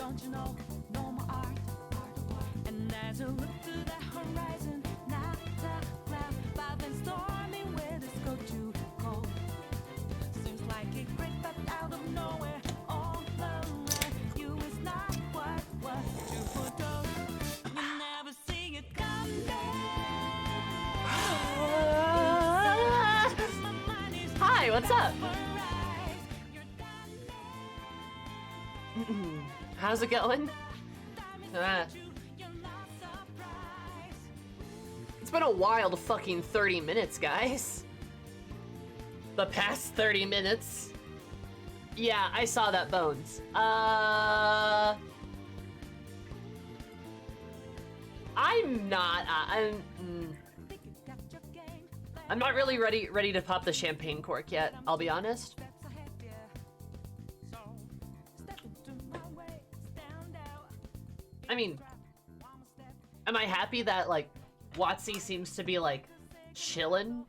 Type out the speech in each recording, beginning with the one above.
don't you know? No more art. And as you look to the horizon, not a cloud, but then stormy winds go too cold. Seems like it crept up out of nowhere, all around you is not what you foretold. You never see it coming. Hi, what's up? How's it going? It's been a wild fucking 30 minutes, guys. The past 30 minutes. Yeah, I saw that, Bones. I'm not really ready to pop the champagne cork yet, I'll be honest. I mean, am I happy that, like, WotC seems to be, like, chillin'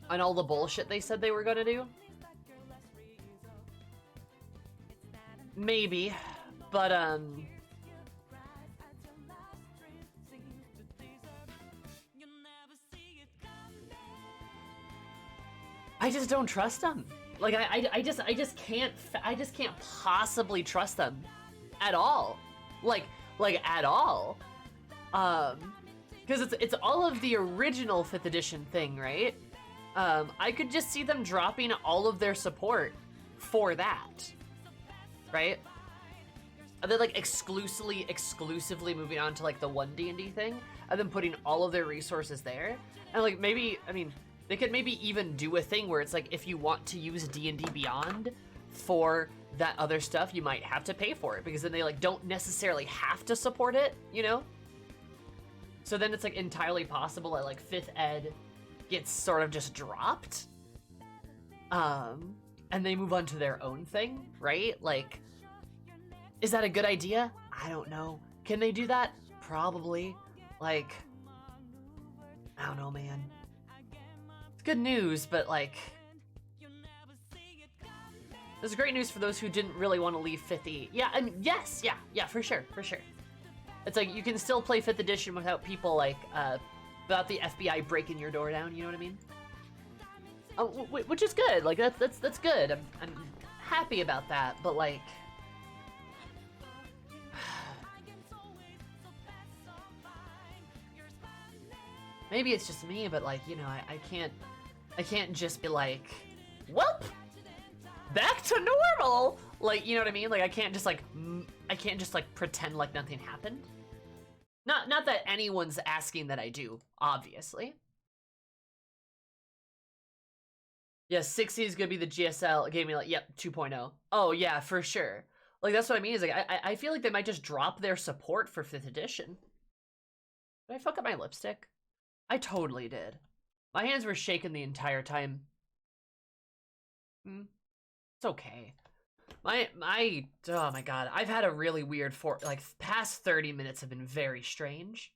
on all the bullshit they said they were gonna do? Maybe, but, I just don't trust them. Like, I just can't possibly trust them at all. Like at all. Because it's all of the original 5th edition thing, right? I could just see them dropping all of their support for that, right? And then, like, exclusively moving on to, like, the 1 D&D thing, and then putting all of their resources there. And, like, maybe, I mean, they could maybe even do a thing where it's like, if you want to use D&D Beyond for that other stuff, you might have to pay for it, because then they, like, don't necessarily have to support it, you know? So then it's, like, entirely possible that, like, 5th Ed gets sort of just dropped. And they move on to their own thing, right? Like, is that a good idea? I don't know. Can they do that? Probably. Like, I don't know, man. It's good news, but, like, this is great news for those who didn't really want to leave 5th E. Yeah, I mean, yes, yeah, for sure. It's like, you can still play 5th edition without people, like, without the FBI breaking your door down, you know what I mean? Which is good, like, that's good. I'm happy about that, but, like, maybe it's just me, but, like, you know, I can't just be like, welp, back to normal. Like, you know what I mean? Like, I can't just like pretend like nothing happened. Not that anyone's asking that I do, obviously. Yeah, 60 is gonna be the GSL gaming, like, yep, 2.0. Oh yeah, for sure. Like, that's what I mean, is like, I feel like they might just drop their support for 5th edition. Did I fuck up my lipstick? I totally did. My hands were shaking the entire time. It's okay. Oh my god, I've had a really weird past 30 minutes have been very strange.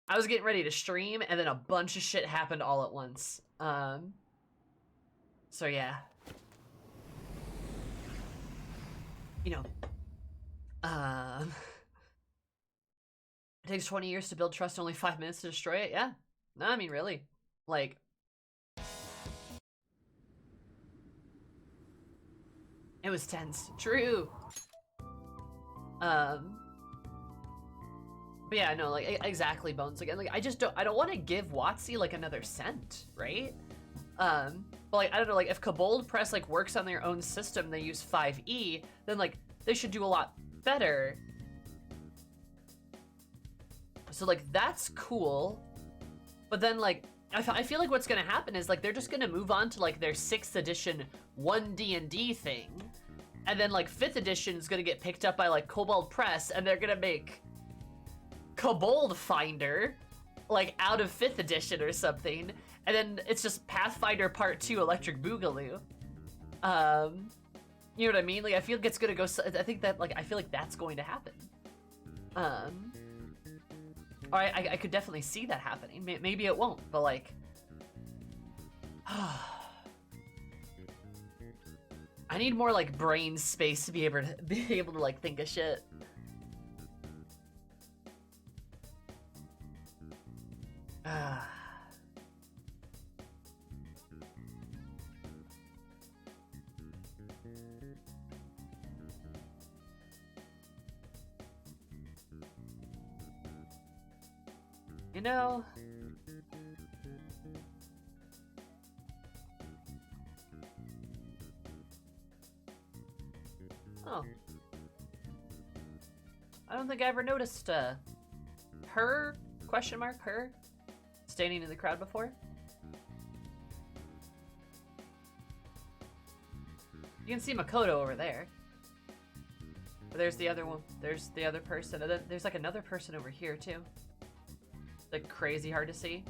I was getting ready to stream, and then a bunch of shit happened all at once. So yeah. You know, it takes 20 years to build trust, only 5 minutes to destroy it. Yeah. No, I mean, really. Like, it was tense. True. But yeah, no, like, exactly, Bones. Again, like, I don't want to give WotC, like, another cent, right? But, like, I don't know, like, if Kobold Press, like, works on their own system, they use 5e, then, like, they should do a lot better. So, like, that's cool. But then, like, I feel like what's gonna happen is, like, they're just gonna move on to, like, their 6th edition 1 D&D thing. And then, like, 5th edition is gonna get picked up by, like, Kobold Press, and they're gonna make Kobold Finder, like, out of 5th edition or something. And then it's just Pathfinder Part 2 Electric Boogaloo. You know what I mean? Like, I feel like it's gonna go, I think that, like, I feel like that's going to happen. Or I could definitely see that happening. Maybe it won't, but, like, I need more, like, brain space to be able to like, think of shit. You know... Oh. I don't think I ever noticed, her, question mark, her, standing in the crowd before. You can see Makoto over there. But there's the other one. There's the other person. And then there's like another person over here too. Like crazy hard to see.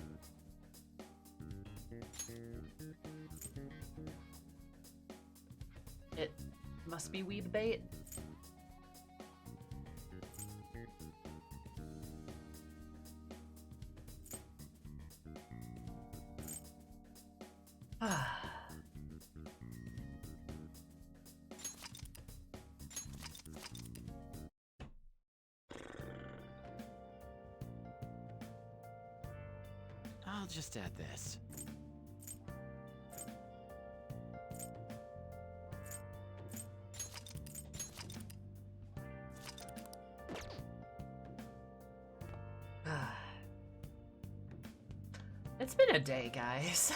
It must be weeb bait. I'll just add this. It's been a day, guys.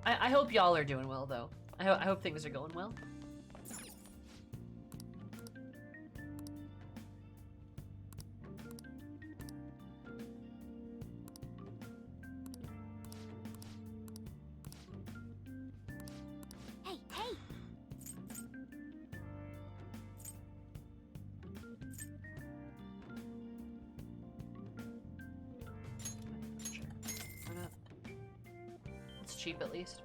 I hope y'all are doing well, though. I hope things are going well. Hey, hey! Sure. Why not? It's cheap, at least.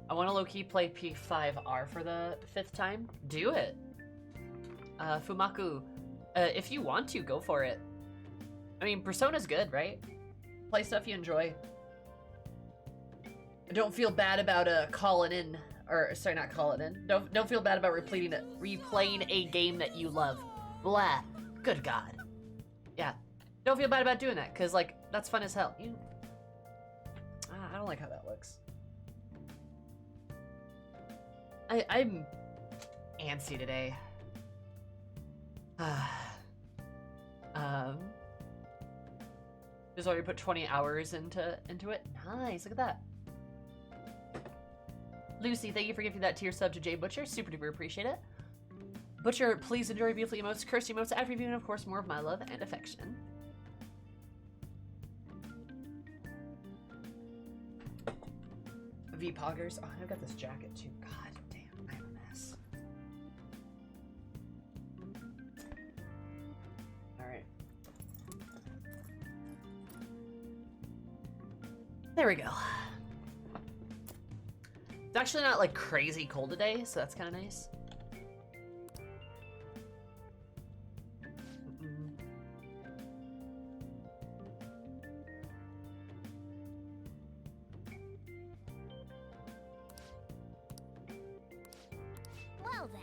I want to low-key play P5R for the 5th time. Do it. Fumaku, if you want to, go for it. I mean, Persona's good, right? Play stuff you enjoy. Don't feel bad about calling in, or sorry, not calling in. Don't feel bad about replaying a game that you love. Blah. Good God. Yeah. Don't feel bad about doing that, cause like that's fun as hell. I don't like how that looks. I'm antsy today. Just already put 20 hours into it. Nice, look at that. Lucy, thank you for giving that tier sub to Jay Butcher. Super duper appreciate it. Butcher, please enjoy beautiful emotes, cursed emotes, ad review, and of course more of my love and affection. V-poggers. Oh, I've got this jacket too. God damn, I'm a mess. Alright. There we go. It's actually not like crazy cold today, so that's kind of nice. Well then.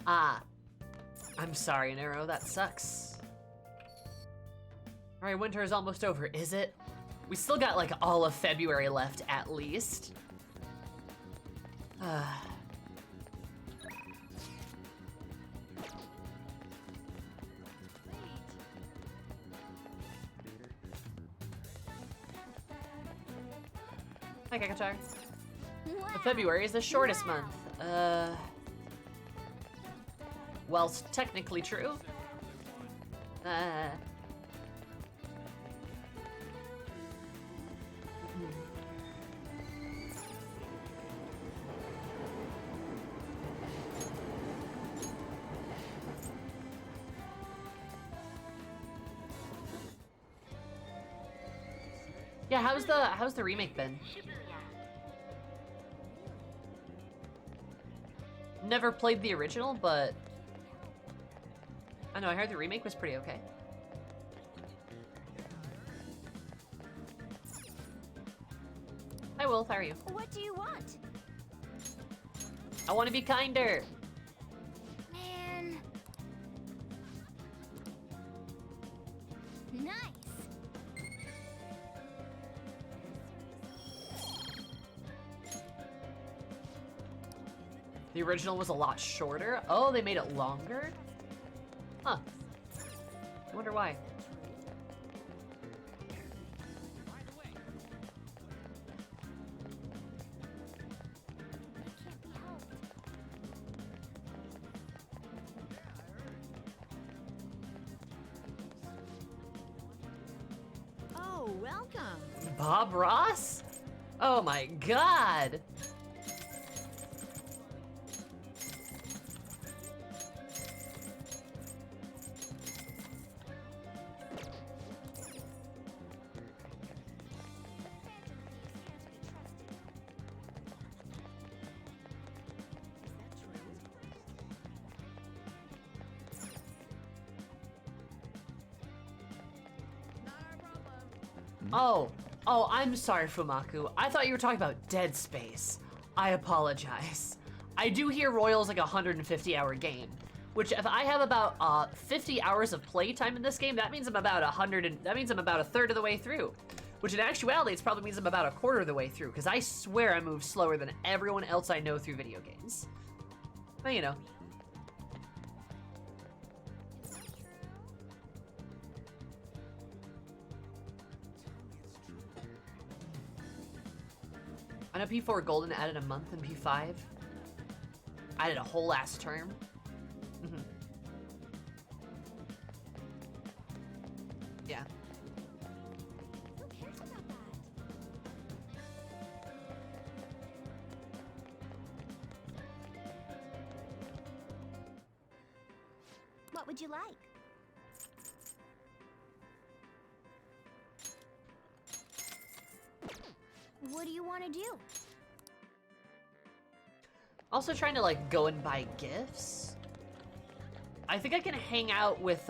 Ah. I'm sorry, Nero, that sucks. Alright, winter is almost over, is it? We still got like all of February left, at least. Hi, Kakachar. But February is the shortest month. Whilst technically true. Yeah, how's the remake been? Never played the original, but I know I heard the remake was pretty okay. Hi Wolf, how are you? What do you want? I want to be kinder. Man. Nice. The original was a lot shorter. Oh, they made it longer? Huh. I wonder why. Oh, welcome. Bob Ross? Oh my god! Oh, I'm sorry, Fumaku. I thought you were talking about Dead Space. I apologize. I do hear Royal's like a 150-hour game, which if I have about 50 hours of playtime in this game, that means I'm about a third of the way through. Which in actuality, it probably means I'm about a quarter of the way through, because I swear I move slower than everyone else I know through video games. But you know. I know P4 Golden added a month in P5. Added a whole ass term. Yeah. Who cares about that? What would you like? What do you want to do? Also trying to like go and buy gifts. I think I can hang out with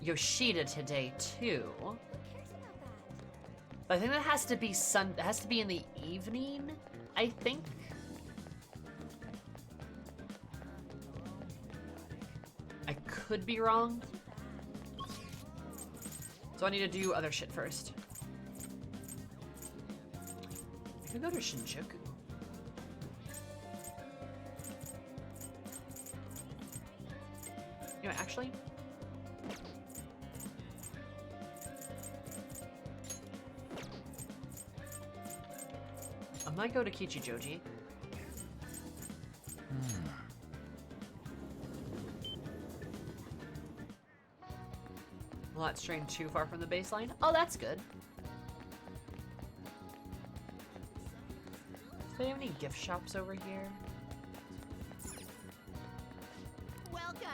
Yoshida today too. Who cares about that? But I think that has to be it has to be in the evening, I think. I could be wrong. So I need to do other shit first. I could go to Shinjuku. You know, actually, I might go to Kichijoji. Will that strain too far from the baseline? Oh, that's good. Do they have any gift shops over here? Welcome.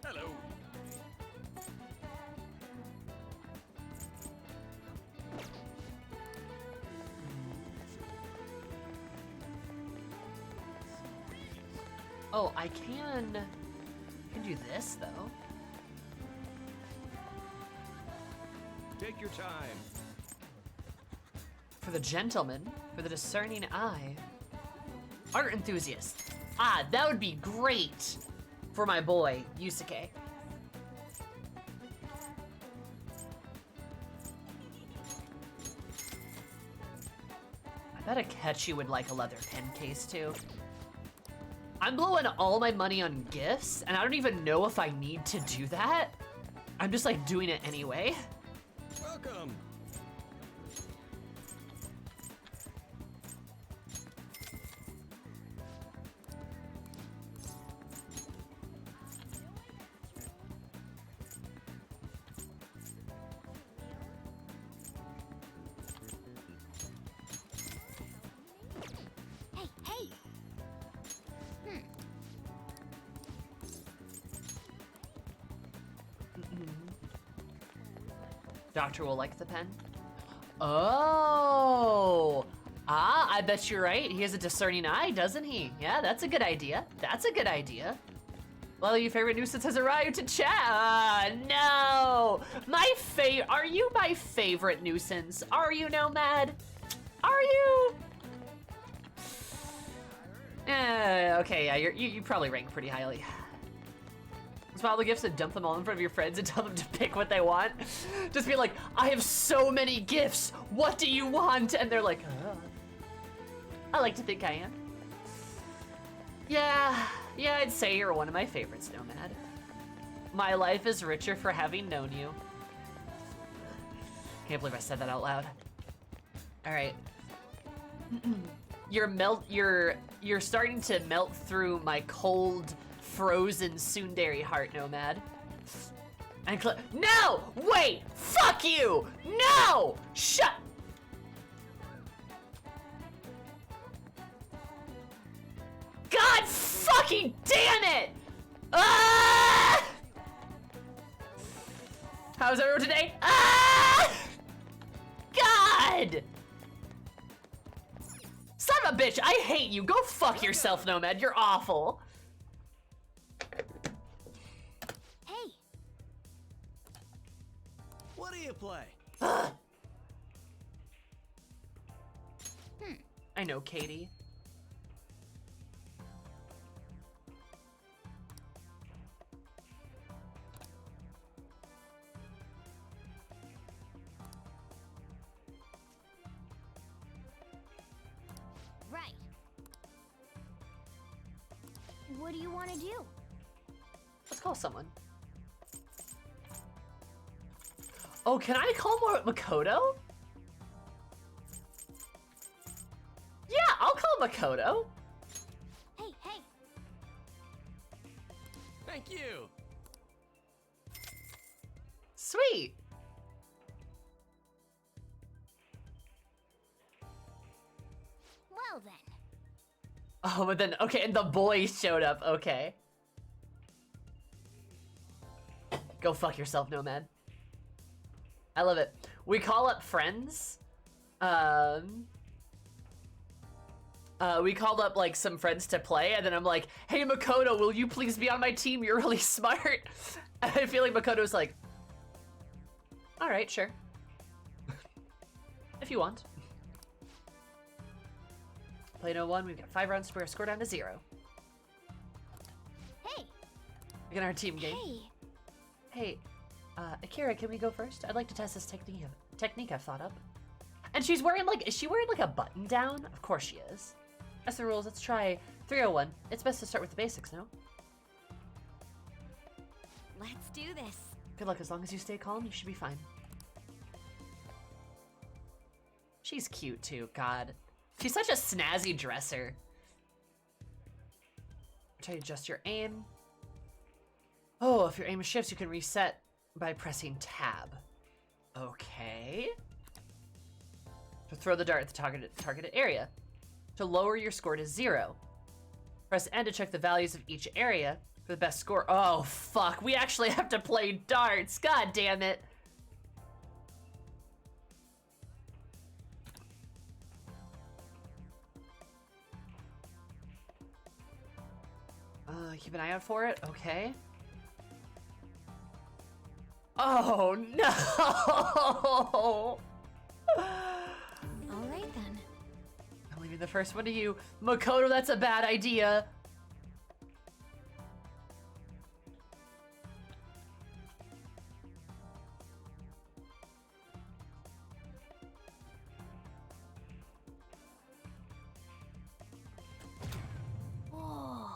Hello. Oh, I can do this though. Take your time. For the gentleman, for the discerning eye. Art enthusiast. Ah, that would be great for my boy, Yusuke. I bet Akechi would like a leather pen case too. I'm blowing all my money on gifts, and I don't even know if I need to do that. I'm just like doing it anyway. Welcome. Hey, hey! Doctor will like the pen. Oh! Ah, I bet you're right. He has a discerning eye, doesn't he? Yeah, that's a good idea. That's a good idea. Well, your favorite nuisance has arrived to chat. Ah, no! Are you my favorite nuisance? Are you, Nomad? Are you? Okay, yeah, you probably rank pretty highly. It's all the gifts and dump them all in front of your friends and tell them to pick what they want. Just be like, I have so many gifts. What do you want? And they're like, I like to think I am. Yeah, I'd say you're one of my favorites, Nomad. My life is richer for having known you. Can't believe I said that out loud. All right. You're starting to melt through my cold, frozen tsundere heart, Nomad. And no! Wait! Fuck you! No! Shut! God fucking damn it! Ah! How's everyone today? Ah! God! Son of a bitch, I hate you. Go fuck yourself, Nomad. You're awful. Hey, What do you play? I know, Katie. right. What do you want to do? Let's call someone. Oh, can I call Makoto? Yeah, I'll call Makoto. Hey, hey. Thank you. Sweet. Well then. Oh, but then, okay, and the boys showed up, okay. Go fuck yourself, Nomad. I love it. We call up friends. We called up, like, some friends to play, and then I'm like, hey, Makoto, will you please be on my team? You're really smart. And I feel like Makoto's like, all right, sure. If you want. Played 01, we've got 5 rounds to bring our score down to 0. Hey, Look at our team game. hey. Hey, Akira, can we go first? I'd like to test this technique I've thought up. And she's wearing, like, is she wearing, like, a button down? Of course she is. That's the rules. Let's try 301. It's best to start with the basics, no? Let's do this. Good luck. As long as you stay calm, you should be fine. She's cute, too. God. She's such a snazzy dresser. Try to adjust your aim. Oh, if your aim shifts, you can reset by pressing tab. Okay. To throw the dart at the targeted area. To lower your score to 0. Press N to check the values of each area for the best score. Oh, fuck. We actually have to play darts. God damn it. Keep an eye out for it. Okay. Oh, no! All right then. I'm leaving the first one to you. Makoto, that's a bad idea. Whoa.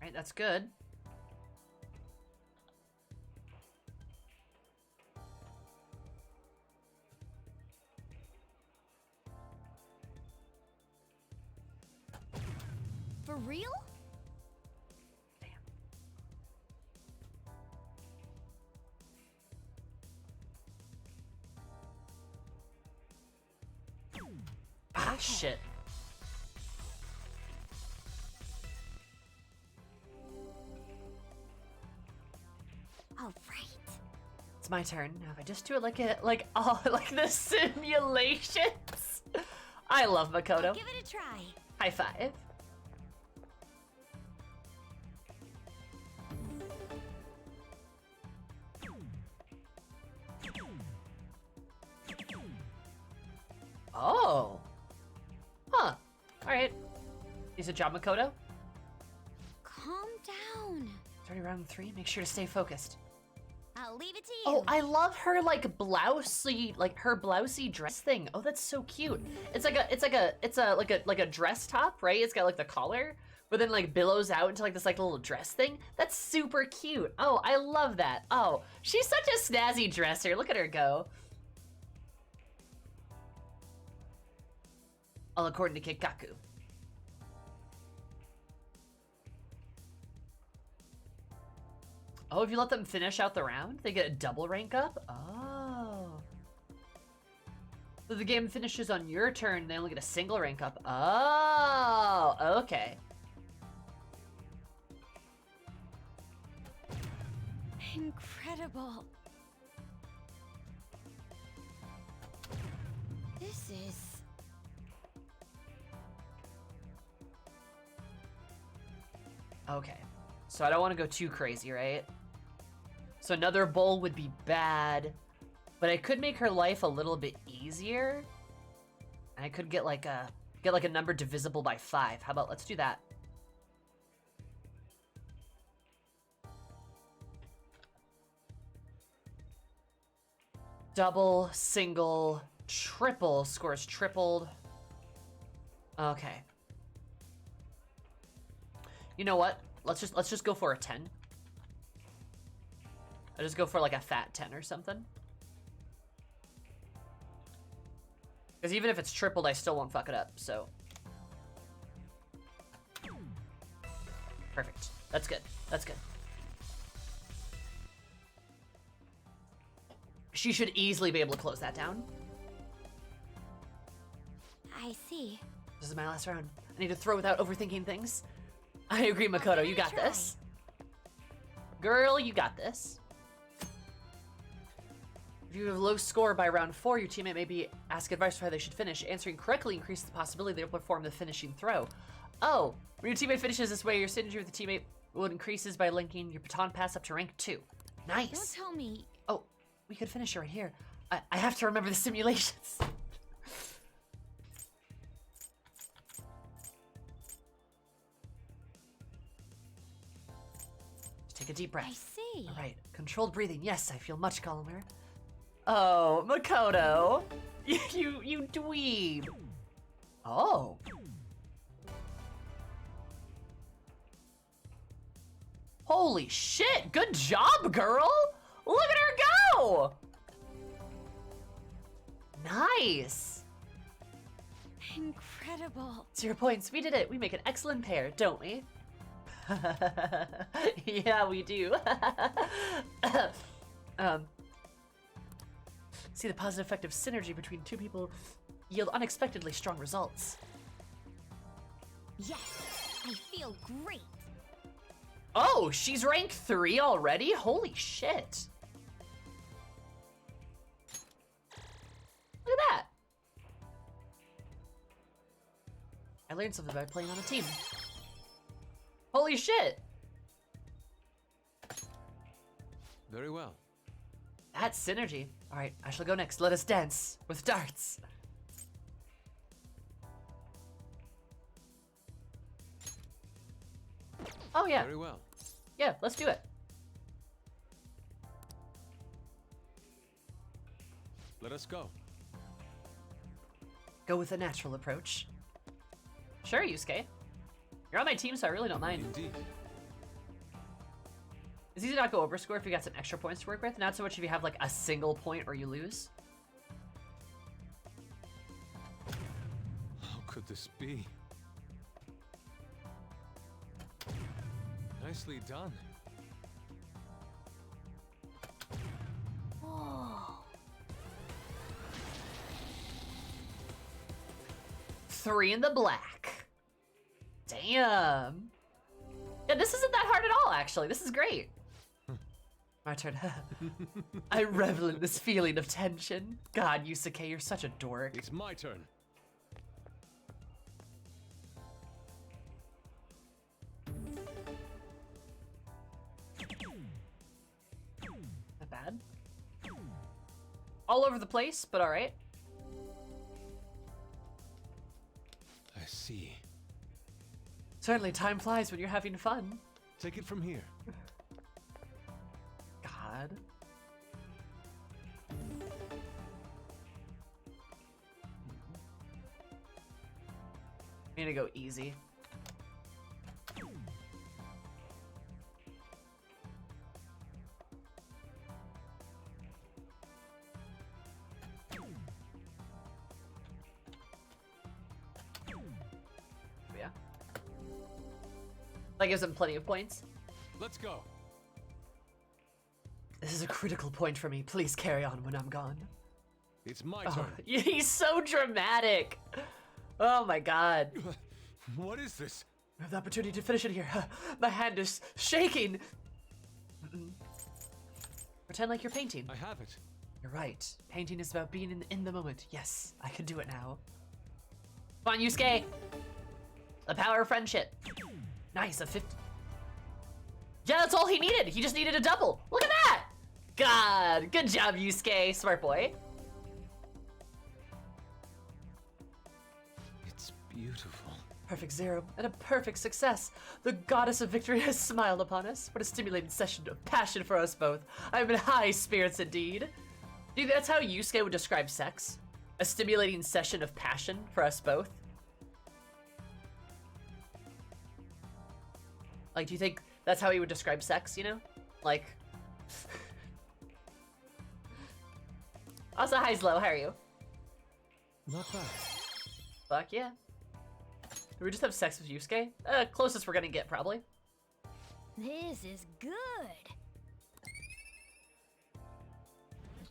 Right, that's good. For real? Ah, shit. All right. It's my turn. Now if I just do it like the simulations. I love Makoto. Give it a try. High five. Oh. Huh. Alright. Is it job, Makoto? Calm down. already round 3. Make sure to stay focused. I'll leave it to you. Oh, I love her like blousey, like her blousey dress thing. Oh, that's so cute. It's like a dress top, right? It's got like the collar, but then like billows out into like this like little dress thing. That's super cute. Oh, I love that. Oh, she's such a snazzy dresser. Look at her go. All according to Kikaku. Oh, if you let them finish out the round, they get a double rank up? Oh. So the game finishes on your turn, they only get a single rank up. Oh, okay. Incredible. This is... Okay. So I don't want to go too crazy, right? So another bowl would be bad, but I could make her life a little bit easier. And I could get like a number divisible by 5. How about let's do that? Double, single, triple, scores tripled. Okay. You know what? Let's just go for a 10. I'll just go for like a fat 10 or something. Because even if it's tripled, I still won't fuck it up, so. Perfect. That's good. That's good. She should easily be able to close that down. I see. This is my last round. I need to throw without overthinking things. I agree, Makoto. You got this. Girl, you got this. If you have a low score by round 4, your teammate may be asked advice for how they should finish. Answering correctly increases the possibility they'll perform the finishing throw. Oh, when your teammate finishes this way, your synergy with the teammate will increases by linking your baton pass up to rank 2. Nice. Don't tell me. Oh, we could finish it right here. I have to remember the simulations. Just take a deep breath. I see. All right, controlled breathing. Yes, I feel much calmer. Oh, Makoto, you dweeb. Oh. Holy shit! Good job, girl. Look at her go. Nice. Incredible. 0 points. We did it. We make an excellent pair, don't we? Yeah, we do. See the positive effect of synergy between two people yield unexpectedly strong results. Yes, I feel great. Oh, she's rank 3 already? Holy shit. Look at that. I learned something by playing on a team. Holy shit. Very well. That's synergy. All right, I shall go next. Let us dance with darts. Oh yeah. Very well. Yeah, let's do it. Let us go. Go with a natural approach. Sure, Yusuke. You're on my team, so I really don't mind. Indeed. It's easy to not go over score if you got some extra points to work with. Not so much if you have like a single point or you lose. How could this be? Nicely done. Whoa. 3 in the black. Damn. Yeah, this isn't that hard at all, actually. This is great. My turn. I revel in this feeling of tension. God, Yusuke, you're such a dork. It's my turn. Not bad. All over the place, but all right. I see. Certainly, time flies when you're having fun. Take it from here. god. I'm gonna go easy. Yeah. That gives him plenty of points. Let's go. This is a critical point for me. Please carry on when I'm gone. It's my Oh, turn. he's so dramatic. Oh my god. What is this? I have the opportunity to finish it here. My hand is shaking. Pretend like you're painting. I have it. You're right. Painting is about being in the moment. Yes, I can do it now. Come on, Yusuke. The power of friendship. Nice, a 50. Yeah, that's all he needed. He just needed a double. Look at that. God, good job, Yusuke. Smart boy. It's beautiful. Perfect zero and a perfect success. The goddess of victory has smiled upon us. What a stimulating session of passion for us both. I'm in high spirits indeed. Do you think that's how Yusuke would describe sex? A stimulating session of passion for us both? Like, do you think that's how he would describe sex, you know? Like... Also, hi Slow, how are you? Not bad. Fuck yeah. Do we just have sex with Yusuke? Closest we're gonna get, probably. This is good.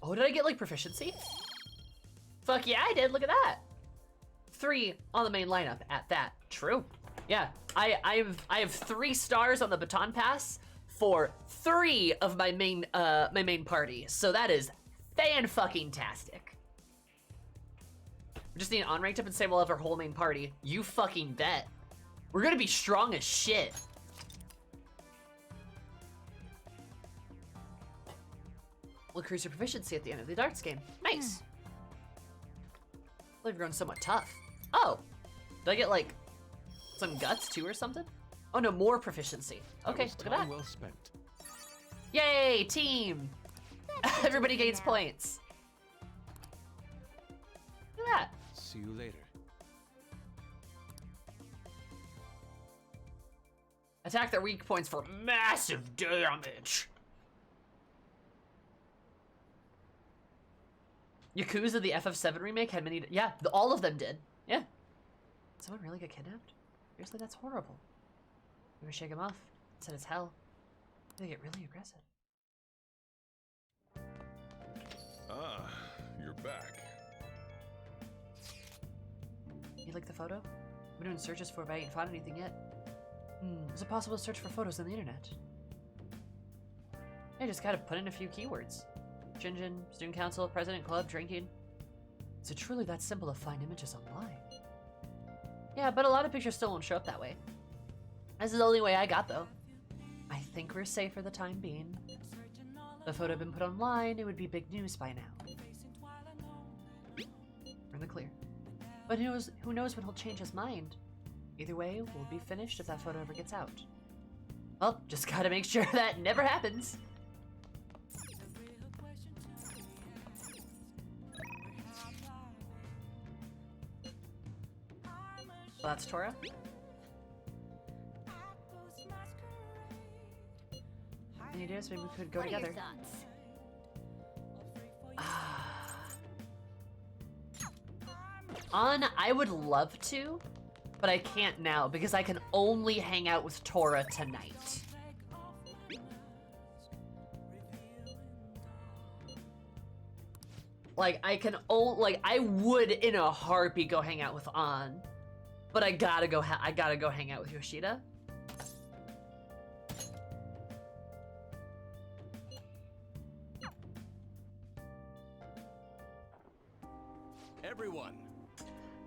Oh, did I get, like, proficiency? Fuck yeah, I did. Look at that. 3 on the main lineup at that. True. Yeah, I have 3 stars on the baton pass for 3 of my main party. So that is fan-fucking-tastic. We just need to unranked up and say we'll have our whole main party. You fucking bet. We're gonna be strong as shit. We'll increase your proficiency at the end of the darts game. Nice. Well, you've grown somewhat tough. Oh, did I get like some guts too or something? Oh no, more proficiency. Okay, That was look at time that. well spent. Yay, team. Everybody gains Yeah. points. Look at that. See you later. Attack their weak points for massive damage. Yakuza, the FF7 remake, had many... Yeah, all of them did. Yeah. Did someone really get kidnapped? Seriously, that's horrible. I'm gonna shake him off. Said it's hell. They get really aggressive. Ah, you're back. You like the photo? I've been doing searches for it, but I ain't found anything yet. Is it possible to search for photos on the internet? I just gotta put in a few keywords. Shinjin, student council, president, club, drinking. Is it truly that simple to find images online? Yeah, but a lot of pictures still won't show up that way. This is the only way I got, though. I think we're safe for the time being. If the photo had been put online, it would be big news by now. We're in the clear. But who knows when he'll change his mind? Either way, we'll be finished if that photo ever gets out. Well, just gotta make sure that never happens. Well, that's Tora. Any ideas? Maybe we could go What are together. your thoughts? I would love to, but I can't now because I can only hang out with Tora tonight. Like, I would in a heartbeat go hang out with An, but I gotta go hang out with Yoshida. Everyone.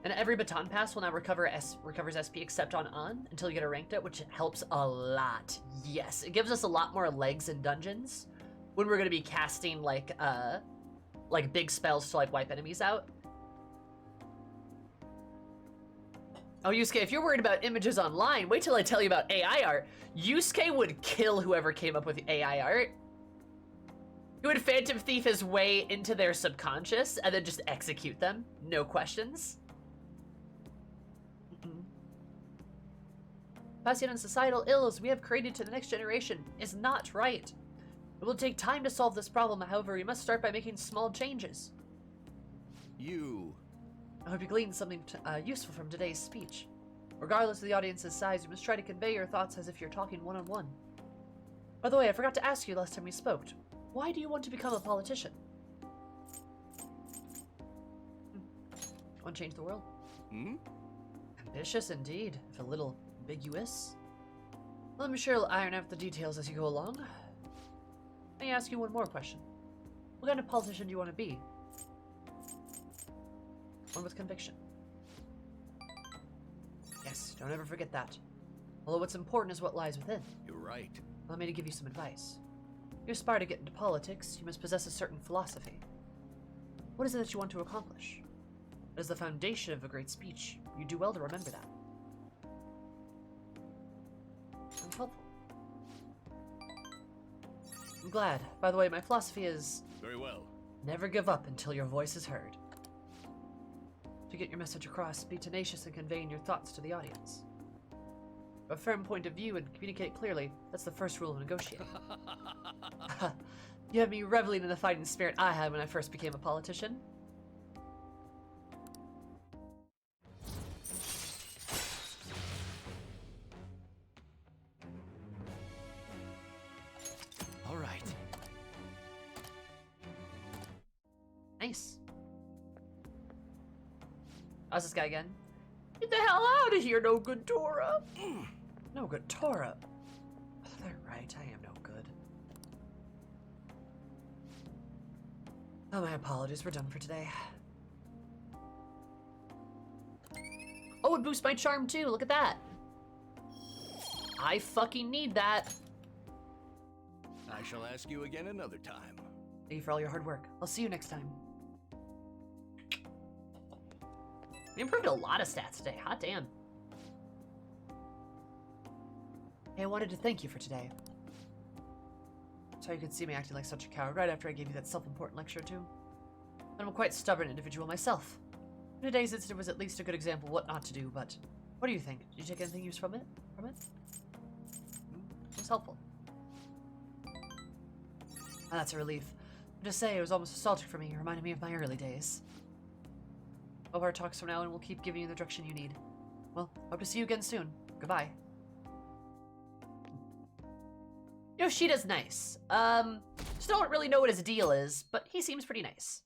And every baton pass will now recovers SP except on An until you get a ranked up, which helps a lot. Yes, it gives us a lot more legs in dungeons when we're gonna be casting like big spells to like wipe enemies out. Oh, Yusuke, if you're worried about images online, wait till I tell you about AI art. Yusuke would kill whoever came up with AI art. He would Phantom Thief his way into their subconscious and then just execute them. No questions. Passing on societal ills we have created to the next generation is not right. It will take time to solve this problem, however, we must start by making small changes. You. I hope you gleaned something useful from today's speech. Regardless of the audience's size, you must try to convey your thoughts as if you're talking one-on-one. By the way, I forgot to ask you last time we spoke. Why do you want to become a politician? Want to change the world? Hmm? Ambitious indeed, if a little ambiguous. Well, I'm sure you'll iron out the details as you go along. Let me ask you one more question. What kind of politician do you want to be? One with conviction. Yes, don't ever forget that. Although what's important is what lies within. You're right. Allow me to give you some advice. If you aspire to get into politics, you must possess a certain philosophy. What is it that you want to accomplish? It is the foundation of a great speech. You do well to remember that. I'm helpful. I'm glad. By the way, my philosophy is... Very well. Never give up until your voice is heard. To get your message across, be tenacious in conveying your thoughts to the audience. A firm point of view and communicate clearly. That's the first rule of negotiating. You have me reveling in the fighting spirit I had when I first became a politician. All right. Nice. How's this guy again? Get the hell out of here, no good Tora. No good Tora. Oh, they're right, I am no good. Oh, my apologies, we're done for today. Oh, it boosts my charm too, look at that. I fucking need that. I shall ask you again another time. Thank you for all your hard work. I'll see you next time. We improved a lot of stats today, hot damn. Hey, I wanted to thank you for today. Sorry you could see me acting like such a coward right after I gave you that self-important lecture too. I'm a quite stubborn individual myself. Today's incident was at least a good example of what not to do, but what do you think? Did you take anything useful from it? It was helpful. Ah, that's a relief. But to say, it was almost nostalgic for me. It reminded me of my early days. Hope our talks from now on will keep giving you the direction you need. Well, hope to see you again soon. Goodbye. Yoshida's nice. Just don't really know what his deal is, but he seems pretty nice.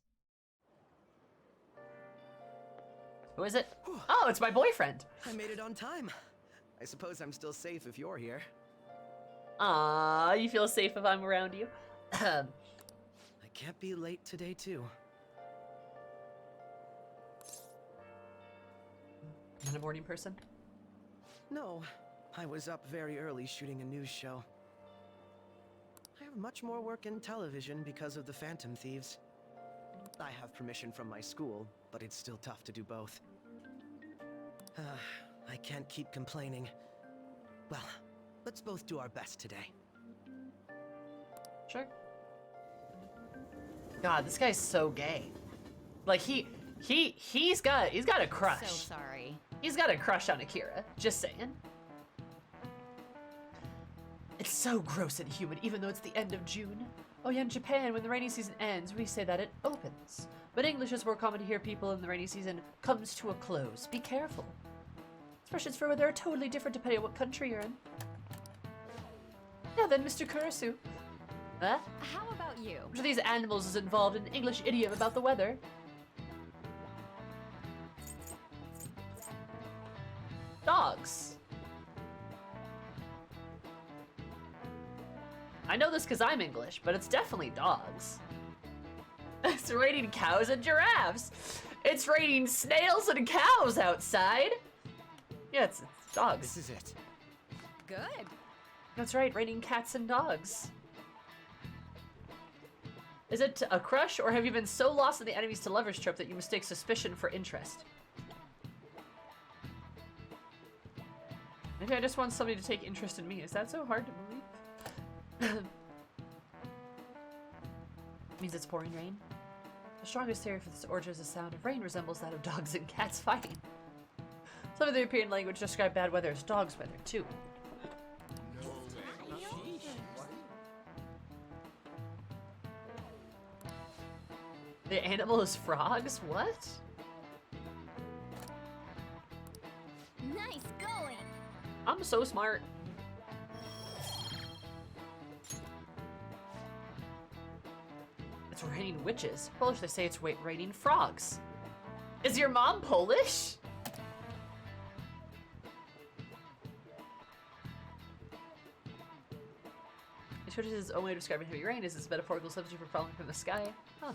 Who is it? Oh, it's my boyfriend. I made it on time. I suppose I'm still safe if you're here. Ah, you feel safe if I'm around you? I can't be late today, too. Not a morning person? No, I was up very early shooting a news show. I have much more work in television because of the Phantom Thieves. I have permission from my school, but it's still tough to do both. I can't keep complaining. Well, let's both do our best today. Sure. God, this guy's so gay. Like he's got a crush. So sorry. He's got a crush on Akira. Just saying. It's so gross and humid, even though it's the end of June. Oh yeah, in Japan, when the rainy season ends, we say that it opens. But English is more common to hear people in the rainy season comes to a close. Be careful. Expressions for weather are totally different depending on what country you're in. Now then, Mr. Kurisu. Huh? How about you? Which of these animals is involved in an English idiom about the weather? Dogs. I know this because I'm English, but it's definitely dogs. It's raining cows and giraffes. It's raining snails and cows outside. Yeah, it's dogs. This is it. Good. That's right, raining cats and dogs. Is it a crush, or have you been so lost in the enemies to lovers trope that you mistake suspicion for interest? Maybe I just want somebody to take interest in me. Is that so hard to believe? Means it's pouring rain. The strongest theory for this order is the sound of rain resembles that of dogs and cats fighting. Some of the European language describe bad weather as dog's weather, too. The animal is frogs? What? Nice going. I'm so smart. It's raining witches. Polish, they say it's raining frogs. Is your mom Polish? It is own way of describing heavy rain is its metaphorical substitute for falling from the sky. Huh.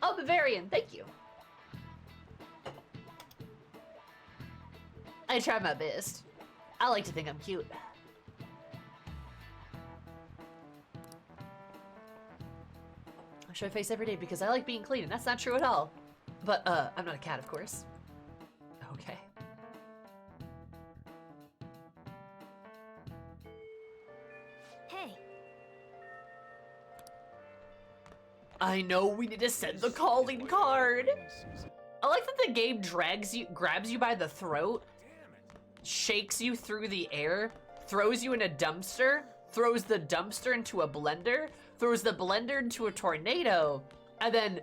Oh, Bavarian, thank you. I try my best. I like to think I'm cute. I show my face every day because I like being clean, and that's not true at all. But, I'm not a cat, of course. Okay. Hey, I know we need to send the calling card. I like that the game grabs you by the throat, shakes you through the air, throws you in a dumpster, throws the dumpster into a blender, throws the blender into a tornado, and then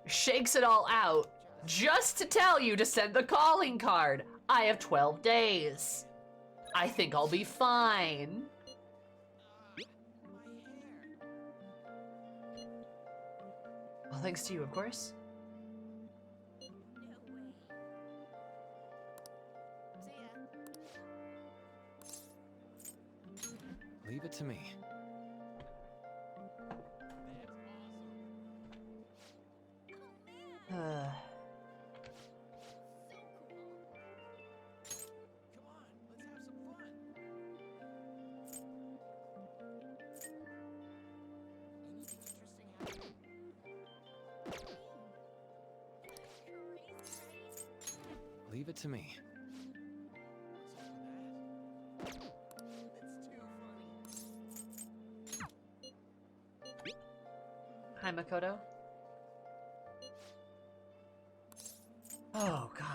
shakes it all out just to tell you to send the calling card. I have 12 days. I think I'll be fine. Well, thanks to you, of course. Leave it to me. Leave it to me. Hi, Makoto. Oh, God.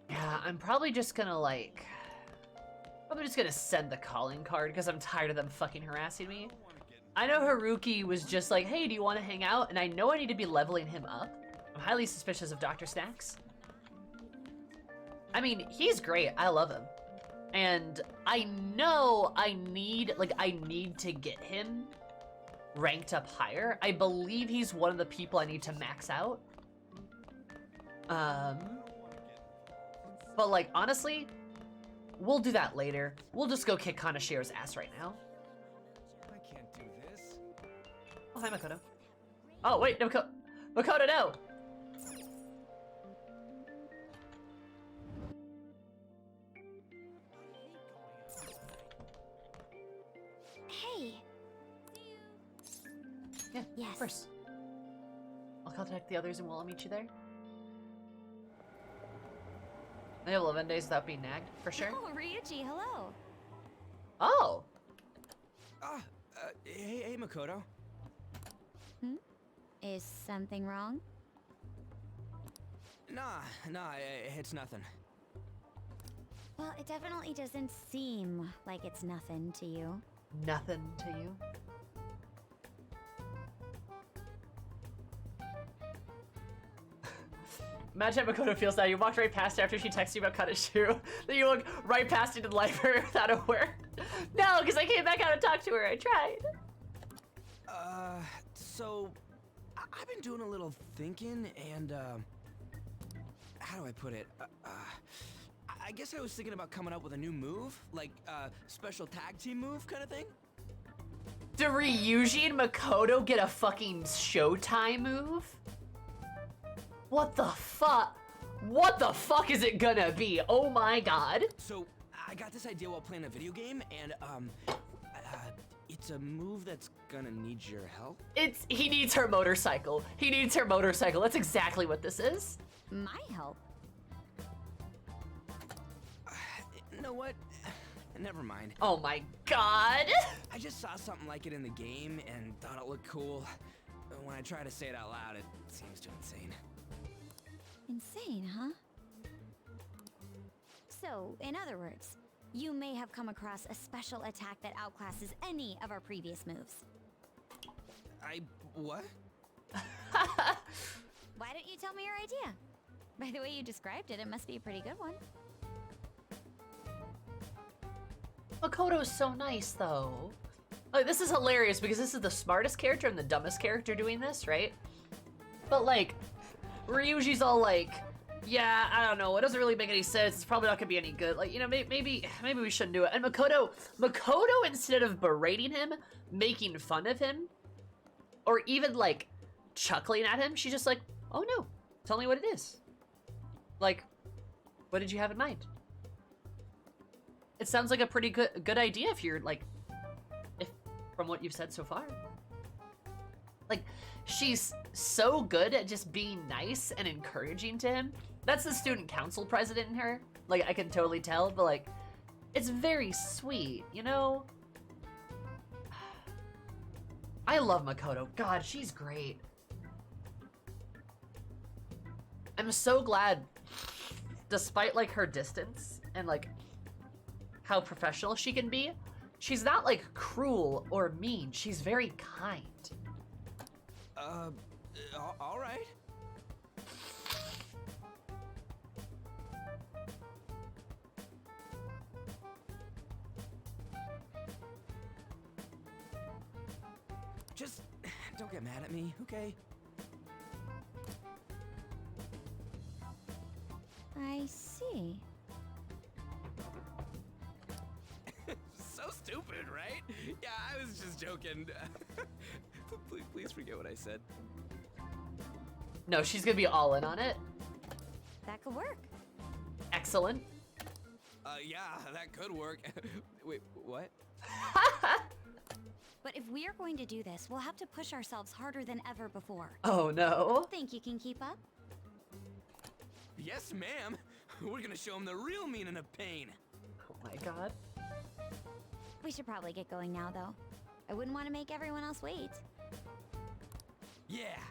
Yeah, I'm probably just gonna send the calling card because I'm tired of them fucking harassing me. I know Haruki was just like, hey, do you want to hang out? And I know I need to be leveling him up. I'm highly suspicious of Dr. Snacks. I mean, he's great. I love him. And I know I need to get him ranked up higher. I believe he's one of the people I need to max out. But like, honestly, we'll do that later. We'll just go kick Kaneshiro's ass right now. I can't do this. Oh, hi, Makoto. Oh, wait, no, Makoto, no! hey. Yeah, Yes. of course. I'll contact the others and we'll meet you there. I have 11 days without being nagged, for sure. Oh, Ryuji, hello. Oh! Hey, Makoto. Is something wrong? Nah, it's nothing. Well, it definitely doesn't seem like it's nothing to you. Nothing to you? Imagine how Makoto feels now. You walked right past her after she texted you about Kaneshiro. Then you look right past it and like her without a word. No, because I came back out and talked to her. I tried. So I've been doing a little thinking and, how do I put it? I guess I was thinking about coming up with a new move, like special tag team move kind of thing. Do Ryuji and Makoto get a fucking Showtime move? What the fuck? What the fuck is it gonna be? Oh my god. So I got this idea while playing a video game, and It's a move that's gonna need your help. He needs her motorcycle. He needs her motorcycle. That's exactly what this is. My help? You know what? Never mind. Oh my god. I just saw something like it in the game and thought it looked cool. When I try to say it out loud, it seems too insane. Insane, huh? So, in other words, you may have come across a special attack that outclasses any of our previous moves. What? Why don't you tell me your idea? By the way you described it, it must be a pretty good one. Makoto's so nice, though. Like, this is hilarious because this is the smartest character and the dumbest character doing this, right? But, like, Ryuji's all like, yeah, I don't know, it doesn't really make any sense, it's probably not gonna be any good. Like, you know, maybe we shouldn't do it. And Makoto, instead of berating him, making fun of him, or even, like, chuckling at him, she's just like, oh no, tell me what it is. Like, what did you have in mind? It sounds like a pretty good idea if you're, like, from what you've said so far. Like, she's so good at just being nice and encouraging to him. That's the student council president in her. Like, I can totally tell, but, like, it's very sweet, you know? I love Makoto. God, she's great. I'm so glad, despite, like, her distance and, like, how professional she can be, she's not, like, cruel or mean. She's very kind. All right. Just don't get mad at me, okay? I see. So stupid, right? Yeah, I was just joking. Please forget what I said. No, she's gonna be all in on it. That could work. Excellent. Yeah, that could work. Wait, what? But if we are going to do this, we'll have to push ourselves harder than ever before. Oh no. Think you can keep up? Yes, ma'am. We're gonna show him the real meaning of pain. Oh my god. We should probably get going now, though. I wouldn't want to make everyone else wait. Yeah.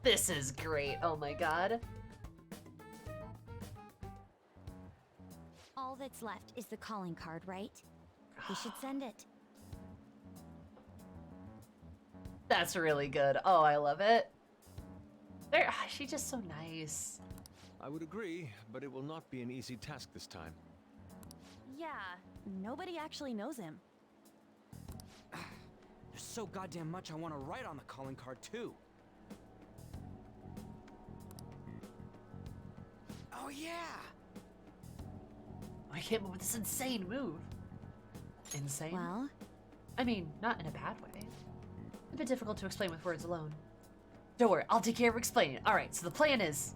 This is great. Oh my god. All that's left is the calling card, right? We should send it. That's really good. Oh, I love it. She's just so nice. I would agree, but it will not be an easy task this time. Yeah, nobody actually knows him. There's so goddamn much I want to write on the calling card, too. Oh, yeah! I came up with this insane move. Insane? Well, I mean, not in a bad way. A bit difficult to explain with words alone. Don't worry, I'll take care of explaining it. Alright, so the plan is...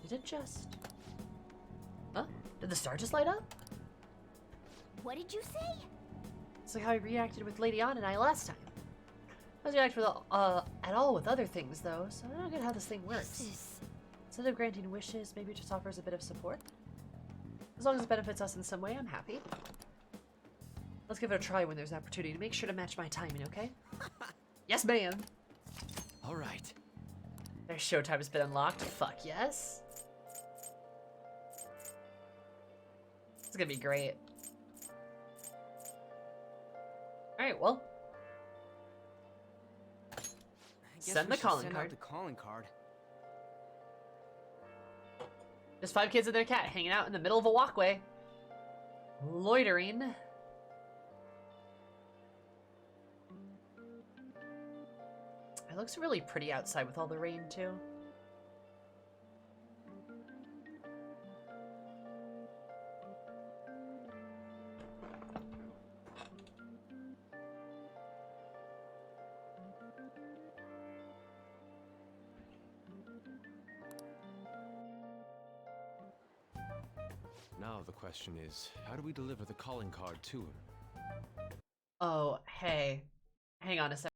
Did it just... Huh? Did the star just light up? what did you say? It's like how I reacted with Lady Anna and I last time. I was reacting with, at all with other things, though, so I don't get how this thing works. This is... Instead of granting wishes, maybe it just offers a bit of support. As long as it benefits us in some way, I'm happy. Let's give it a try when there's an opportunity. Make sure to match my timing, okay? Yes, ma'am. All right. Their showtime has been unlocked. Fuck yes. It's gonna be great. Alright, well. I guess Send we the should calling send card. out the calling card. Just 5 kids and their cat hanging out in the middle of a walkway. Loitering. It looks really pretty outside with all the rain, too. Now the question is, how do we deliver the calling card to him? Oh, hey. Hang on a sec.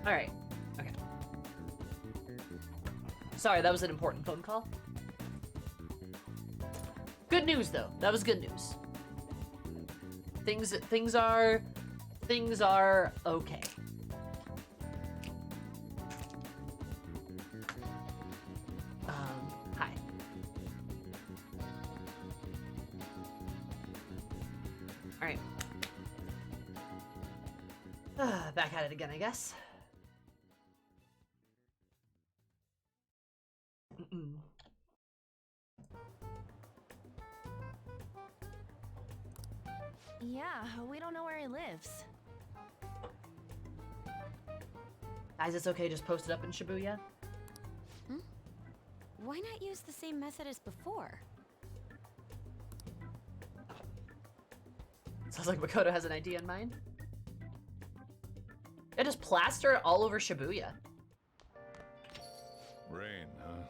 Alright. Okay. Sorry, that was an important phone call. Good news, though. That was good news. Things are okay. Hi. Alright. Back at it again, I guess. Yeah, we don't know where he lives. Guys, it's okay, just post it up in Shibuya. Why not use the same method as before? Sounds like Makoto has an idea in mind. Yeah, just plaster it all over Shibuya. Rain, huh?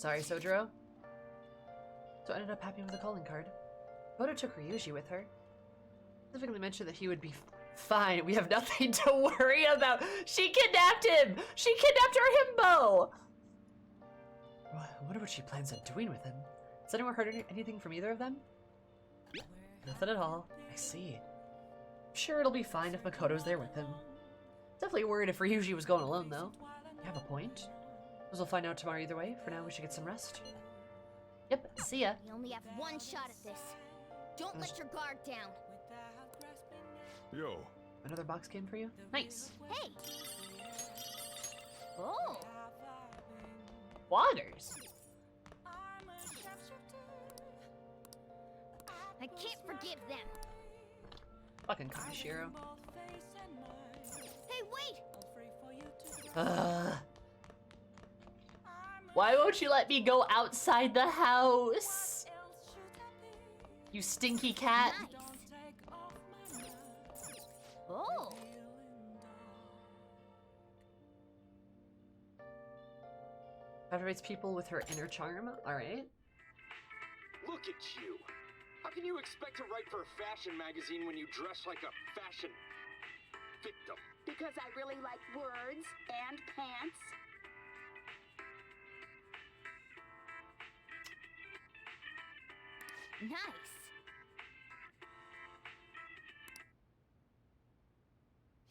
Sorry, Sojiro. So I ended up happy with the calling card. Bodo took Ryuji with her. Specifically mentioned that he would be fine. We have nothing to worry about. She kidnapped him! She kidnapped our himbo! I wonder what she plans on doing with him. Has anyone heard anything from either of them? Nothing at all. I see. I'm sure it'll be fine if Makoto's there with him. Definitely worried if Ryuji was going alone, though. You have a point. As we'll find out tomorrow either way. For now, we should get some rest. Yep, see ya. We only have one shot at this. Don't let your guard down. Yo, Another box came for you? Nice. Hey! Oh! Waters. I can't forgive them. Fucking Kaneshiro. Hey, wait! Why won't you let me go outside the house? You stinky cat. Nice. Oh! Captivates people with her inner charm. Alright. Look at you! How can you expect to write for a fashion magazine when you dress like a fashion victim? Because I really like words and pants. Nice.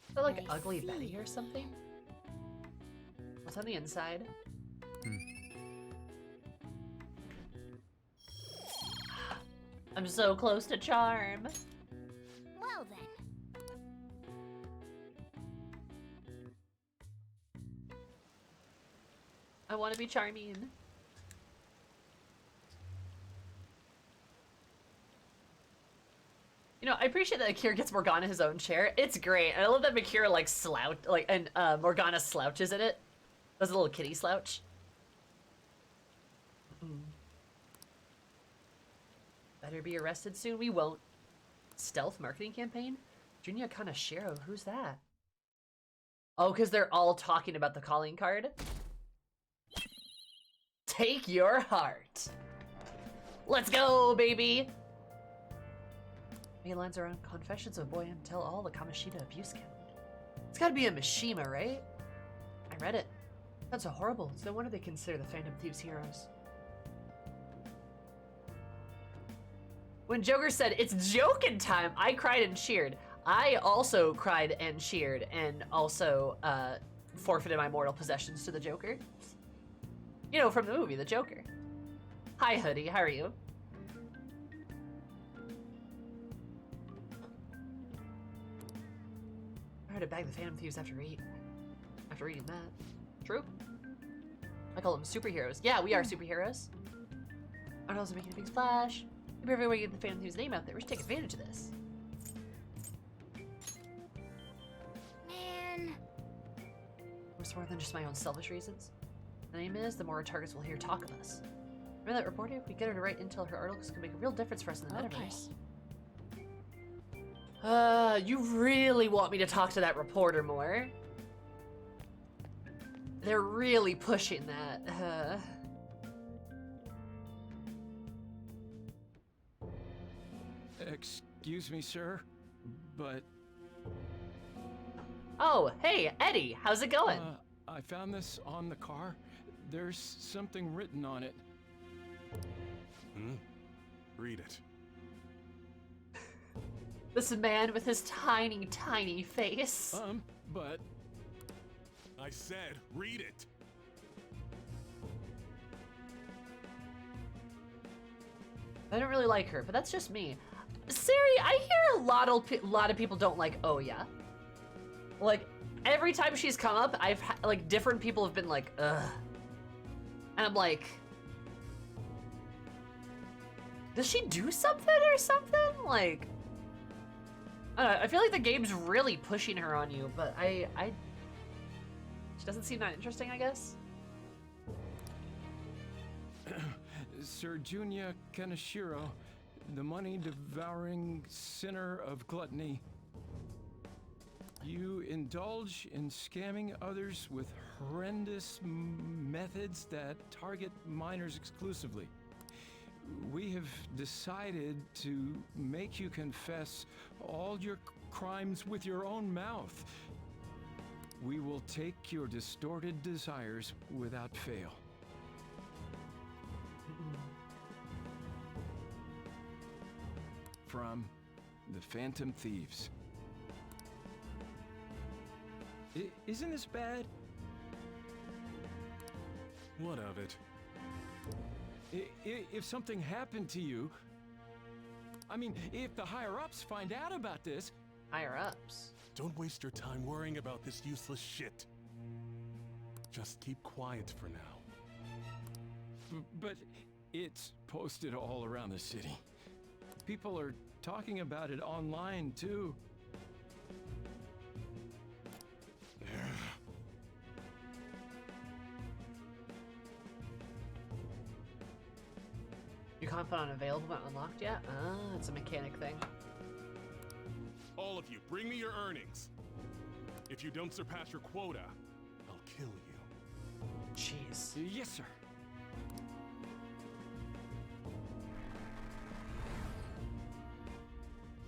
Is that like I Ugly see. Betty or something? What's on the inside? I'm so close to charm. Well then. I want to be charming. You know, I appreciate that Akira gets Morgana his own chair. It's great. And I love that Akira like and Morgana slouches in it. Does a little kitty slouch. Better be arrested soon. We won't. Stealth marketing campaign? Junya Kaneshiro, who's that? Oh, because they're all talking about the calling card. Take your heart. Let's go, baby. Main lines around Confessions of a Boy and Tell All, the Kamoshida abuse count. It's gotta be a Mishima, right? I read it. That's so horrible. It's no wonder they consider the Phantom Thieves heroes. When Joker said, "It's joking time," I cried and cheered. I also cried and cheered and also forfeited my mortal possessions to the Joker. You know, from the movie, The Joker. Hi, Hoodie. How are you? I heard to bag the Phantom Thieves after reading that. True. I call them superheroes. Yeah, we are superheroes. I'm also making a big splash. Maybe everyone get the Phantom Thieves name out there. We should take advantage of this. Man. What's more than just my own selfish reasons? The name is, the more our targets will hear talk of us. Remember that reporter? If we get her to write intel, her articles can make a real difference for us in the metaverse. You really want me to talk to that reporter more? They're really pushing that. Excuse me, sir, but Oh, hey, Eddie, how's it going? I found this on the car. There's something written on it. Read it. This man with his tiny, tiny face. But I said, read it. I don't really like her, but that's just me. Siri, I hear a lot of people don't like Oya. Like, every time she's come up, like, different people have been like, ugh. And I'm like, does she do something or something? Like, I don't know, I feel like the game's really pushing her on you, but she doesn't seem that interesting, I guess. Sir Junya Kaneshiro, the money-devouring sinner of gluttony. You indulge in scamming others with horrendous methods that target minors exclusively. We have decided to make you confess all your crimes with your own mouth. We will take your distorted desires without fail. From the Phantom Thieves. Isn't this bad? What of it? If something happened to you, I mean, if the higher-ups find out about this... Higher-ups? Don't waste your time worrying about this useless shit. Just keep quiet for now. But it's posted all around the city. People are talking about it online, too. Your Confidant unavailable but unlocked yet? Ah, it's a mechanic thing. All of you, bring me your earnings. If you don't surpass your quota, I'll kill you. Jeez. Yes, sir.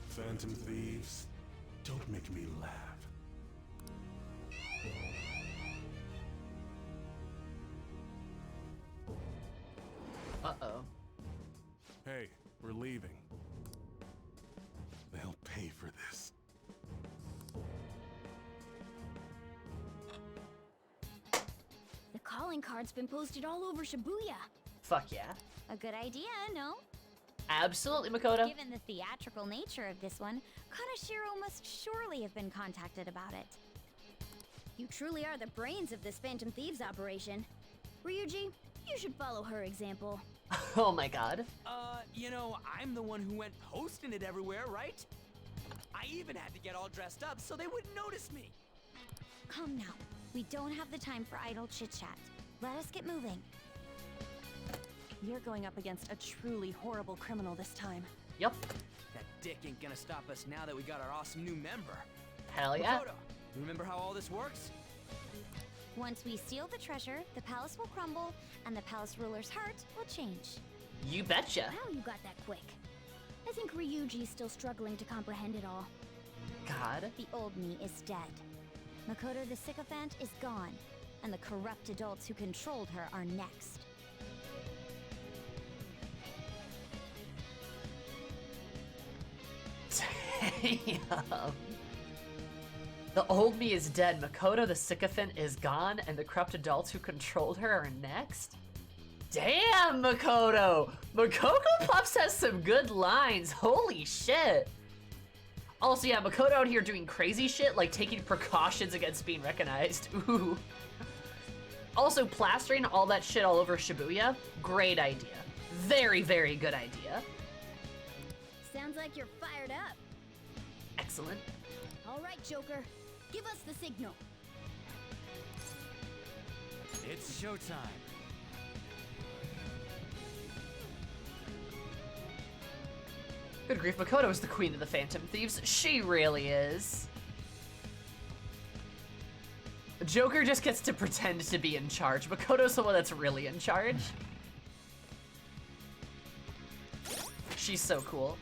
Phantom Thieves, don't make me laugh. Uh-oh. Hey, we're leaving. They'll pay for this. The calling card's been posted all over Shibuya. Fuck yeah. A good idea, no? Absolutely, Makoto. Given the theatrical nature of this one, Kaneshiro must surely have been contacted about it. You truly are the brains of this Phantom Thieves operation. Ryuji, you should follow her example. Oh my god. You know, I'm the one who went posting it everywhere, right? I even had to get all dressed up so they wouldn't notice me. Come now. We don't have the time for idle chit-chat. Let us get moving. You're going up against a truly horrible criminal this time. Yep. That dick ain't gonna stop us now that we got our awesome new member. Hell yeah. Makoto, you remember how all this works? Once we steal the treasure, the palace will crumble, and the palace ruler's heart will change. You betcha. Wow, you got that quick. I think Ryuji's still struggling to comprehend it all. God. The old me is dead. Makoto the sycophant is gone, and the corrupt adults who controlled her are next. Damn. The old me is dead, Makoto the sycophant is gone, and the corrupt adults who controlled her are next? Damn, Makoto! Makoto Puffs has some good lines, holy shit! Also, yeah, Makoto out here doing crazy shit, like taking precautions against being recognized. Ooh. Also, plastering all that shit all over Shibuya, great idea. Very, very good idea. Sounds like you're fired up. Excellent. All right, Joker. Give us the signal. It's showtime. Good grief, Makoto is the queen of the Phantom Thieves. She really is. Joker just gets to pretend to be in charge. Makoto's the one that's really in charge. She's so cool.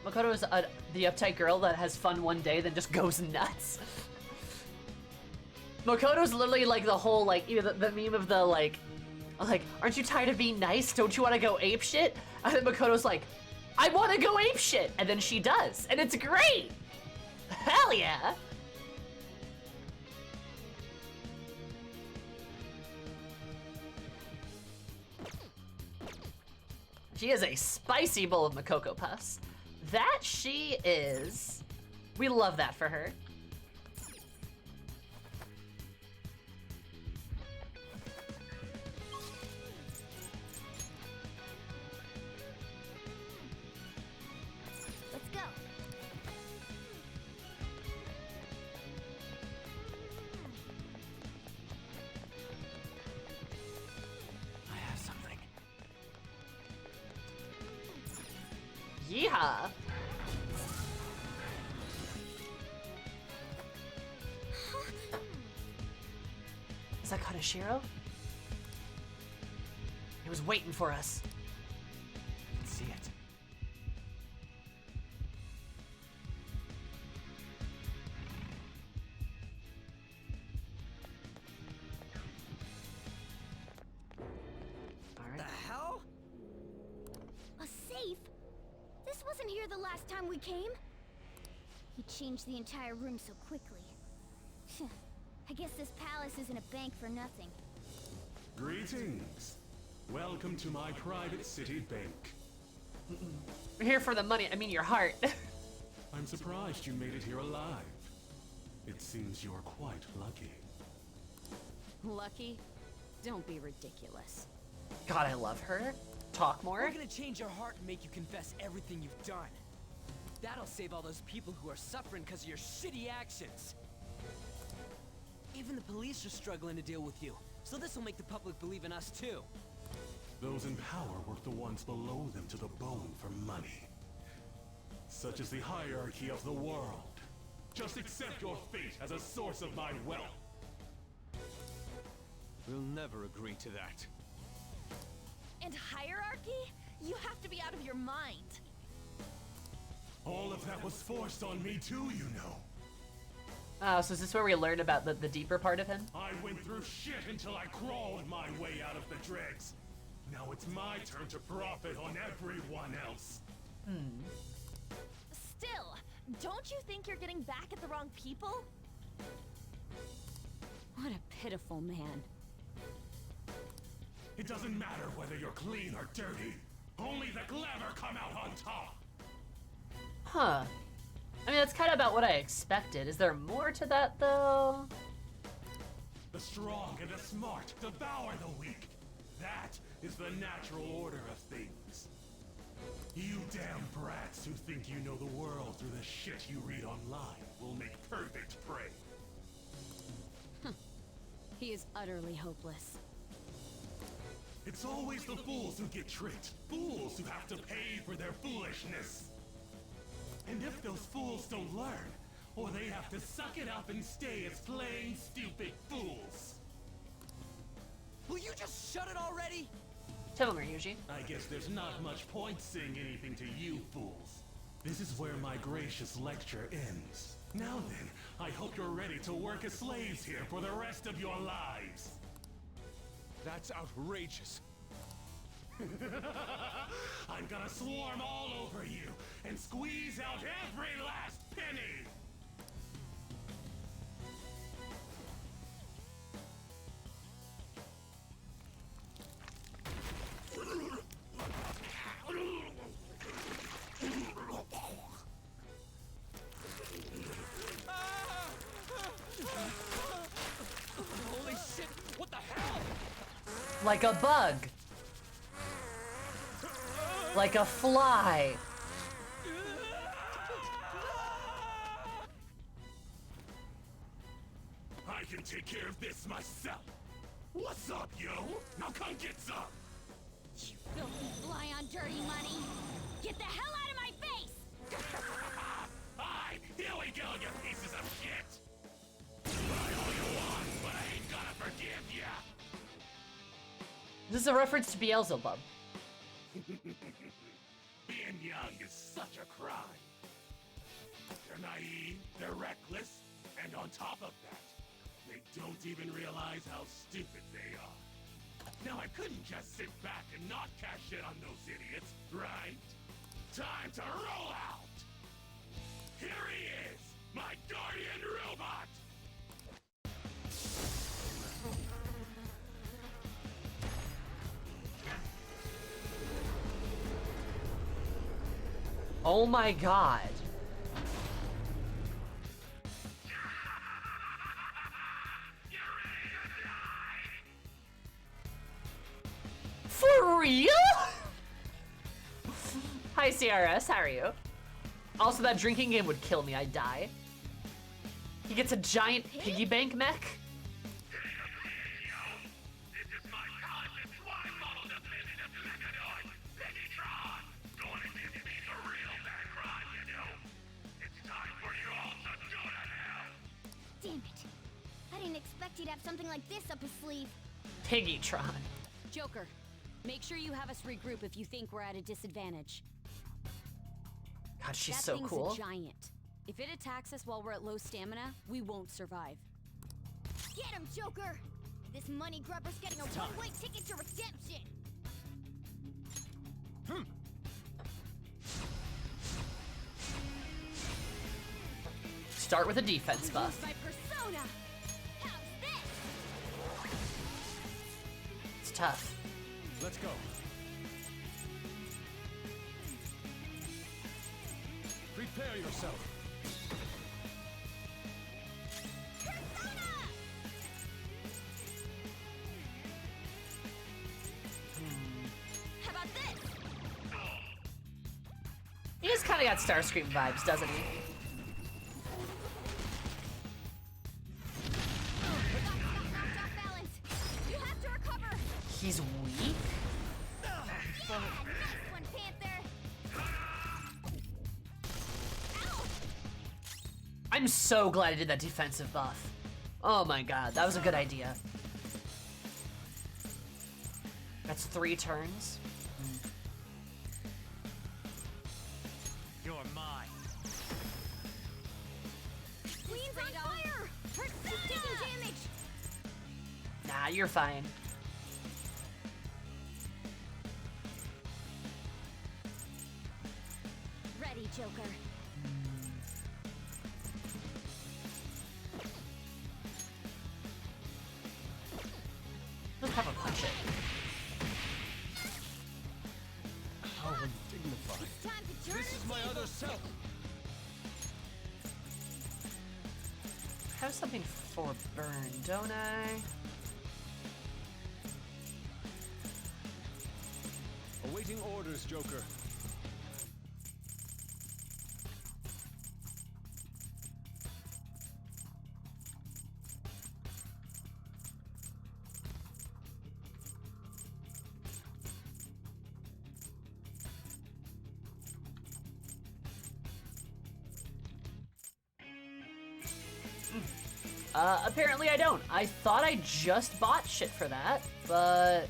Makoto is the uptight girl that has fun one day, then just goes nuts. Makoto's literally like the whole, like, you know, the meme of the, like, Like, aren't you tired of being nice? Don't you want to go ape shit? And then Makoto's like, I want to go ape shit. And then she does. And it's great. Hell yeah. She is a spicy bowl of Makoko Puffs. That she is. We love that for her. Let's go. I have something. Yeehaw. Is that Kaneshiro? He was waiting for us. Let's see it. All right. The hell? A safe? This wasn't here the last time we came. He changed the entire room so quickly. I guess this palace isn't a bank for nothing. Greetings. Welcome to my private city bank. We're here for the money. I mean, your heart. I'm surprised you made it here alive. It seems you're quite lucky. Lucky? Don't be ridiculous. God, I love her. Talk more. We're gonna change your heart and make you confess everything you've done. That'll save all those people who are suffering because of your shitty actions. Even the police are struggling to deal with you, so this will make the public believe in us too. Those in power work the ones below them to the bone for money. Such is the hierarchy of the world. Just accept your fate as a source of my wealth. We'll never agree to that. And hierarchy? You have to be out of your mind. All of that was forced on me too, you know. Oh, so is this where we learn about the deeper part of him? I went through shit until I crawled my way out of the dregs. Now it's my turn to profit on everyone else. Still, don't you think you're getting back at the wrong people? What a pitiful man. It doesn't matter whether you're clean or dirty. Only the clever come out on top. Huh. I mean, that's kind of about what I expected. Is there more to that, though? The strong and the smart devour the weak. That is the natural order of things. You damn brats who think you know the world through the shit you read online will make perfect prey. He is utterly hopeless. It's always the fools who get tricked. Fools who have to pay for their foolishness. And if those fools don't learn, or they have to suck it up and stay as plain stupid fools. Will you just shut it already? Tell me, Yuji. I guess there's not much point saying anything to you fools. This is where my gracious lecture ends. Now then, I hope you're ready to work as slaves here for the rest of your lives. That's outrageous. I'm gonna swarm all over you and squeeze out every last penny! Holy shit, what the hell? Like a bug. Like a fly. I can take care of this myself. What's up, yo? Now come get some! You filthy fly on dirty money! Get the hell out of my face! Aye, here we go, you pieces of shit! Try all you want, but I ain't gonna forgive ya! This is a reference to Beelzebub. Being young is such a crime. They're naive, they're reckless, and on top of that, they don't even realize how stupid they are. Now I couldn't just sit back and not cash in on those idiots, right? Time to roll out! Here he is, my guardian robot! Oh my god. For real? Hi CRS, how are you? Also, that drinking game would kill me, I'd die. He gets a giant piggy bank mech? Damn it. I didn't expect he'd have something like this up his sleeve. Piggytron. Joker, make sure you have us regroup if you think we're at a disadvantage. God, she's That so thing's cool. a giant. If it attacks us while we're at low stamina, we won't survive. Get him, Joker! This money grubber's getting a one-way ticket to redemption! Start with a defense buff. My persona! How's this? It's tough. Let's go. Prepare yourself. Persona! How about this? He just kind of got Starscream vibes, doesn't he? Knocked off balance. You have to recover. He's weak? Yeah, nice one, Panther. Ow! I'm so glad I did that defensive buff. Oh my god, that was a good idea. That's 3 turns. You're mine. Queen's on fire! Persona! He's taking damage! Nah, you're fine. Ready, Joker. Let's have a punch it. How undignified. It's time to turn This is my other self. I have something for burn, don't I? Awaiting orders, Joker. Apparently I don't. I thought I just bought shit for that, but...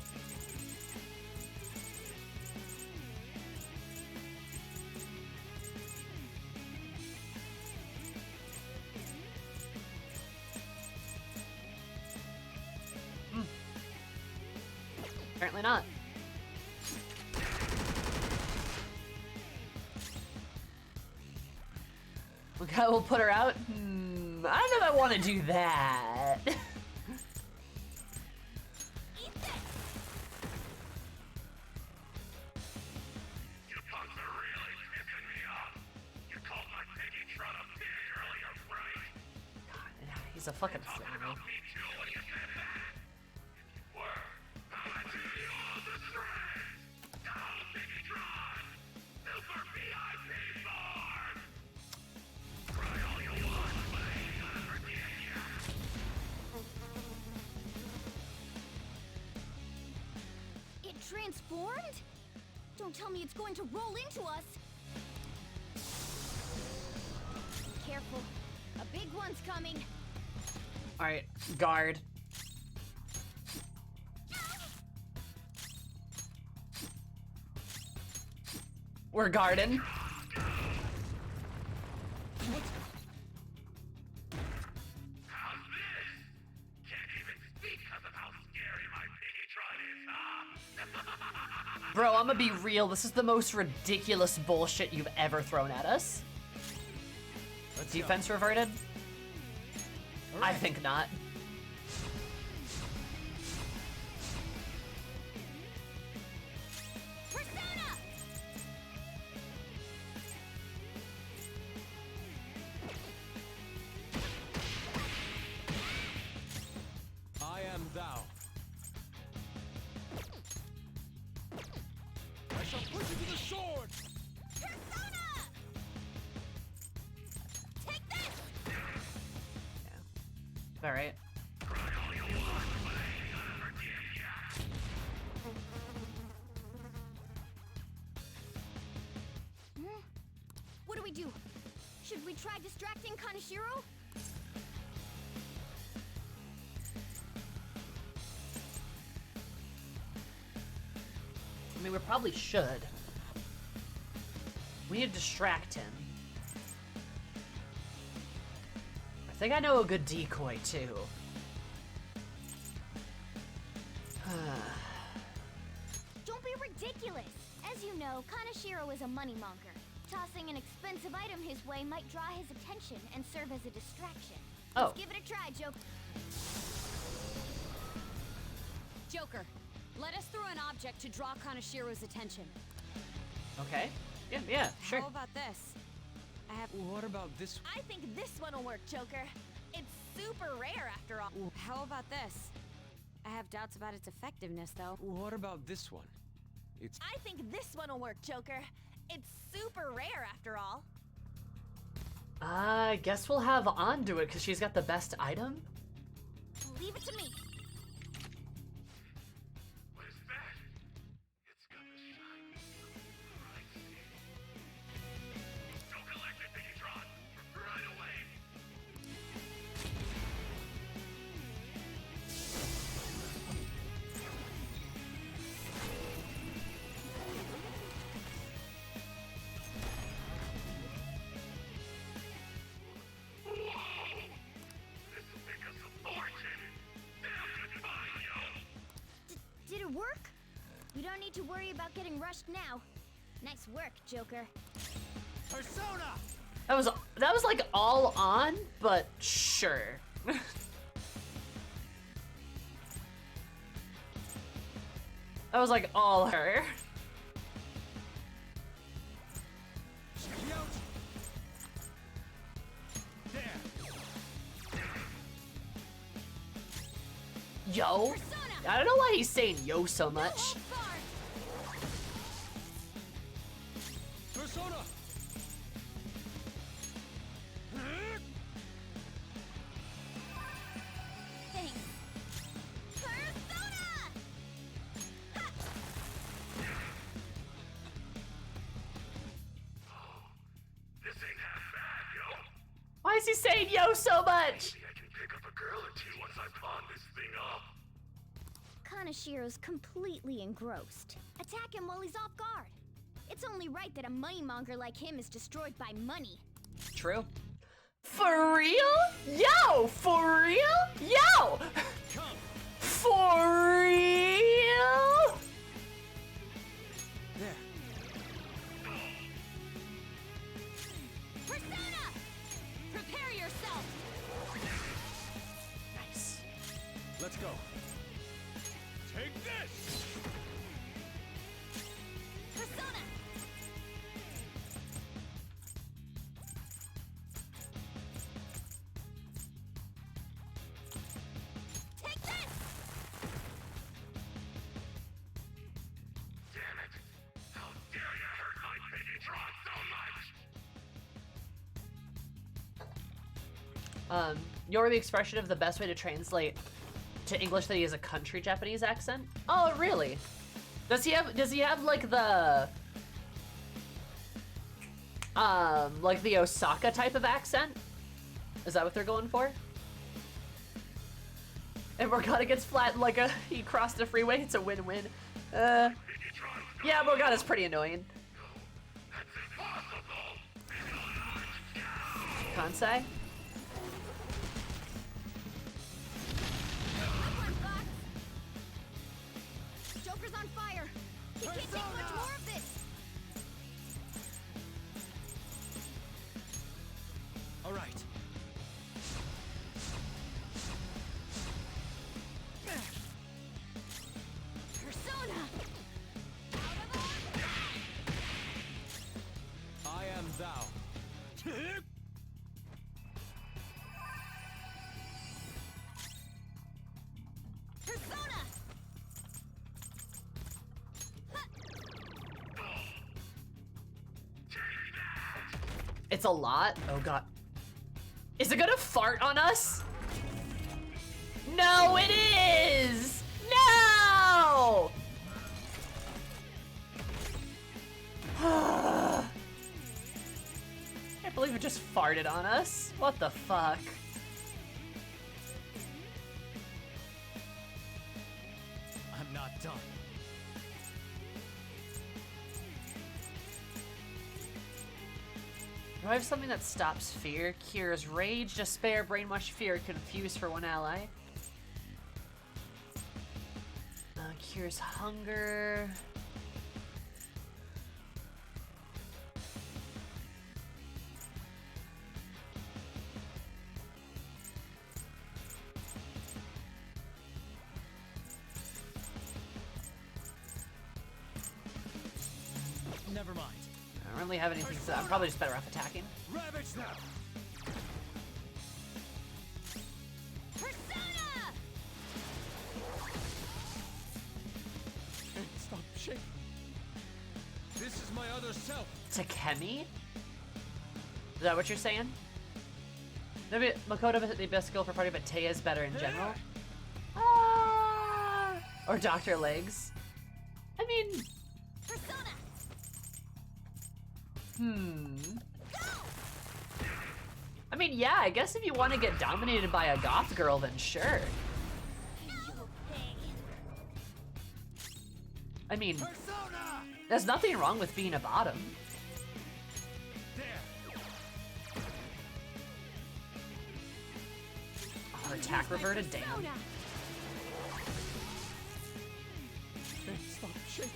Apparently not. Okay, we'll put her out. I don't know if I want to do that. Eat this! You punks are really pissing me off. You called my Piggytron a pig earlier, right? He's a fucking Talking fly. about me too when you said that. Were. I see you all the strength. Down, Piggytron. Super VIP board. Cry all you want, but I ain't gonna forgive ya. It transformed? Don't tell me it's going to roll into us. Careful. A big one's coming. Alright, guard. We're guarding. How's this? Can't even speak because of how scary my Piggytron is, Bro, I'm gonna be real. This is the most ridiculous bullshit you've ever thrown at us. Let's Defense reverted? I think not. Persona! I am thou. I shall put you to the sword. Persona! Take this! All right. What do we do? Should we try distracting Kaneshiro? I mean, we probably should. We need to distract him. I think I know a good decoy, too. Don't be ridiculous! As you know, Kaneshiro is a moneymonger. Tossing an expensive item his way might draw his attention and serve as a distraction. Oh. Let's give it a try, Joker. Joker, let us throw an object to draw Kaneshiro's attention. Okay. Yeah, sure. How about this? I have. What about this? I think this one will work, Joker. It's super rare after all. How about this? I have doubts about its effectiveness, though. What about this one? It's I think this one will work, Joker. It's super rare after all. I guess we'll have Onto it because she's got the best item. Leave it to me. What is that? It's got the shine. I see. Don't collect it, Digitron! Right away! This'll take us a fortune! Damn goodbye, yo! Did it work? We don't need to worry about getting rushed now. Nice work, Joker. Persona! That was like all on, but sure. That was like all her. Yo. I don't know why he's saying yo so much. Persona! Thanks. Persona! Ha! This ain't half bad, yo. Why is he saying yo so much? Maybe I can pick up a girl or two once I pawn this thing off. Kanashiro's completely engrossed. Attack him while he's off guard. It's only right that a moneymonger like him is destroyed by money. True. For real? Yo! For real? Yo! For real? Persona! Prepare yourself! Nice. Let's go. Take this! Persona! Take this! Damn it! How dare you hurt my Digitron so much! You're the expression of the best way to translate to English that he has a country Japanese accent? Oh, really? Does he have like the Osaka type of accent? Is that what they're going for? And Morgana gets flattened like he crossed a freeway. It's a win-win. Yeah, Morgana's pretty annoying. Kansai? Joker's on fire. can't take much more of this! All right. Persona! I am thou. Persona! It's a lot. Oh god. Is it gonna fart on us? No, it is! No! Can't believe it just farted on us. What the fuck? I'm not done. Do I have something that stops fear? Cures rage, despair, brainwash, fear, confuse for one ally. Cures hunger. Never mind. I don't really have anything, so I'm probably just better off attacking. Ravage them. Persona! Can't stop shaking. This is my other self. Takemi? Is that what you're saying? Maybe Makoto is the best skill for party, but Taya is better in general. Or Dr. Legs. I mean, Persona! I mean, yeah, I guess if you want to get dominated by a goth girl, then sure. I mean, Persona. there's nothing wrong with being a bottom. There. Her attack reverted, damn. Persona! Can't stop shaking.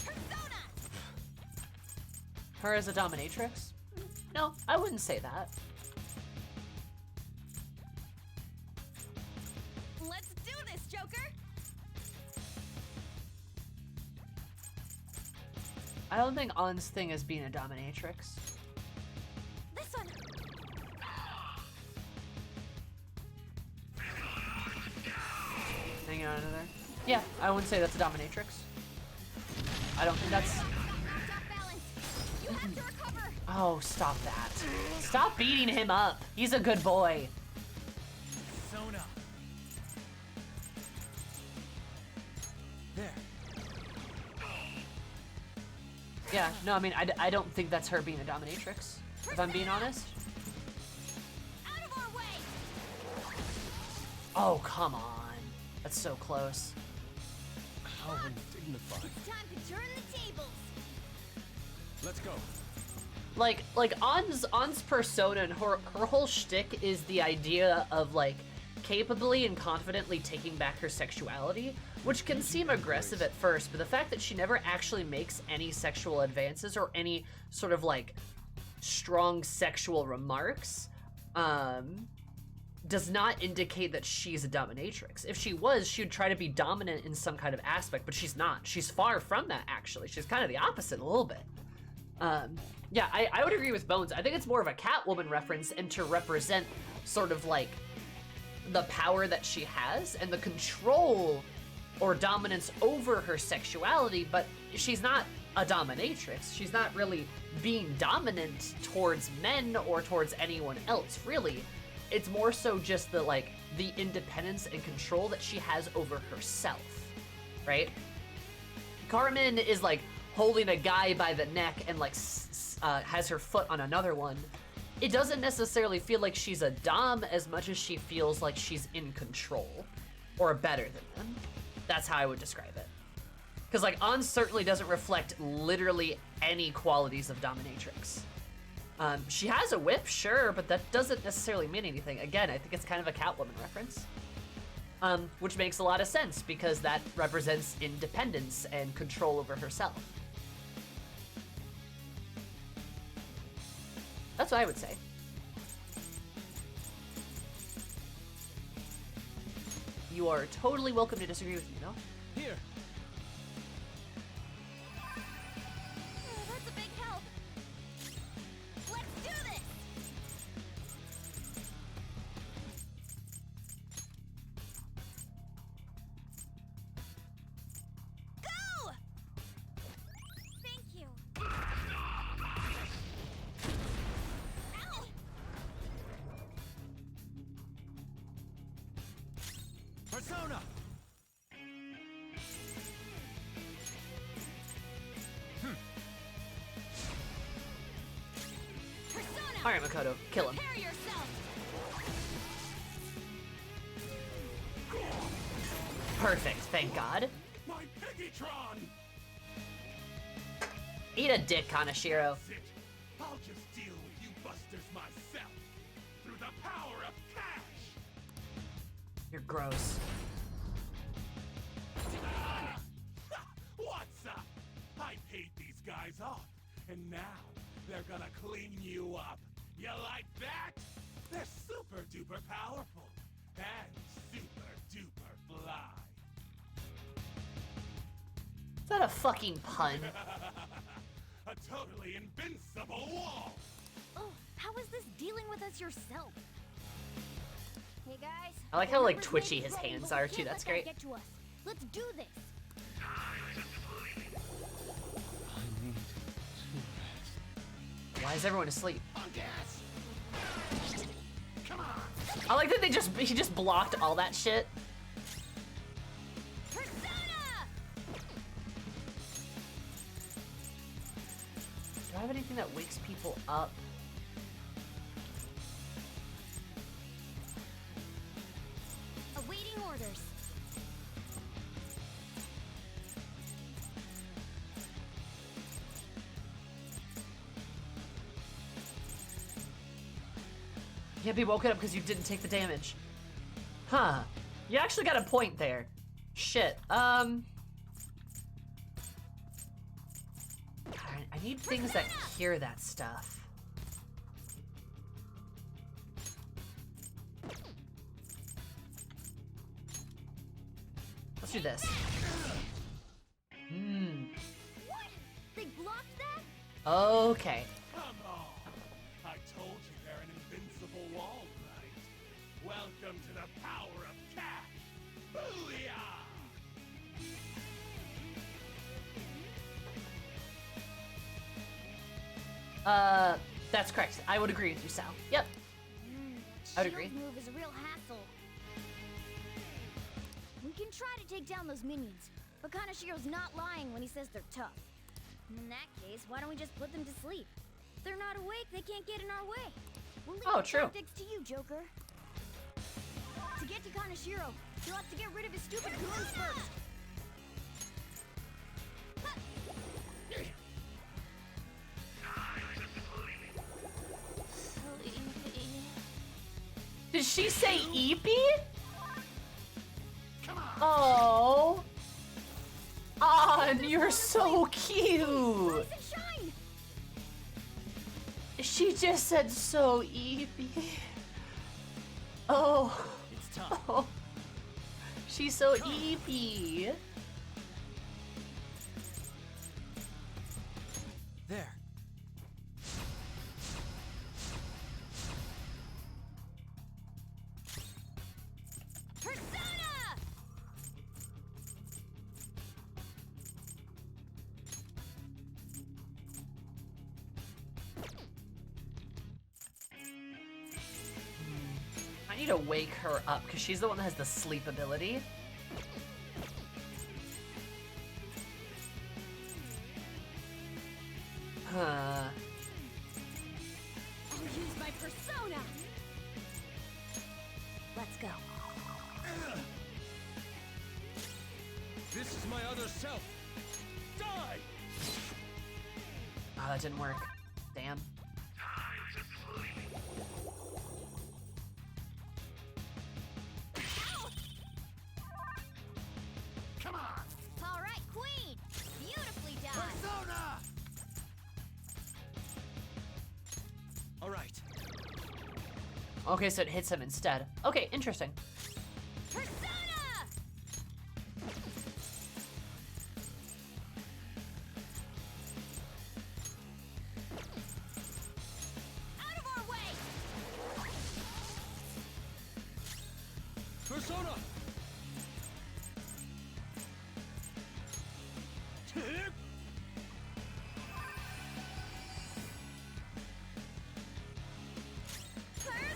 Persona! Her as a dominatrix? No, I wouldn't say that. Let's do this, Joker! I don't think On's thing is being a dominatrix. This one! Hanging on to there. Yeah, I wouldn't say that's a dominatrix. I don't think that's... Knocked off balance! You have to recover! Oh, stop that. Stop beating him up. He's a good boy. Persona. There. Yeah, no, I mean, I don't think that's her being a dominatrix, if I'm being honest. Out of our way! Oh, come on. That's so close. How undignified. It's time to turn the tables! Let's go. Like On's persona and her whole shtick is the idea of, like, capably and confidently taking back her sexuality, which can seem aggressive at first, but the fact that she never actually makes any sexual advances or any sort of, like, strong sexual remarks, does not indicate that she's a dominatrix. If she was, she would try to be dominant in some kind of aspect, but she's not. She's far from that, actually. She's kind of the opposite a little bit. Yeah, I would agree with Bones. I think it's more of a Catwoman reference and to represent sort of like the power that she has and the control or dominance over her sexuality, but she's not a dominatrix. She's not really being dominant towards men or towards anyone else, really. It's more so just the, like, the independence and control that she has over herself, right? Carmen is, like, holding a guy by the neck and, like, has her foot on another one. It doesn't necessarily feel like she's a dom as much as she feels like she's in control or better than them. That's how I would describe it. Because, like, An certainly doesn't reflect literally any qualities of dominatrix. She has a whip, sure, but that doesn't necessarily mean anything. Again, I think it's kind of a Catwoman reference. Which makes a lot of sense, because that represents independence and control over herself. That's what I would say. You are totally welcome to disagree with me, though. Here. Oh, that's a big help. Let's do this! Go! Thank you. Ow! Persona! Persona! Alright, Makoto, kill him. Prepare yourself! Perfect, thank God. My Pegatron! Eat a dick, Kaneshiro. That's it. I'll just deal with you busters myself. Through the power of cash! You're gross. Ah! What's up? I paid these guys off, and now they're gonna clean you up. You like that? They're super duper powerful and super duper fly. Is that a fucking pun? A totally invincible wall. Oh, how is this dealing with us yourself? Hey guys. I like the how, like, numbers may twitchy be his growing, hands but we are, too. can't That's let that great. Get to us. Let's do this. Why is everyone asleep? On gas. Come on. I like that he just blocked all that shit. Persona! Do I have anything that wakes people up? Awaiting orders. You can't be woken up because you didn't take the damage. Huh. You actually got a point there. Shit. I need things that hear that stuff. Let's do this. What? They blocked that? Okay. Come on. I told you they're an invincible wall, right? Welcome to the power of cash. Booyah! That's correct. I would agree with you, Sal. Yep. I would agree. Shield's move is a real hassle. We can try to take down those minions, but Kaneshiro's not lying when he says they're tough. In that case, why don't we just put them to sleep? If they're not awake, they can't get in our way. We'll leave the true. tactics to you, Joker. To get to Kaneshiro, you'll have to get rid of his stupid goons first. Did she say Eepy? Oh. An, you're so cute. Rise and shine! She just said so Eepy. Oh. It's tough. Oh. She's so Eepy. There. Persona! I need to wake her up because she's the one that has the sleep ability. Huh. I'll use my persona! Let's go. This is my other self. Die! Oh, that didn't work. Damn. Come on! All right, Queen. Beautifully done. Persona! All right. Okay, so it hits him instead. Okay, interesting. Persona! Out of our way! Persona! Persona!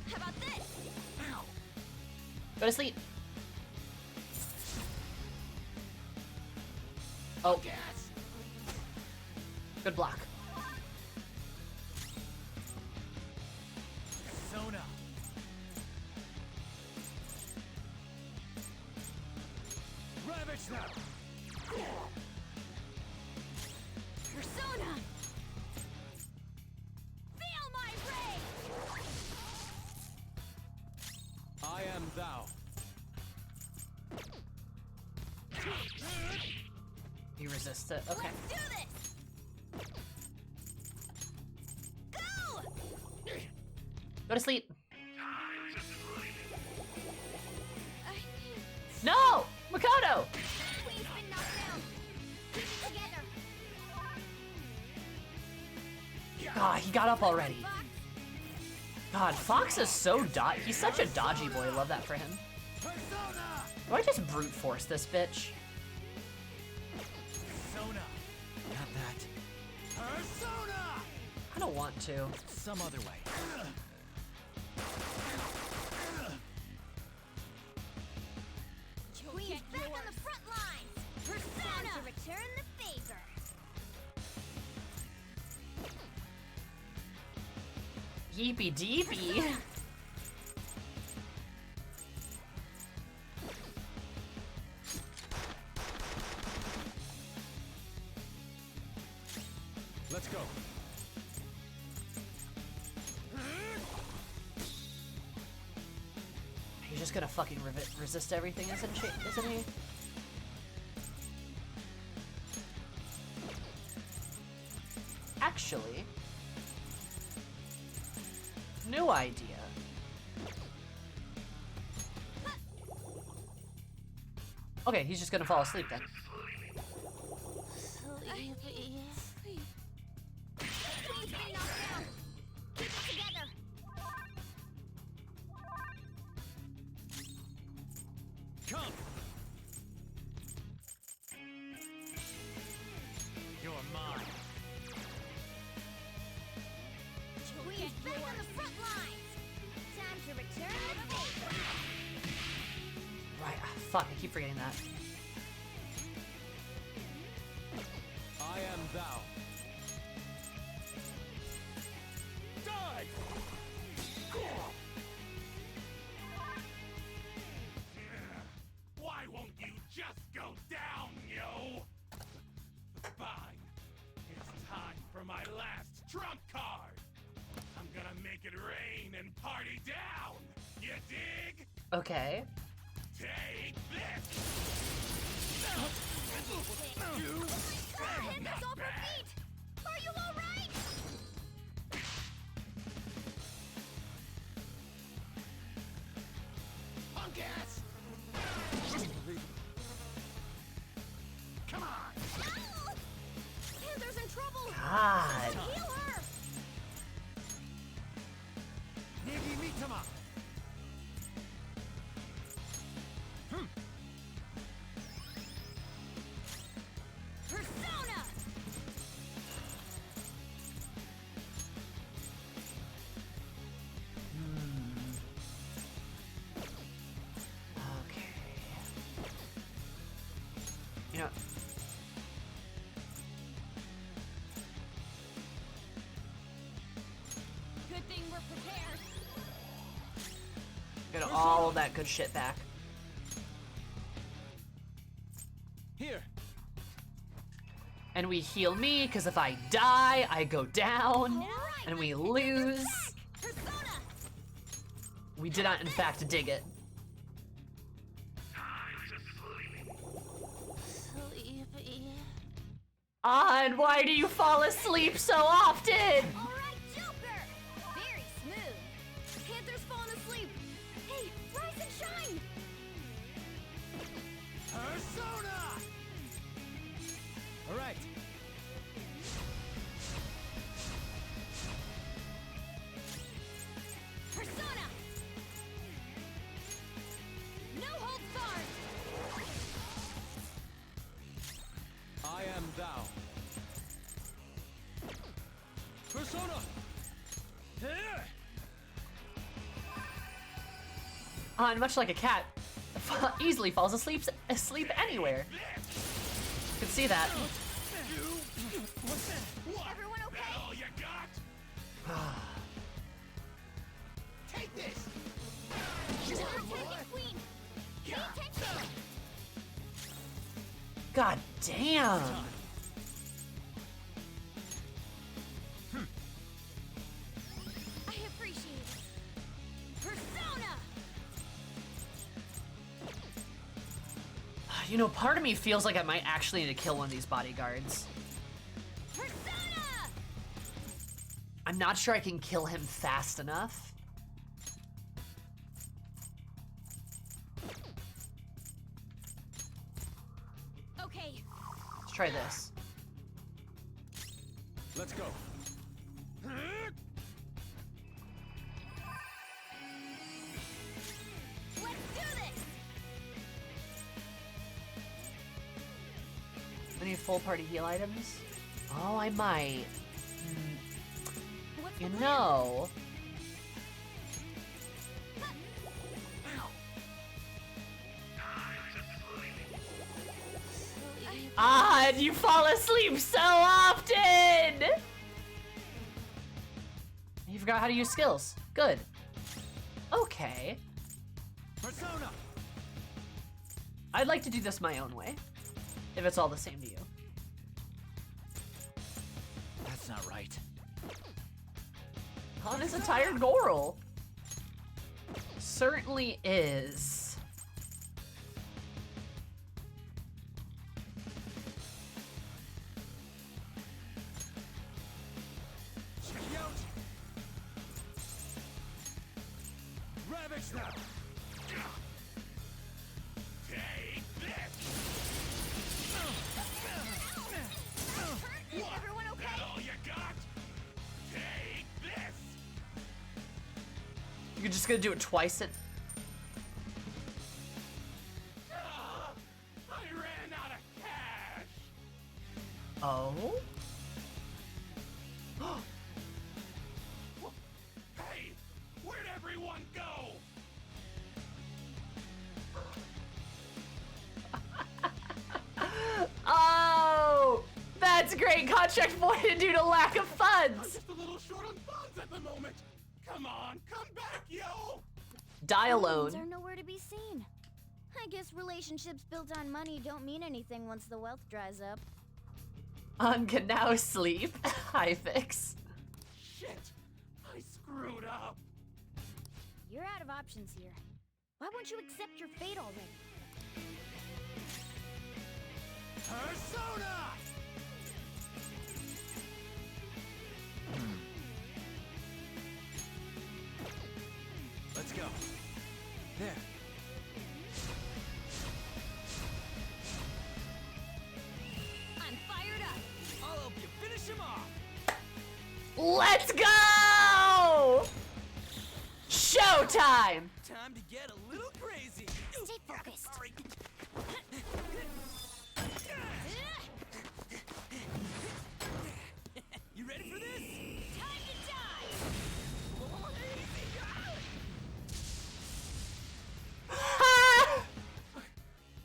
How about this? Go to sleep. Oh. Good block. Persona! Ravage them! Persona! Feel my rage! I am thou. You resist it. Okay. Let's do this! Go! Go to sleep. I No! Makoto! Queen's been knocked down. Keep it together. God, he got up already. Fox. God, Fox is so he's such a dodgy boy. Love that for him. Persona! Do I just brute force this bitch? Persona! Not that. Persona! I don't want to. Some other way. Queen's back on the front lines. Persona! To return the favor. Yeepy deepy. Let's go. He's just gonna fucking resist everything, isn't he? Actually, new idea. Okay, he's just gonna fall asleep then. Queen's been knocked down. Keep it together. Come! You're mine. Queen's back on the front lines. Time to return the favor. Right, fuck, I keep forgetting that. I am thou. Die! Why won't you just go down, yo? Fine. It's time for my last trump card. I'm gonna make it rain and party down. You dig? Okay. Take this. Hands Not off her bad. feet! Are you alright? Punk ass. Come on. Ow! Panther's in trouble! God. Heal her! Negi Mitama! Persona! Okay. You know. Good thing we're prepared. Get all of that good shit back. Here! And we heal me, because if I die, I go down, and we lose. We did not, in fact, dig it. Sleepy. And why do you fall asleep so often? Alright, Joker! Very smooth. Panther's fallen asleep. Hey, rise and shine! Persona! All right. Persona! No holds barred! I am thou. Persona! And much like a cat, easily falls asleep anywhere. You can see that. Everyone okay? All you got? Take this! Queen! Pay attention! God damn. I appreciate it. Persona! You know, part of me feels like I might actually need to kill one of these bodyguards. Persona! I'm not sure I can kill him fast enough. Okay, Let's try this. Let's go. let's do this! I need full party heal items. Oh, I might. What's the You plan? know. And you fall asleep so often! You forgot how to use skills. Good. Okay. Persona! I'd like to do this my own way. If it's all the same to you. That's not right. Han is a tired Goral. Certainly is. Check me out! Ravage now! Take this! Is everyone okay? All you got? Take this! You're just gonna do it twice and I ran out of cash! oh? Hey, where'd everyone go? Oh! That's great contract voided due to lack of I'm funds! just a little short on funds at the moment. Come on, come back, yo! Die Bones alone. are nowhere to be seen. I guess relationships built on money don't mean anything once the wealth dries up. On can now sleep. Hi, Fix. Shit, I screwed up. You're out of options here. Why won't you accept your fate already? Persona! Let's go. There. I'm fired up. I'll help you finish him off. Let's go! Showtime! Time to get a little crazy. Stay focused. Sorry. You ready for this? Time to die.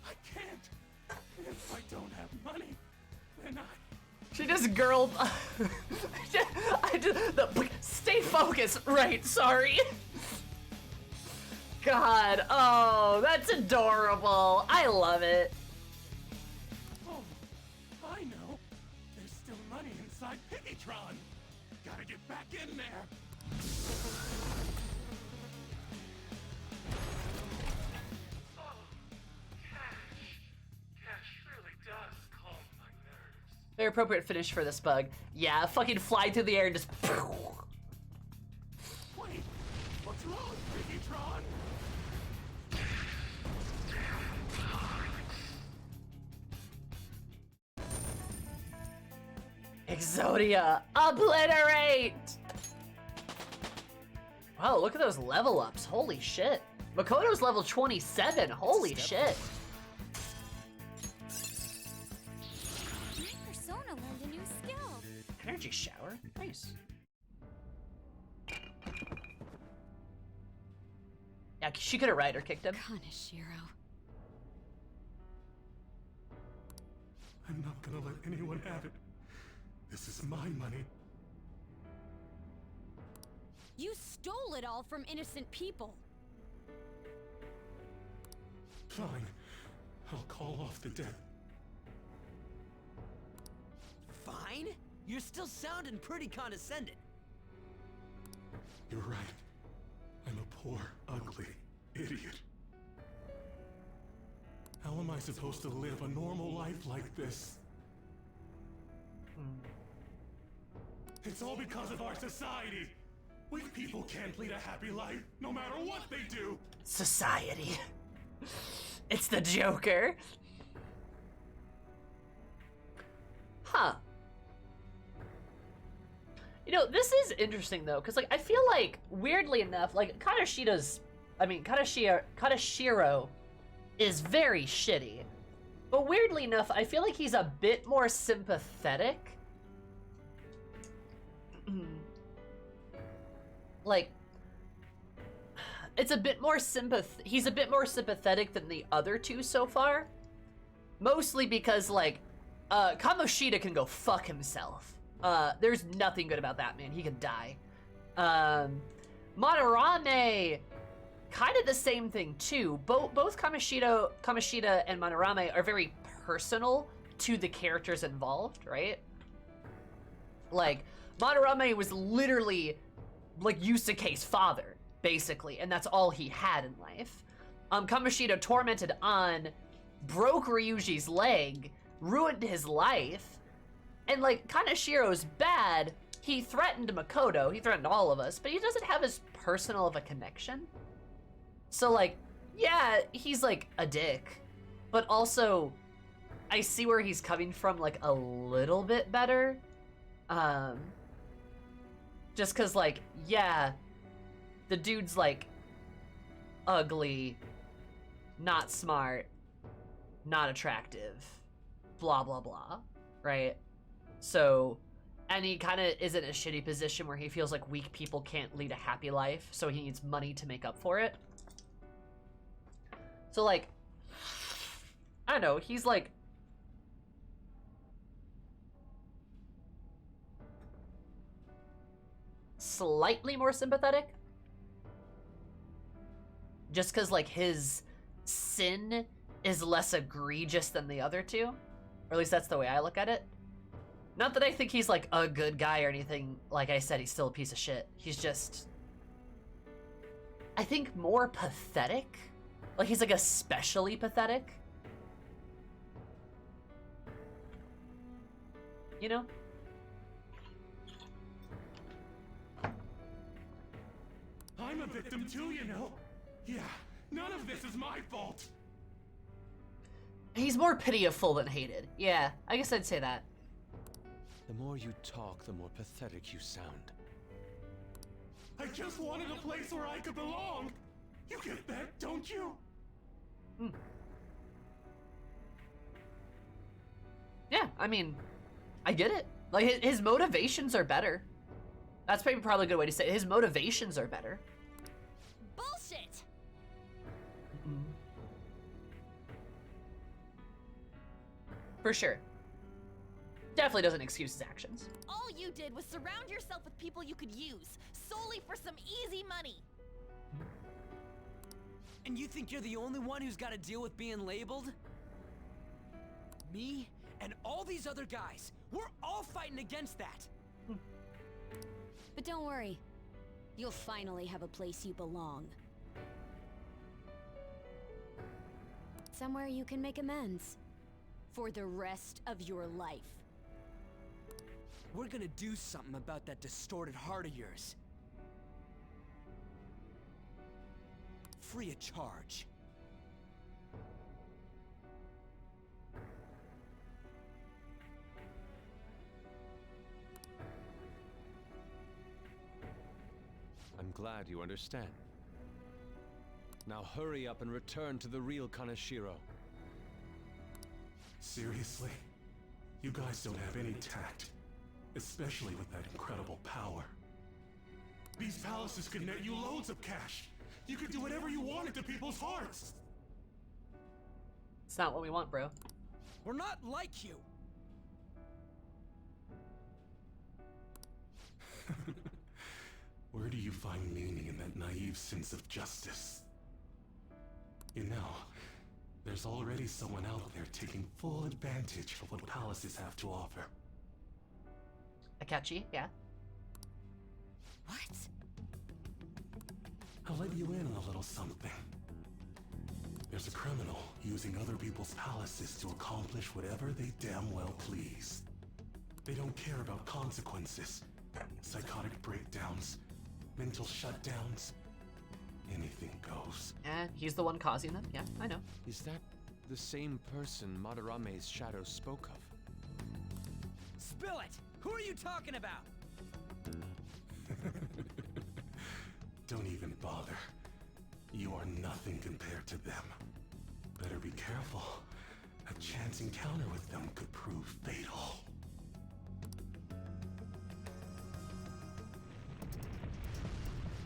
I can't. If I don't have money, then She just girl. Stay focused. Right, sorry. God, oh, that's adorable. I love it. Oh, I know. my Piggytron! Gotta get back in there! Cash really does calm my nerves. Very appropriate finish for this bug. Yeah, fucking fly through the air and just. Wait, what's wrong, Piggytron? Exodia, obliterate! Wow, look at those level ups. Holy shit. Makoto's level 27. Holy shit. My persona learned a new skill. Energy shower? Nice. Yeah, she could have rider kicked him. Kaneshiro. I'm not gonna let anyone have it. This is my money. You stole it all from innocent people. Fine. I'll call off the debt. Fine? You're still sounding pretty condescending. You're right. I'm a poor, ugly idiot. How am I supposed to live a normal life like this? It's all because of our society. Weak people can't lead a happy life, no matter what they do. Society. It's the Joker. Huh. You know, this is interesting though, because like I feel like weirdly enough, like Kaneshiro is very shitty. But weirdly enough, I feel like he's a bit more sympathetic. Like, it's a bit more he's a bit more sympathetic than the other two so far. Mostly because, like, Kamoshida can go fuck himself. There's nothing good about that man. He can die. Madarame, kind of the same thing too. Both Kamoshida and Madarame are very personal to the characters involved, right? Like, Madarame was literally like Yusuke's father, basically, and that's all he had in life. Kamoshida tormented An, broke Ryuji's leg, ruined his life, and like Kaneshiro's bad. He threatened Makoto, he threatened all of us, but he doesn't have as personal of a connection. So like, yeah, he's like a dick, but also I see where he's coming from like a little bit better. Just cause like, yeah, the dude's like ugly, not smart, not attractive, blah, blah, blah, right? So, and he kind of is in a shitty position where he feels like weak people can't lead a happy life, so he needs money to make up for it. So like, I don't know, he's like, slightly more sympathetic. Just because, like, his sin is less egregious than the other two. Or at least that's the way I look at it. Not that I think he's, like, a good guy or anything. Like I said, he's still a piece of shit. He's just, I think, more pathetic. Like, he's, like, especially pathetic. You know? I'm a victim too, you know? Yeah, none of this is my fault. He's more pitiful than hated. Yeah, I guess I'd say that. The more you talk, the more pathetic you sound. I just wanted a place where I could belong. You get that, don't you? Yeah, I mean, I get it. Like, his motivations are better. That's probably a good way to say it. His motivations are better. Bullshit! For sure. Definitely doesn't excuse his actions. All you did was surround yourself with people you could use, solely for some easy money. And you think you're the only one who's got to deal with being labeled? Me and all these other guys. We're all fighting against that. But don't worry. You'll finally have a place you belong. Somewhere you can make amends. For the rest of your life. We're gonna do something about that distorted heart of yours. Free of charge. I'm glad you understand. Now hurry up and return to the real Kaneshiro. Seriously? You guys don't have any tact. Especially with that incredible power. These palaces could net you loads of cash. You could do whatever you wanted to people's hearts. It's not what we want, bro. We're not like you. Where do you find meaning in that naive sense of justice? You know, there's already someone out there taking full advantage of what palaces have to offer. Akachi, yeah. What? I'll let you in on a little something. There's a criminal using other people's palaces to accomplish whatever they damn well please. They don't care about consequences, psychotic breakdowns, mental shutdowns. Anything goes. And he's the one causing them. Yeah, I know. Is that the same person Madarame's shadow spoke of? Spill it! Who are you talking about? Don't even bother. You are nothing compared to them. Better be careful. A chance encounter with them could prove fatal.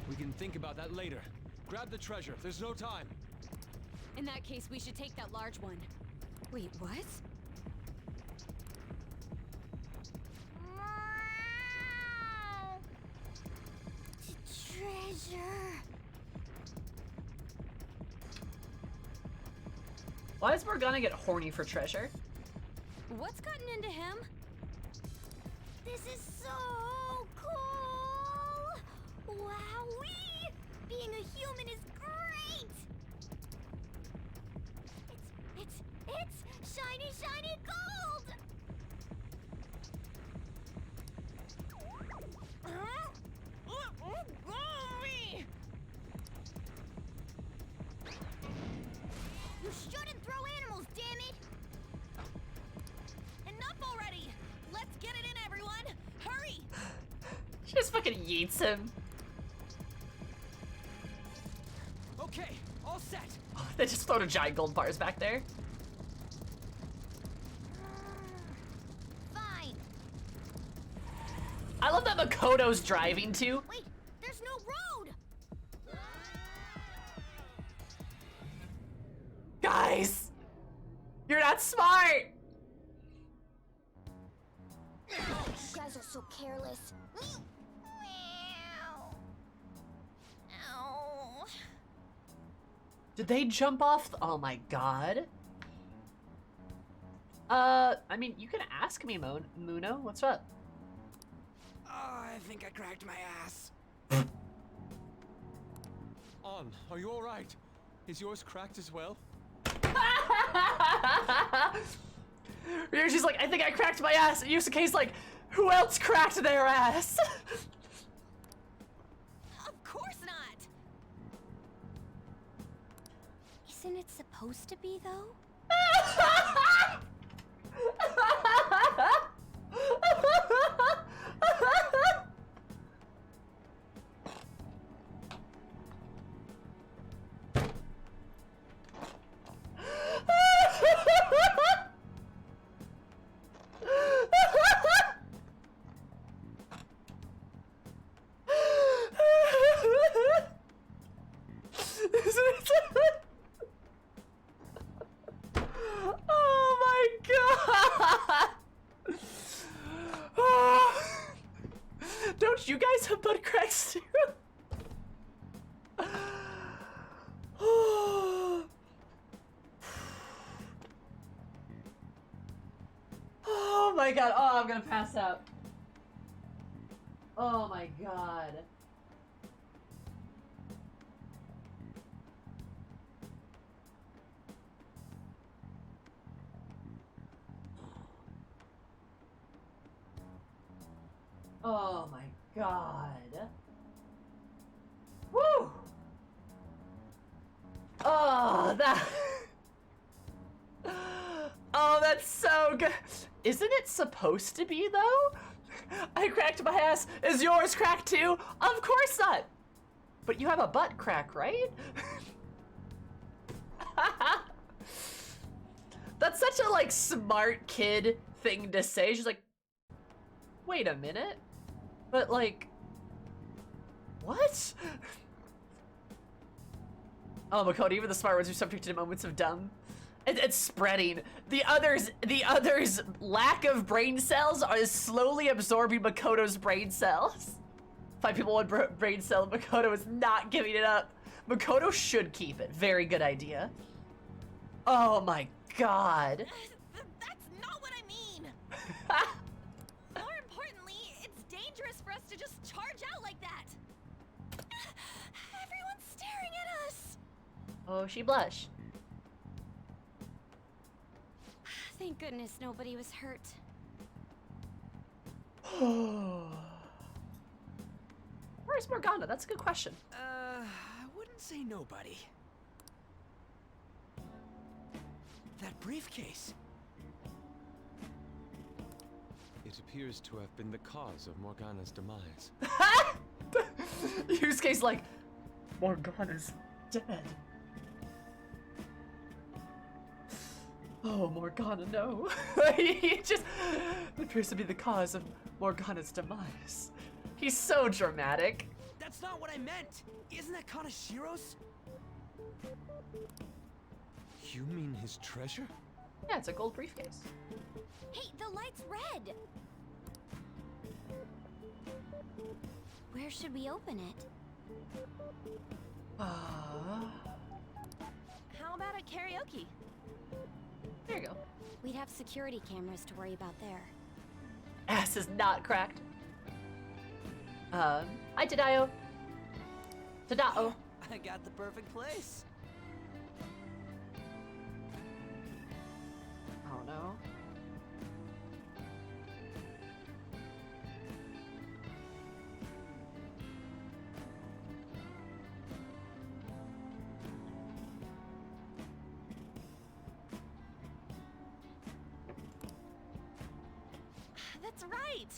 We can think about that later. Grab the treasure. There's no time. In that case, we should take that large one. Wait, what? Treasure. Why is Morgana get horny for treasure? What's gotten into him? This is so cool! Wowee! Being a human is great! It's shiny, shiny gold! You shouldn't throw animals, damn it! Enough already! Let's get it in, everyone! Hurry! She just fucking yeets him. Okay, all set. They just throw the giant gold bars back there. Fine. I love that Makoto's driving too. Wait, there's no road! Guys! You're not smart! You guys are so careless. Ow. Did they jump off? Oh my god. I mean, you can ask me, Muno. What's up? Oh, I think I cracked my ass. On, are you alright? Is yours cracked as well? Ryuji's like, I think I cracked my ass. And Yusuke's like, who else cracked their ass? Of course not! Isn't it supposed to be, though? my god. Oh, I'm gonna pass out. Oh my god. Oh my god. Woo! Oh, that... Oh, that's so good. Isn't it supposed to be, though? I cracked my ass. Is yours cracked, too? Of course not. But you have a butt crack, right? That's such a, like, smart kid thing to say. She's like, wait a minute. But, like, what? Oh, Makoto, even the smart ones are subject to moments of dumb. It's spreading. The others' lack of brain cells is slowly absorbing Makoto's brain cells. 5 people, 1 brain cell. Makoto is not giving it up. Makoto should keep it. Very good idea. Oh my god. That's not what I mean. More importantly, it's dangerous for us to just charge out like that. Everyone's staring at us. Oh, she blushed. Thank goodness nobody was hurt. Where's Morgana? That's a good question. I wouldn't say nobody. That briefcase. It appears to have been the cause of Morgana's demise. Yusuke's like, Morgana's dead. Oh, Morgana, no. He just appears to be the cause of Morgana's demise. He's so dramatic. That's not what I meant. Isn't that Kaneshiro's? You mean his treasure? Yeah, it's a gold briefcase. Hey, the light's red. Where should we open it? How about a karaoke? There you go. We'd have security cameras to worry about there. Ass is not cracked. Hi, Tadayo. Tadao. I got the perfect place. Oh no. That's right.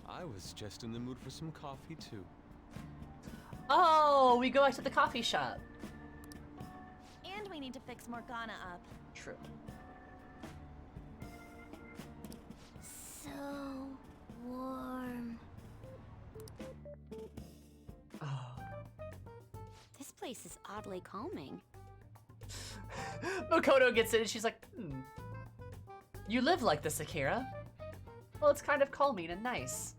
I was just in the mood for some coffee, too. Oh, we go back to the coffee shop. And we need to fix Morgana up. True. So warm. Oh. This place is oddly calming. Makoto gets in and she's like, You live like this, Akira. Well, it's kind of calming and nice.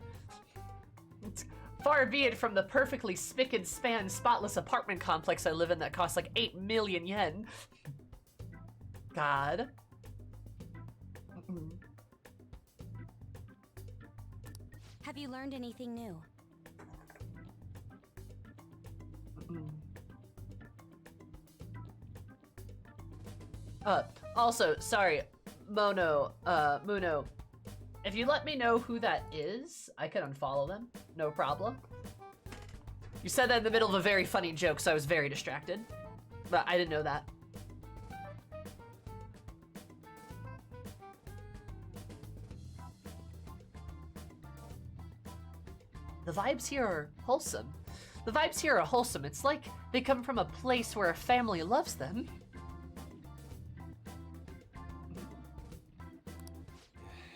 It's far be it from the perfectly spick and span, spotless apartment complex I live in that costs like 8 million yen. God. Have you learned anything new? Also, sorry, Muno, if you let me know who that is, I can unfollow them. No problem. You said that in the middle of a very funny joke, so I was very distracted. But I didn't know that. The vibes here are wholesome. The vibes here are wholesome. It's like they come from a place where a family loves them.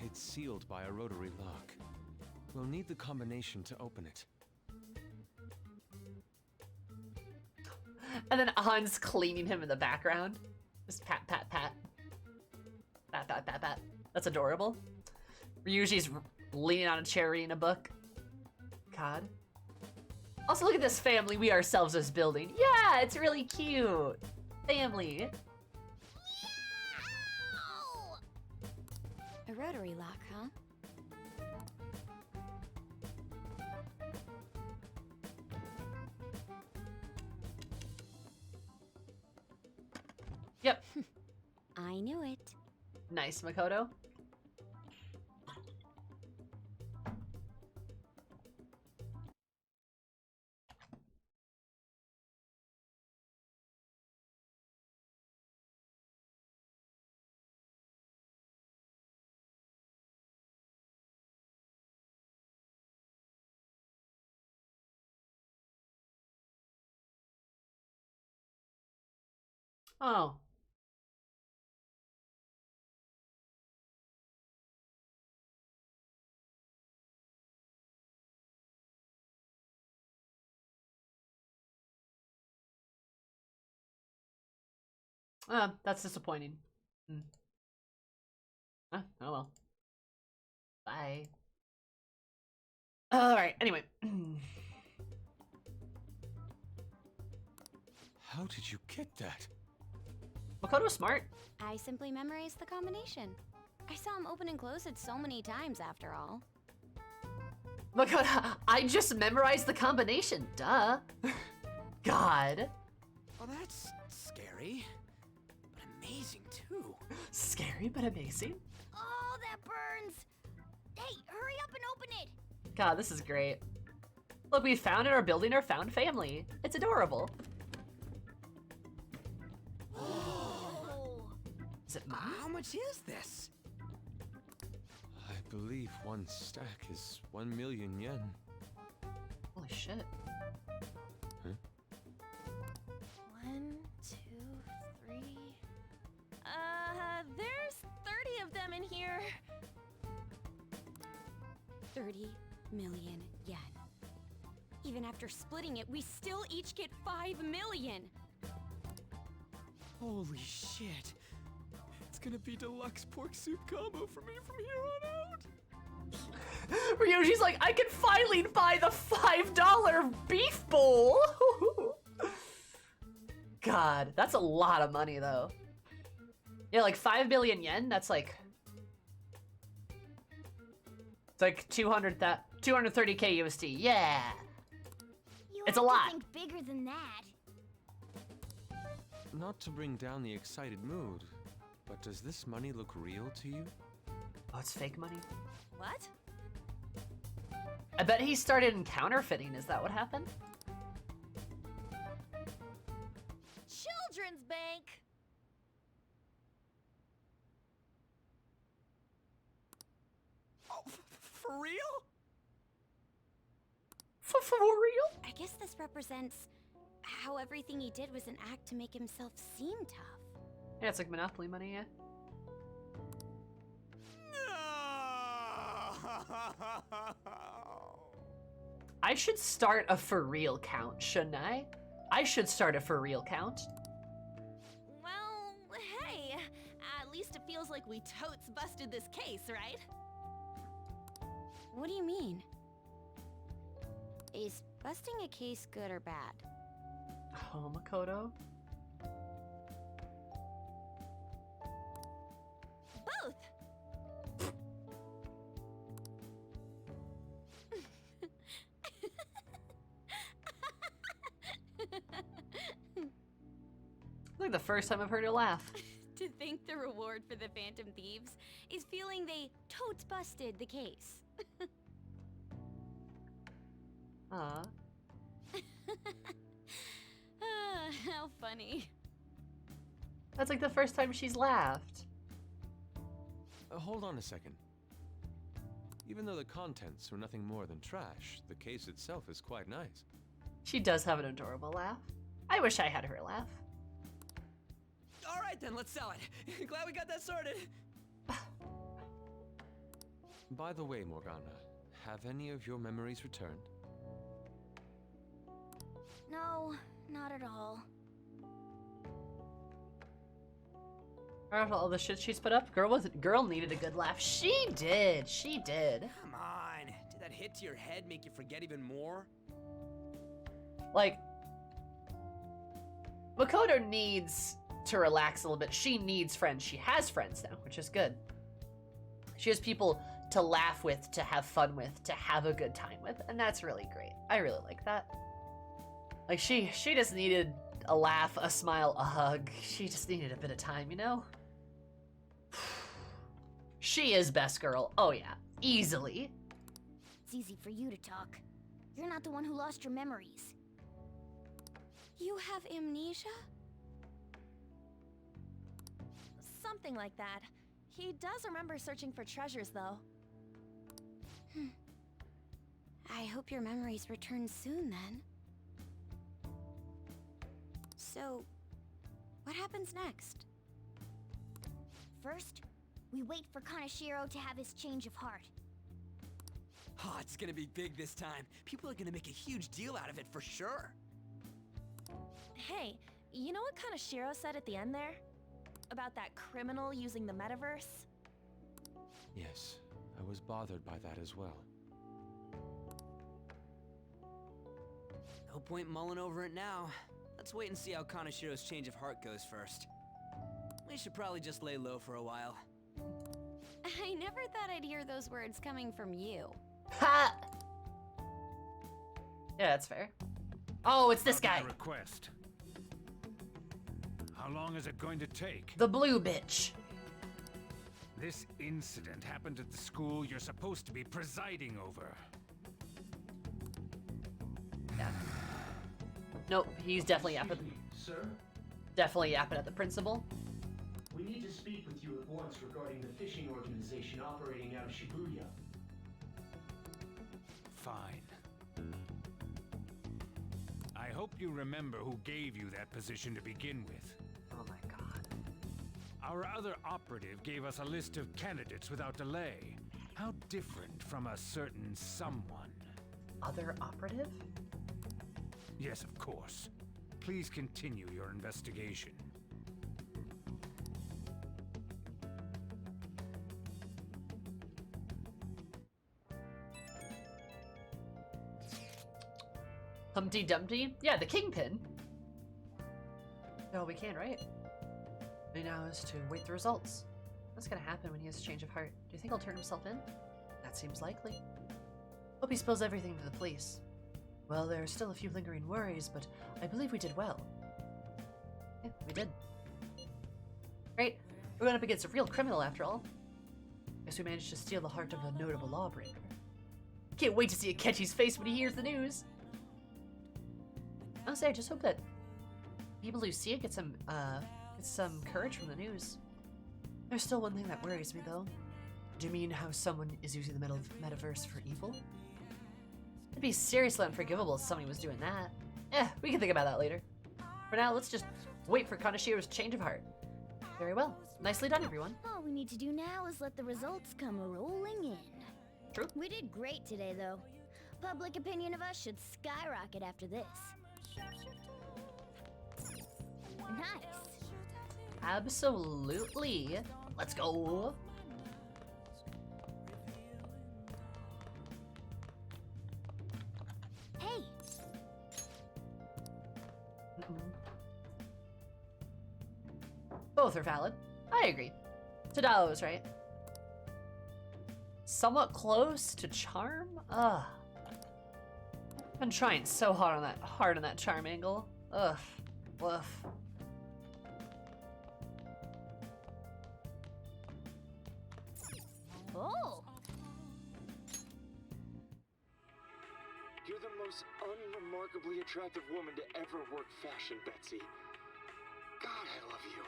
It's sealed by a rotary lock. We'll need the combination to open it. And then An's cleaning him in the background. Just pat, pat, pat. Pat, pat, pat, pat. That's adorable. Ryuji's leaning on a chair reading a book. God. Also, look at this family we ourselves is building. Yeah, it's really cute. Family. A A rotary lock, huh? Yep. I knew it. Nice, Makoto. Oh. That's disappointing. Hmm. Oh well. Bye. Alright, anyway. How did you get that? Makoto's smart. I simply memorized the combination. I saw him open and close it so many times after all. Makoto, I just memorized the combination. Duh. God. Well, that's scary, but amazing too. Scary but amazing. Oh, that burns! Hey, hurry up and open it! God, this is great. Look, we found in our building our found family. It's adorable. Is it mine? How much is this? I believe one stack is 1 million yen. Holy shit. Huh? 1, 2, 3. There's 30 of them in here. 30 million yen. Even after splitting it, we still each get 5 million. Holy shit. It's gonna be deluxe pork soup combo for me from here on out. Ryoshi's like, I can finally buy the $5 beef bowl. God, that's a lot of money though. Yeah, like 5 billion yen, that's like... It's like 230k USD, yeah. You It's have a to lot. think bigger than that. Not to bring down the excited mood, but does this money look real to you? Oh, it's fake money? What? I bet he started in counterfeiting, is that what happened? Children's bank. Oh, for real? For real? I guess this represents how everything he did was an act to make himself seem tough. Yeah, it's like Monopoly money, yeah. I should start a for real count, shouldn't I? I should start a for real count. Well, hey, at least it feels like we totes busted this case, right? What do you mean? Is busting a case good or bad? Oh, Makoto. Both! Like the first time I've heard her laugh. To think the reward for the Phantom Thieves is feeling they totes busted the case. Aw. How funny. That's like the first time she's laughed. Hold on a second. Even though the contents were nothing more than trash, the case itself is quite nice. She does have an adorable laugh. I wish I had her laugh. All right then, let's sell it. Glad we got that sorted. By the way, Morgana, have any of your memories returned? No, not at all. After all the shit she's put up, girl needed a good laugh. She did. She did. Come on. Did that hit to your head make you forget even more? Like, Makoto needs to relax a little bit. She needs friends. She has friends now, which is good. She has people to laugh with, to have fun with, to have a good time with, and that's really great. I really like that. Like, she just needed a laugh, a smile, a hug. She just needed a bit of time, you know? She is best girl. Oh yeah, easily. It's easy for you to talk. You're not the one who lost your memories. You have amnesia? Something like that. He does remember searching for treasures, though. I hope your memories return soon, then. So, what happens next? First, we wait for Kaneshiro to have his change of heart. Oh, it's gonna be big this time. People are gonna make a huge deal out of it for sure. Hey, you know what Kaneshiro said at the end there? About that criminal using the metaverse? Yes, I was bothered by that as well. No point mulling over it now. Let's wait and see how Kaneshiro's change of heart goes first. We should probably just lay low for a while. I never thought I'd hear those words coming from you. Ha! Yeah, that's fair. Oh, it's this guy. Request. How long is it going to take? The blue bitch. This incident happened at the school you're supposed to be presiding over. Yeah. Nope, he's definitely yapping. Sir? Definitely yapping at the principal. We need to speak with you at once regarding the fishing organization operating out of Shibuya. Fine. I hope you remember who gave you that position to begin with. Oh my god. Our other operative gave us a list of candidates without delay. How different from a certain someone. Other operative? Yes, of course. Please continue your investigation. Humpty Dumpty? Yeah, the Kingpin. Oh, we can, right? We now is to wait the results. What's gonna happen when he has a change of heart? Do you think he'll turn himself in? That seems likely. Hope he spills everything to the police. Well, there are still a few lingering worries, but I believe we did well. Yeah, we did. Great. We're going up against a real criminal after all. Guess we managed to steal the heart of a notable lawbreaker. Can't wait to see Akechi's face when he hears the news. Honestly, I just hope that people who see it get some courage from the news. There's still one thing that worries me, though. Do you mean how someone is using the metaverse for evil? It'd be seriously unforgivable if somebody was doing that. We can think about that later. For now, let's just wait for Kaneshiro's change of heart. Very well. Nicely done, everyone. All we need to do now is let the results come rolling in. True. We did great today, though. Public opinion of us should skyrocket after this. Nice. Absolutely. Let's go. Hey. Both are valid. I agree. Tadalo's right. Somewhat close to charm? Ugh. I'm trying so hard on that charm angle. Ugh. Woof. Oh. You're the most unremarkably attractive woman to ever work fashion, Betsy. God, I love you.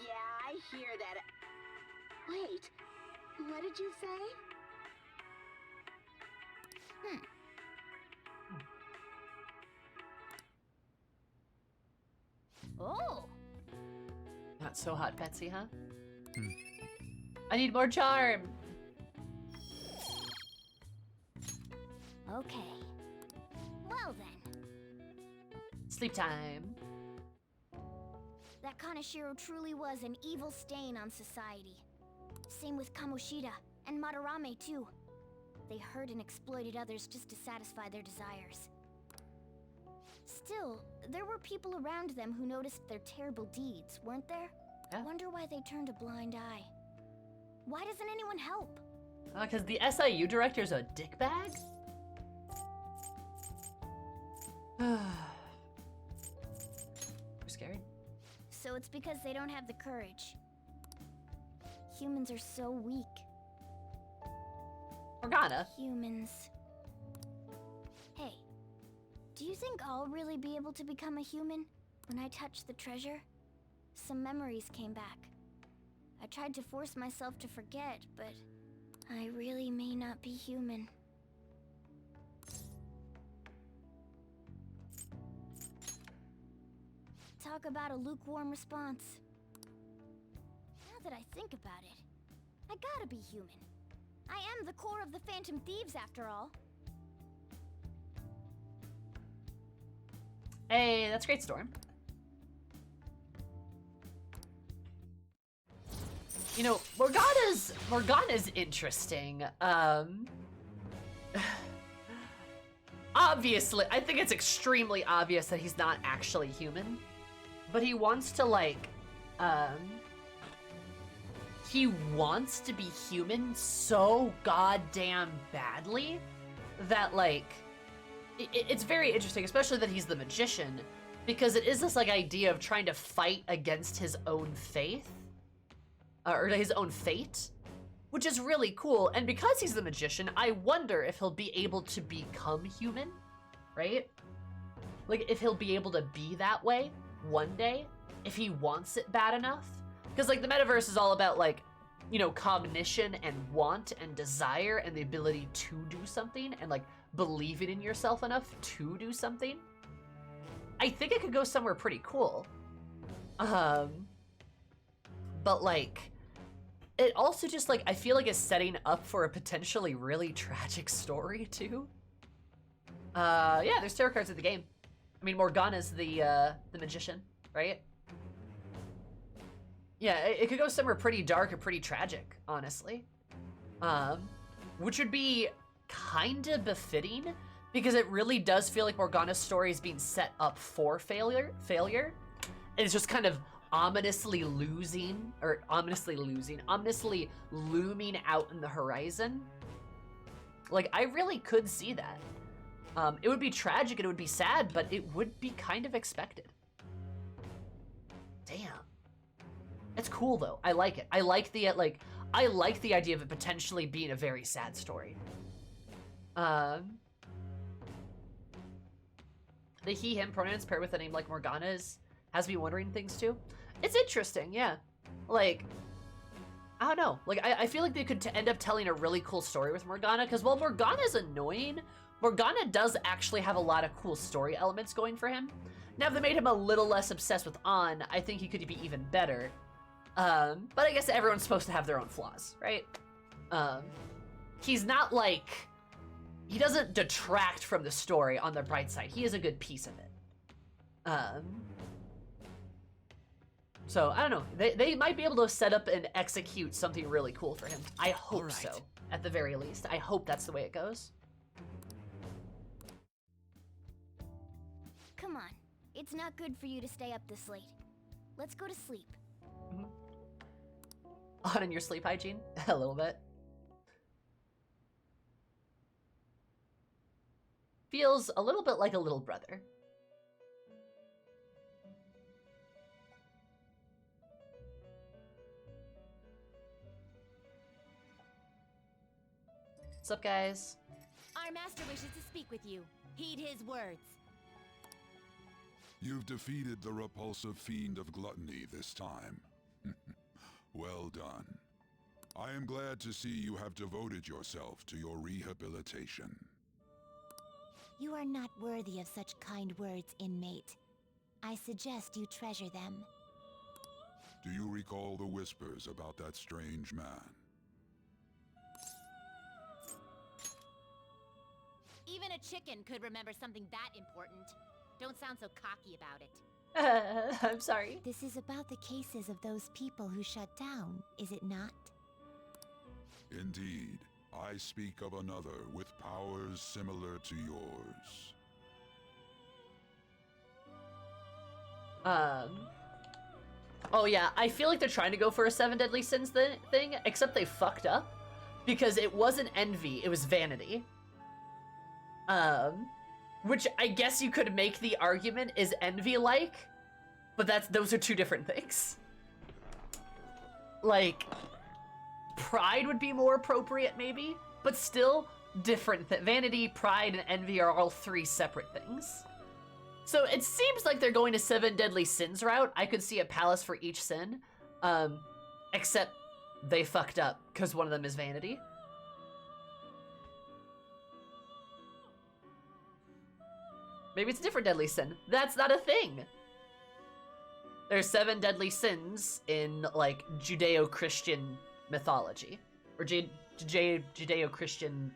Yeah, I hear that. Wait, what did you say? Oh. Not so hot, Betsy, huh? I need more charm. Okay. Well then. Sleep time. That Kaneshiro truly was an evil stain on society. Same with Kamoshida and Madarame too. They hurt and exploited others just to satisfy their desires. Still, there were people around them who noticed their terrible deeds, weren't there? Yeah. Wonder why they turned a blind eye. Why doesn't anyone help? Because the SIU director's a dickbag? We're scared. So it's because they don't have the courage. Humans are so weak. Morgana. Humans. Hey, do you think I'll really be able to become a human? When I touched the treasure, some memories came back. I tried to force myself to forget, but I really may not be human. Talk about a lukewarm response. Now that I think about it, I gotta be human. I am the core of the Phantom Thieves, after all. Hey, that's great, Storm. You know, Morgana's interesting. Obviously, I think it's extremely obvious that he's not actually human. But he wants to, like, he wants to be human so goddamn badly that, like, it's very interesting, especially that he's the magician, because it is this, like, idea of trying to fight against his own faith, or his own fate, which is really cool. And because he's the magician, I wonder if he'll be able to become human, right? Like, if he'll be able to be that way one day, if he wants it bad enough. Because, like, the metaverse is all about, like, you know, cognition and want and desire and the ability to do something and, like, believing in yourself enough to do something. I think it could go somewhere pretty cool. But, like, it also just, like, I feel like it's setting up for a potentially really tragic story, too. Yeah, there's tarot cards in the game. I mean, Morgana's the magician, right? Yeah, it could go somewhere pretty dark or pretty tragic, honestly. Which would be kind of befitting, because it really does feel like Morgana's story is being set up for failure. And it's just kind of ominously looming out in the horizon. Like, I really could see that. It would be tragic and it would be sad, but it would be kind of expected. Damn. It's cool though. I like it. I like the idea of it potentially being a very sad story. The he, him pronouns paired with a name like Morgana's has me wondering things too. It's interesting, yeah. Like, I don't know. Like, I feel like they could end up telling a really cool story with Morgana, because while Morgana's annoying, Morgana does actually have a lot of cool story elements going for him. Now, if they made him a little less obsessed with An, I think he could be even better. But I guess everyone's supposed to have their own flaws, right? He's not like... He doesn't detract from the story on the bright side. He is a good piece of it. So, I don't know. They might be able to set up and execute something really cool for him. I hope so, at the very least. I hope that's the way it goes. Come on. It's not good for you to stay up this late. Let's go to sleep. On in your sleep hygiene? A little bit. Feels a little bit like a little brother. What's up, guys? Our master wishes to speak with you. Heed his words. You've defeated the repulsive fiend of gluttony this time. Well done. I am glad to see you have devoted yourself to your rehabilitation. You are not worthy of such kind words, inmate. I suggest you treasure them. Do you recall the whispers about that strange man? Even a chicken could remember something that important. Don't sound so cocky about it. I'm sorry. This is about the cases of those people who shut down, is it not? Indeed. I speak of another with powers similar to yours. Oh yeah, I feel like they're trying to go for a 7 Deadly Sins thing, except they fucked up. because it wasn't envy, it was vanity. Which I guess you could make the argument is envy-like, but those are two different things. Like, pride would be more appropriate, maybe, but still different. Vanity, pride, and envy are all three separate things. So it seems like they're going to 7 deadly sins route. I could see a palace for each sin, except they fucked up because one of them is vanity. Maybe it's a different deadly sin. That's not a thing. There's 7 deadly sins in, like, Judeo-Christian mythology. Or Judeo-Christian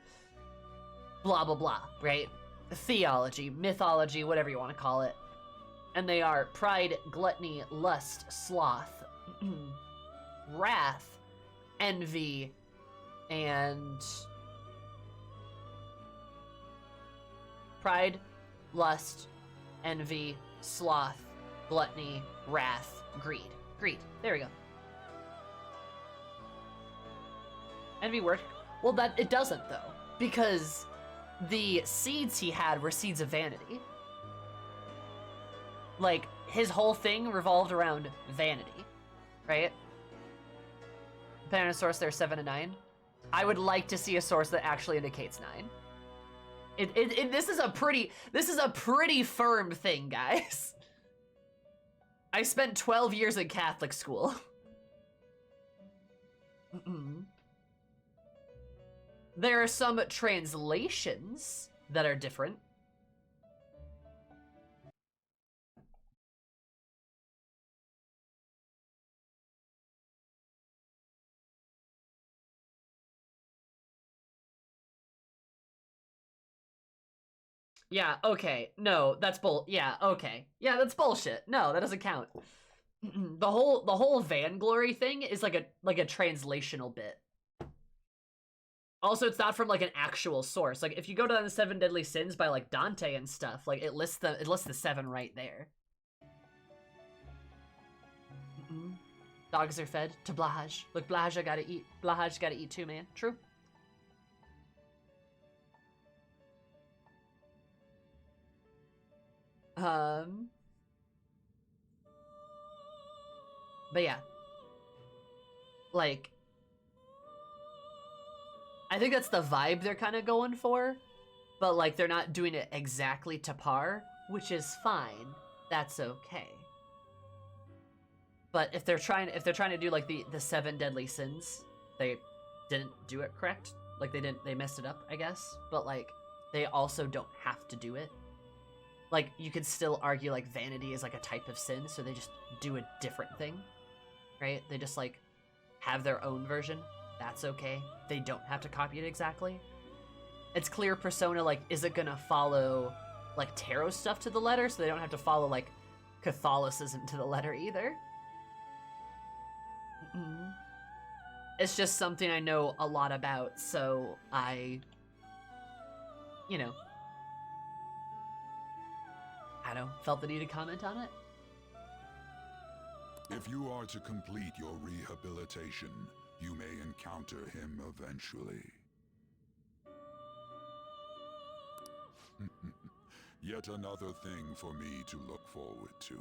blah, blah, blah, right? Theology, mythology, whatever you want to call it. And they are pride, gluttony, lust, sloth, wrath, envy, and... pride, lust, envy, sloth, gluttony, wrath, greed. Greed. There we go. Envy worked. Well, it doesn't, though. Because the seeds he had were seeds of vanity. Like, his whole thing revolved around vanity. Right? Depending on a source, there's 7 and 9. I would like to see a source that actually indicates 9. This is a pretty firm thing, guys. I spent 12 years in Catholic school. There are some translations that are different. Yeah, okay. No, that's yeah, okay. Yeah, that's bullshit. No, that doesn't count. The whole Vanglory thing is like a translational bit. Also, it's not from like an actual source. Like if you go to the 7 Deadly Sins by like Dante and stuff, like it lists the 7 right there. Dogs are fed to Blahaj. Look, Blahaj gotta eat. Blahaj gotta eat too, man. True. But yeah. Like, I think that's the vibe they're kind of going for, but like they're not doing it exactly to par, which is fine. That's okay. But if they're trying to do like the 7 deadly sins, they didn't do it correct. Like they messed it up, I guess. But like they also don't have to do it. Like you could still argue like vanity is like a type of sin, so they just do a different thing, right? They just like have their own version. That's okay. They don't have to copy it exactly. It's clear Persona like isn't gonna follow like tarot stuff to the letter, so they don't have to follow like Catholicism to the letter either. It's just something I know a lot about, so I felt the need to comment on it. If you are to complete your rehabilitation, you may encounter him eventually. Yet another thing for me to look forward to.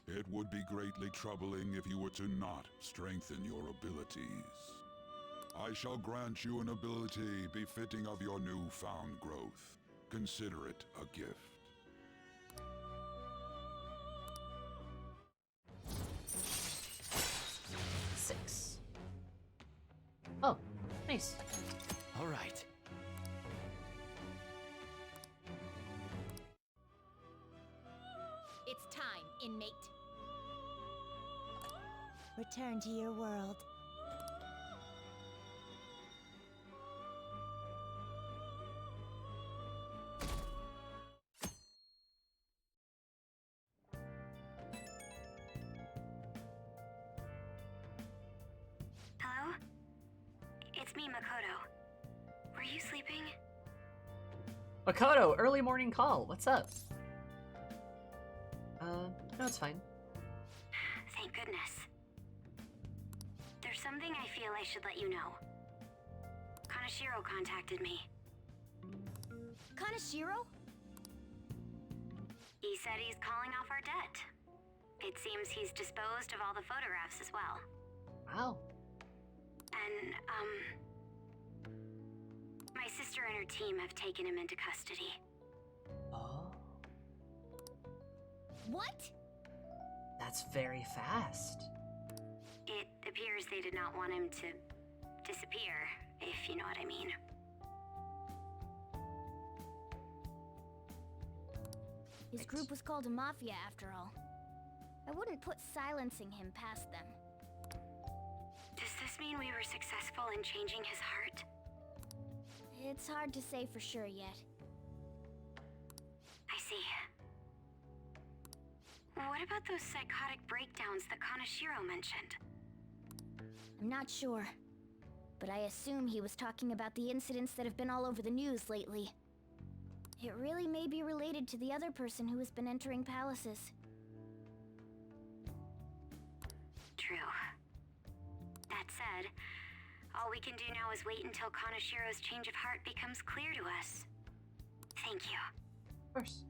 It would be greatly troubling if you were to not strengthen your abilities. I shall grant you an ability befitting of your newfound growth. Consider it a gift. Six. Oh, nice. All right. It's time, inmate. Return to your world. Hello? It's me, Makoto. Were you sleeping? Makoto, early morning call. What's up? No, it's fine. Thank goodness. There's something I feel I should let you know. Kaneshiro contacted me. Kaneshiro? He said he's calling off our debt. It seems he's disposed of all the photographs as well. Wow. And, my sister and her team have taken him into custody. Oh. What? That's very fast. It appears they did not want him to disappear, if you know what I mean. His group was called a mafia after all. I wouldn't put silencing him past them. Does this mean we were successful in changing his heart? It's hard to say for sure yet. I see. What about those psychotic breakdowns that Kaneshiro mentioned? I'm not sure, but I assume he was talking about the incidents that have been all over the news lately. It really may be related to the other person who has been entering palaces. True. That said, all we can do now is wait until Kaneshiro's change of heart becomes clear to us. Thank you. Of course.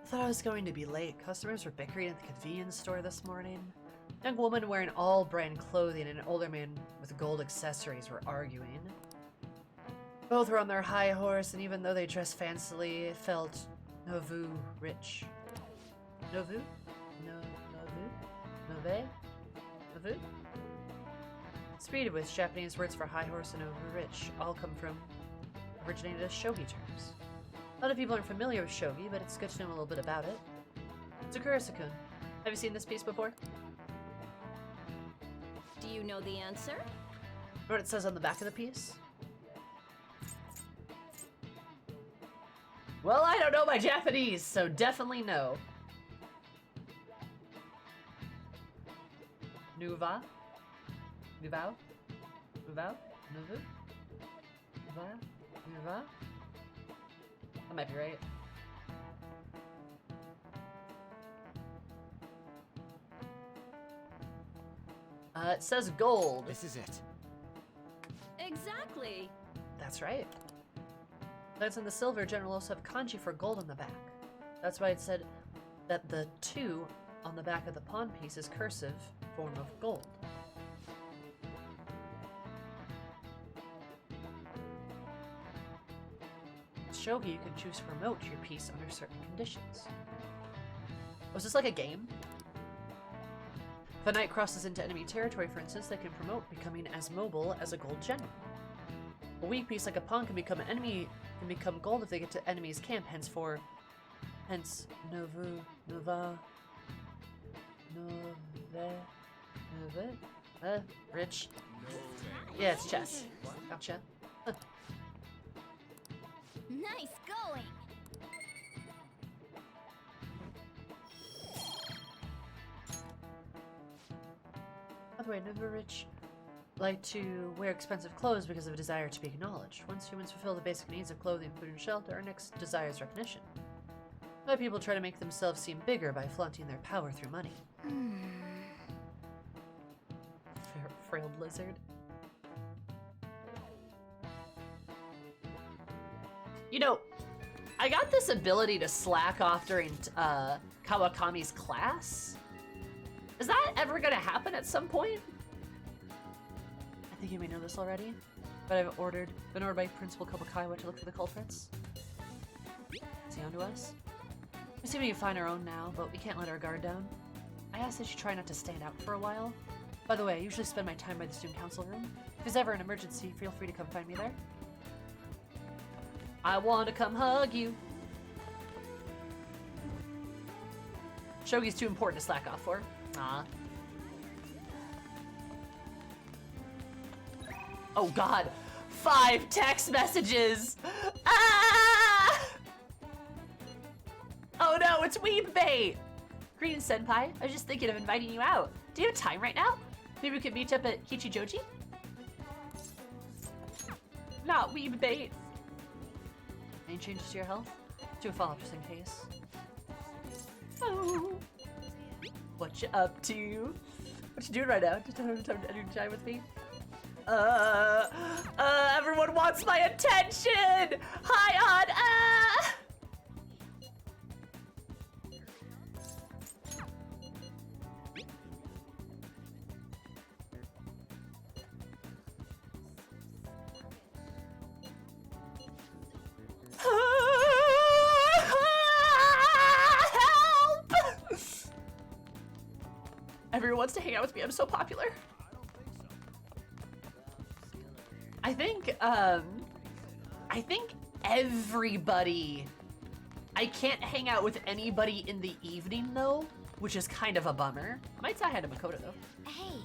I thought I was going to be late. Customers were bickering at the convenience store this morning. A young woman wearing all brand clothing and an older man with gold accessories were arguing. Both were on their high horse, and even though they dressed fancily, it felt nouveau rich. Nouveau? Nouveau? Speed of which Japanese words for high horse and nouveau rich all originated as shogi terms. A lot of people aren't familiar with shogi, but it's good to know a little bit about it. Sakura-sakun, have you seen this piece before? Do you know the answer? Know what it says on the back of the piece? Well, I don't know my Japanese, so definitely no. Nuva? Nuvao? Nuvao? Nuvu? Nuva? Nuva? That might be right. It says gold. This is it. Exactly. That's right. Knights in the silver general also have kanji for gold on the back. That's why it said that the 2 on the back of the pawn piece is cursive form of gold. Shogi, you can choose to promote your piece under certain conditions. Was this like a game? If a knight crosses into enemy territory, for instance, they can promote becoming as mobile as a gold general. A weak piece like a pawn can become gold if they get to enemy's camp, hence rich. Yeah, it's chess. Gotcha. Nice going! By the way, never rich like to wear expensive clothes because of a desire to be acknowledged. Once humans fulfill the basic needs of clothing, food, and shelter, our next desire is recognition. Other people try to make themselves seem bigger by flaunting their power through money. Frail lizard. You know, I got this ability to slack off during Kawakami's class. Is that ever gonna happen at some point? I think you may know this already, but I've been ordered by Principal Kawakaiwa to look for the culprits. Is he onto us? We seem to be fine our own now, but we can't let our guard down. I asked that you try not to stand out for a while. By the way, I usually spend my time by the student council room. If there's ever an emergency, feel free to come find me there. I want to come hug you. Shogi's too important to slack off for. Nah. Oh god. 5 text messages! Ah! Oh no, it's weeb bait! Greetings, senpai. I was just thinking of inviting you out. Do you have time right now? Maybe we could meet up at Kichijoji? Not weeb bait. Any changes to your health? Do a follow-up just in case. Oh. What you up to? What you doing right now? Just having time to energy with me? Everyone wants my attention! Hi, on, Help! Everyone wants to hang out with me. I'm so popular. I think everybody. I can't hang out with anybody in the evening though, which is kind of a bummer. I might say hi to Makoto though. Hey.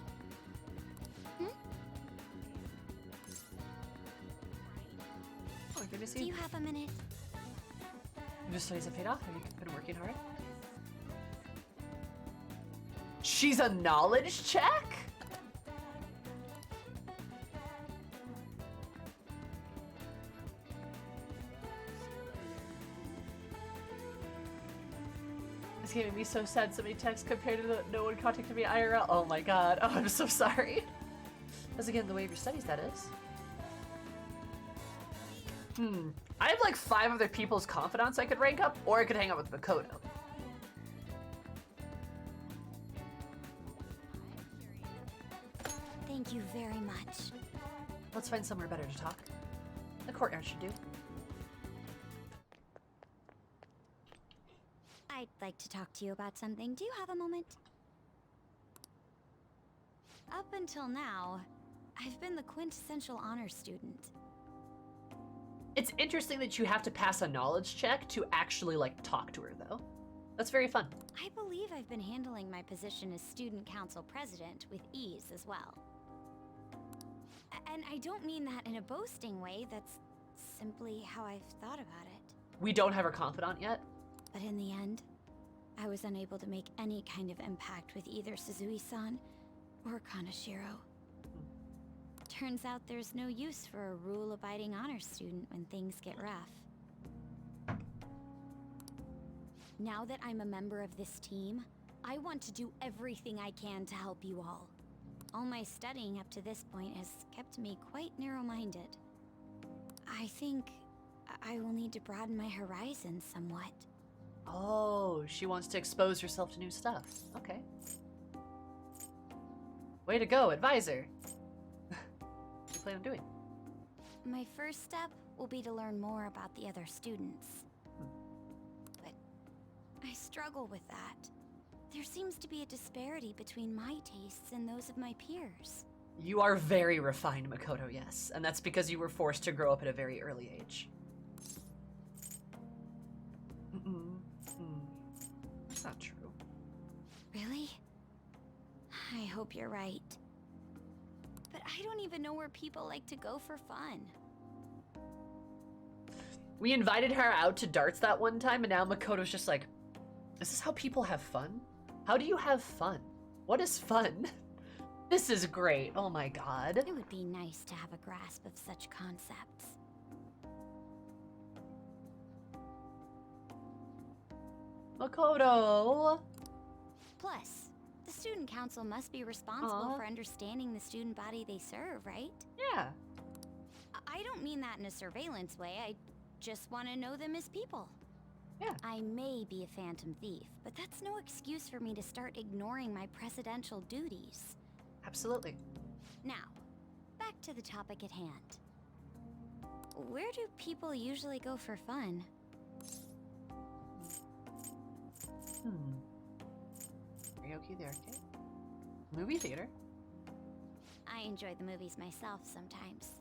Oh, good to see Do you have a minute? Your studies have paid off? Have you been working hard? She's a knowledge check? This game made me so sad. So many texts compared to no one contacted me IRL. Oh my god. Oh, I'm so sorry. That's again the way of your studies, that is. I have like 5 other people's confidants I could rank up, or I could hang out with Makoto. Thank you very much. Let's find somewhere better to talk. The courtyard should do. I'd like to talk to you about something. Do you have a moment? Up until now, I've been the quintessential honor student. It's interesting that you have to pass a knowledge check to actually like talk to her though. That's very fun. I believe I've been handling my position as student council president with ease as well. And I don't mean that in a boasting way, that's simply how I've thought about it. We don't have her confidant yet. But in the end, I was unable to make any kind of impact with either Suzui-san or Kaneshiro. Turns out there's no use for a rule-abiding honor student when things get rough. Now that I'm a member of this team, I want to do everything I can to help you all. All my studying up to this point has kept me quite narrow-minded. I think I will need to broaden my horizons somewhat. Oh, she wants to expose herself to new stuff. Okay. Way to go, advisor. What do you plan on doing? My first step will be to learn more about the other students. But I struggle with that. There seems to be a disparity between my tastes and those of my peers. You are very refined, Makoto, yes. And that's because you were forced to grow up at a very early age. That's not true. Really? I hope you're right. But I don't even know where people like to go for fun. We invited her out to darts that one time, and now Makoto's just like, is this how people have fun? How do you have fun? What is fun? This is great. Oh my god. It would be nice to have a grasp of such concepts. Makoto! Plus, the student council must be responsible for understanding the student body they serve, right? Yeah. I don't mean that in a surveillance way. I just want to know them as people. Yeah. I may be a phantom thief, but that's no excuse for me to start ignoring my presidential duties. Absolutely. Now, back to the topic at hand. Where do people usually go for fun? Karaoke, the arcade? Movie theater? I enjoy the movies myself sometimes.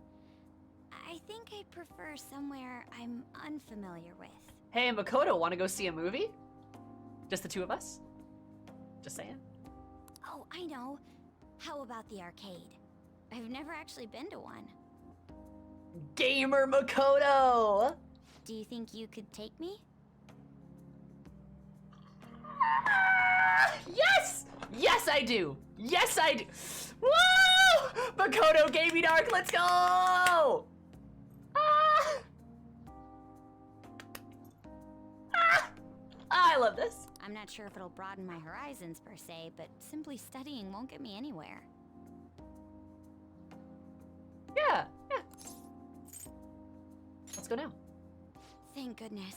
I think I'd prefer somewhere I'm unfamiliar with. Hey, Makoto, want to go see a movie? Just the two of us? Just saying. Oh, I know. How about the arcade? I've never actually been to one. Gamer Makoto! Do you think you could take me? Yes! Yes, I do! Yes, I do! Woo! Makoto Gaming Arc, let's go! Ah! love this. I'm not sure if it'll broaden my horizons per se, but simply studying won't get me anywhere. Yeah. Let's go now. Thank goodness.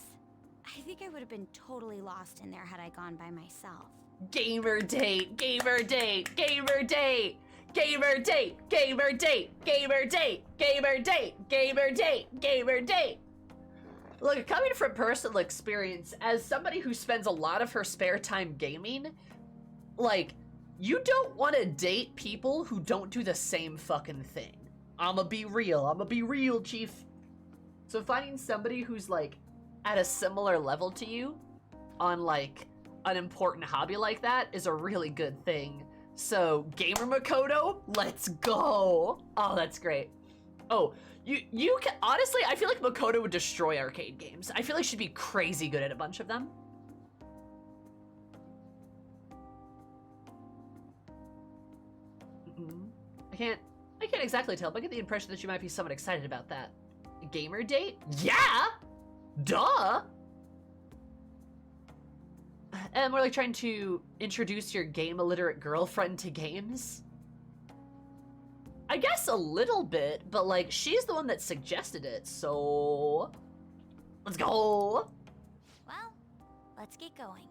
I think I would have been totally lost in there had I gone by myself. Gamer date, gamer date, gamer date, gamer date, gamer date, gamer date, gamer date, gamer date, gamer date. Look, coming from personal experience, as somebody who spends a lot of her spare time gaming, like, you don't want to date people who don't do the same fucking thing. I'ma be real, chief. So finding somebody who's, like, at a similar level to you on, like, an important hobby like that is a really good thing. So, Gamer Makoto, let's go. Oh, that's great. Oh, you can, honestly, I feel like Makoto would destroy arcade games. I feel like she'd be crazy good at a bunch of them. I can't exactly tell, but I get the impression that you might be somewhat excited about that. Gamer date? Yeah! Duh! And we're like trying to introduce your game illiterate girlfriend to games? I guess a little bit, but like she's the one that suggested it, so let's go. Well, let's get going.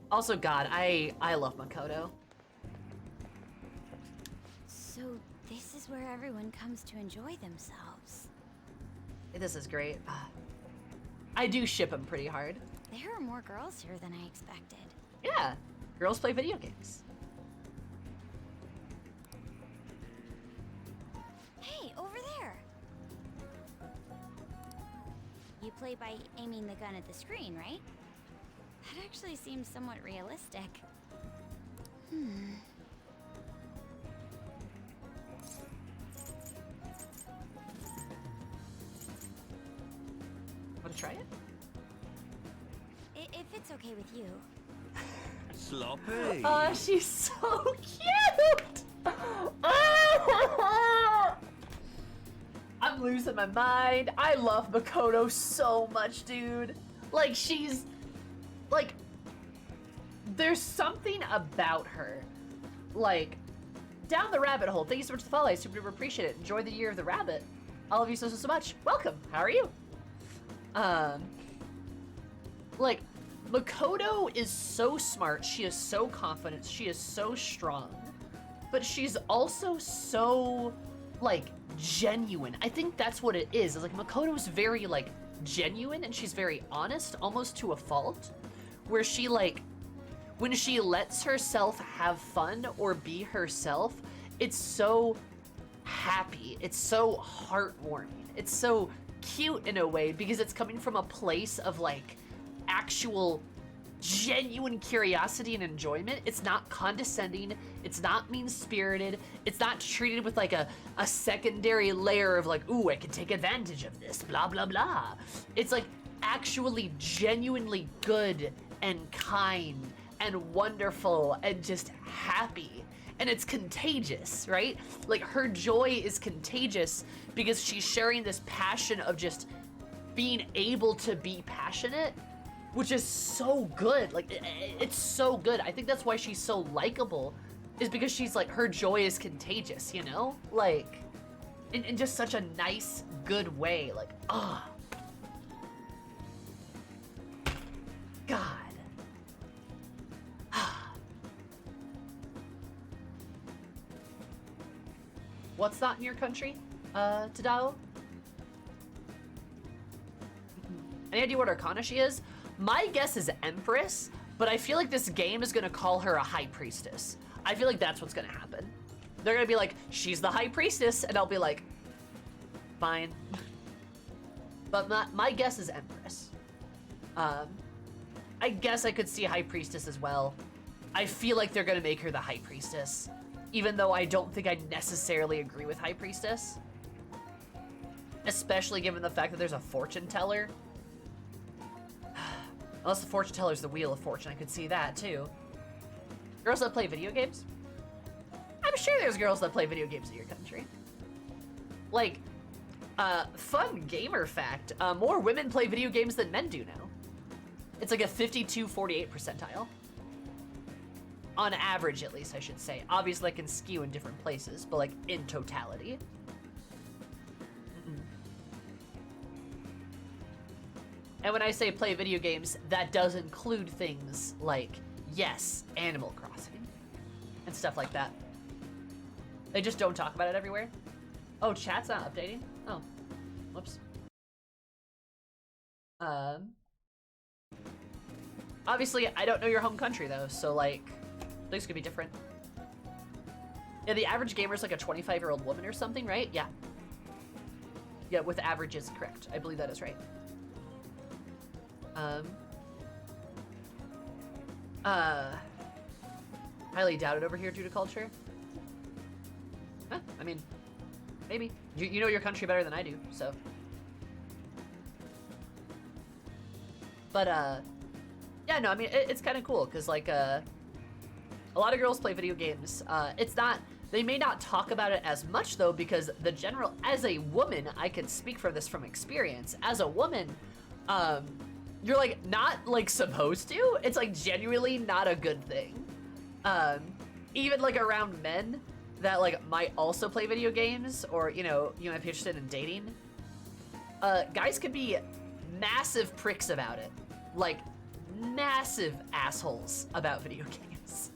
Also, God, I love Makoto. So this is where everyone comes to enjoy themselves. This is great. I do ship him pretty hard. There are more girls here than I expected. Yeah, girls play video games. Hey, over there! You play by aiming the gun at the screen, right? That actually seems somewhat realistic. Want to try it? If it's okay with you. Sloppy. Oh, she's so cute! I'm losing my mind. I love Makoto so much, dude. Like, she's... Like, there's something about her. Like, down the rabbit hole. Thank you so much for the follow. I super duper appreciate it. Enjoy the year of the rabbit. I love you so much. Welcome. How are you? Like, Makoto is so smart. She is so confident. She is so strong. But she's also so, like, genuine. I think that's what it is. It's like Makoto is very, like, genuine and she's very honest, almost to a fault. Where she, like, when she lets herself have fun or be herself, it's so happy. It's so heartwarming. It's so cute in a way because it's coming from a place of, like, actual genuine curiosity and enjoyment. It's not condescending. It's not mean-spirited. It's not treated with, like, a secondary layer of, like, ooh, I can take advantage of this, blah, blah, blah. It's, like, actually genuinely good and kind and wonderful and just happy. And it's contagious, right? Like, her joy is contagious because she's sharing this passion of just being able to be passionate, which is so good. Like, it's so good. I think that's why she's so likable, is because she's, like, her joy is contagious, you know? Like, in just such a nice, good way. Like, ah. God. What's that in your country, Tadao? Any idea what arcana she is? My guess is Empress, but I feel like this game is gonna call her a High Priestess. I feel like that's what's gonna happen. They're gonna be like, she's the High Priestess, and I'll be like, fine. But my guess is Empress. I guess I could see High Priestess as well. I feel like they're gonna make her the High Priestess, even though I don't think I necessarily agree with High Priestess. Especially given the fact that there's a fortune teller. Unless the fortune teller's the Wheel of Fortune, I could see that too. Girls that play video games? I'm sure there's girls that play video games in your country. Like, fun gamer fact, more women play video games than men do now. It's like a 52-48 percentile. On average, at least, I should say. Obviously, it can skew in different places, but like in totality. And when I say play video games, that does include things like, yes, Animal Crossing and stuff like that. They just don't talk about it everywhere. Oh, chat's not updating? Oh, whoops. Obviously, I don't know your home country though, so like, things could be different. Yeah, the average gamer is like a 25-year-old woman or something, right? Yeah. Yeah, with average is correct. I believe that is right. Highly doubted over here due to culture. Huh, I mean, maybe. You know your country better than I do, so. But, yeah, no, I mean, it's kind of cool, because, like, a lot of girls play video games. It's not, they may not talk about it as much, though, because the general, as a woman, I can speak for this from experience. As a woman, you're, like, not, like, supposed to. It's, like, genuinely not a good thing. Even, like, around men that, like, might also play video games, or, you know, you might be interested in dating. Guys could be massive pricks about it. Like, massive assholes about video games.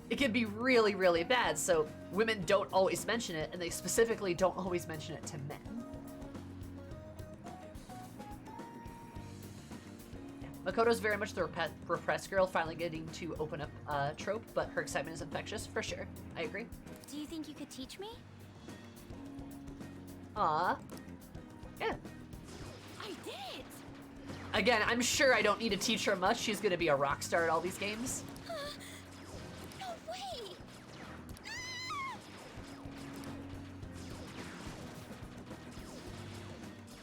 It can be really, really bad, so women don't always mention it, and they specifically don't always mention it to men. Makoto's very much the repressed girl finally getting to open up trope, but her excitement is infectious, for sure. I agree. Do you think you could teach me? Aw. Yeah. I did it! Again, I'm sure I don't need to teach her much. She's gonna be a rock star at all these games. No way!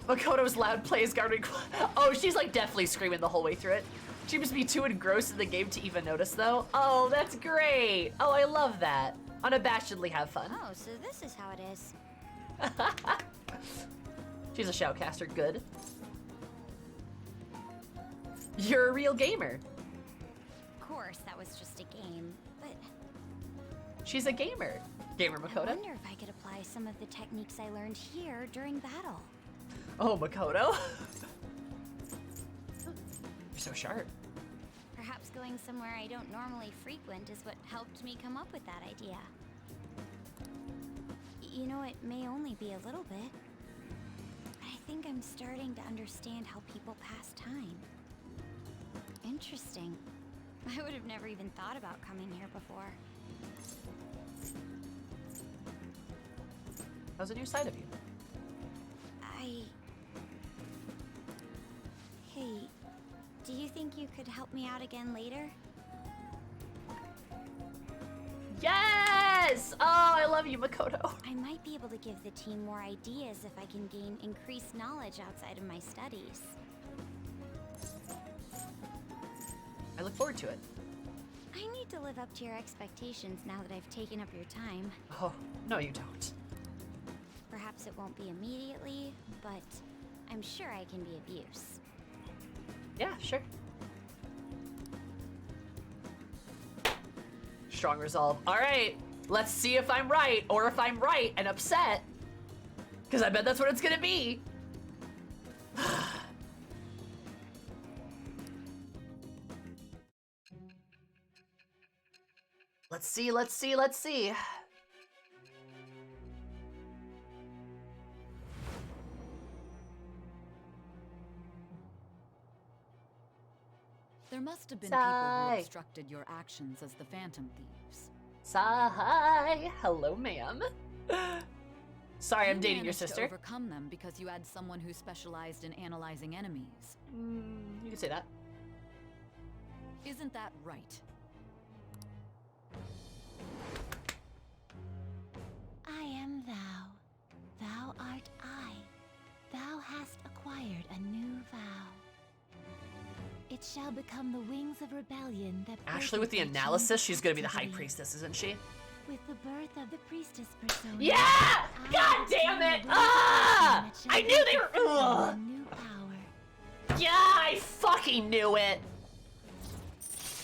Makoto's loud plays guarding. Oh, she's like definitely screaming the whole way through it. She must be too engrossed in the game to even notice, though. Oh, that's great. Oh, I love that. Unabashedly have fun. Oh, so this is how it is. She's a shoutcaster. Good. You're a real gamer. Of course, that was just a game, but... She's a gamer. Gamer Makoto. I wonder if I could apply some of the techniques I learned here during battle. Oh, Makoto. You're so sharp. Perhaps going somewhere I don't normally frequent is what helped me come up with that idea. You know, it may only be a little bit, but I think I'm starting to understand how people pass time. Interesting. I would have never even thought about coming here before. How's a new side of you? Hey, do you think you could help me out again later? Yes! Oh, I love you, Makoto. I might be able to give the team more ideas if I can gain increased knowledge outside of my studies. I look forward to it. I need to live up to your expectations now that I've taken up your time. Oh, no you don't. Perhaps it won't be immediately, but I'm sure I can be of use. Yeah, sure. Strong resolve. All right, let's see if I'm right, or if I'm right and upset. Because I bet that's what it's gonna be. Let's see, let's see, let's see. There must have been people who obstructed your actions as the Phantom Thieves. Hi. Hello, ma'am. Sorry, I'm dating your sister. You managed to overcome them because you had someone who specialized in analyzing enemies. You can say that. Isn't that right? I am thou. Thou art I. Thou hast acquired a new vow. It shall become the wings of rebellion that... Ashley, with the analysis, she's gonna be the High Priestess, isn't she? With the birth of the priestess persona... Yeah! God damn it! Ah! I knew they were... Ugh. New power. Yeah, I fucking knew it!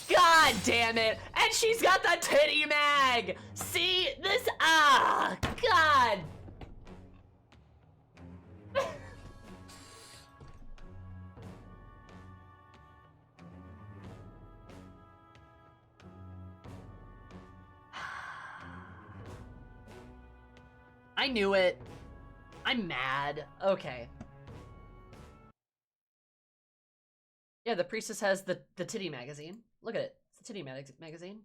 God damn it! And she's got the titty mag! See? This, God! I knew it. I'm mad. Okay. Yeah, the priestess has the titty magazine. Look at it. It's a titty magazine.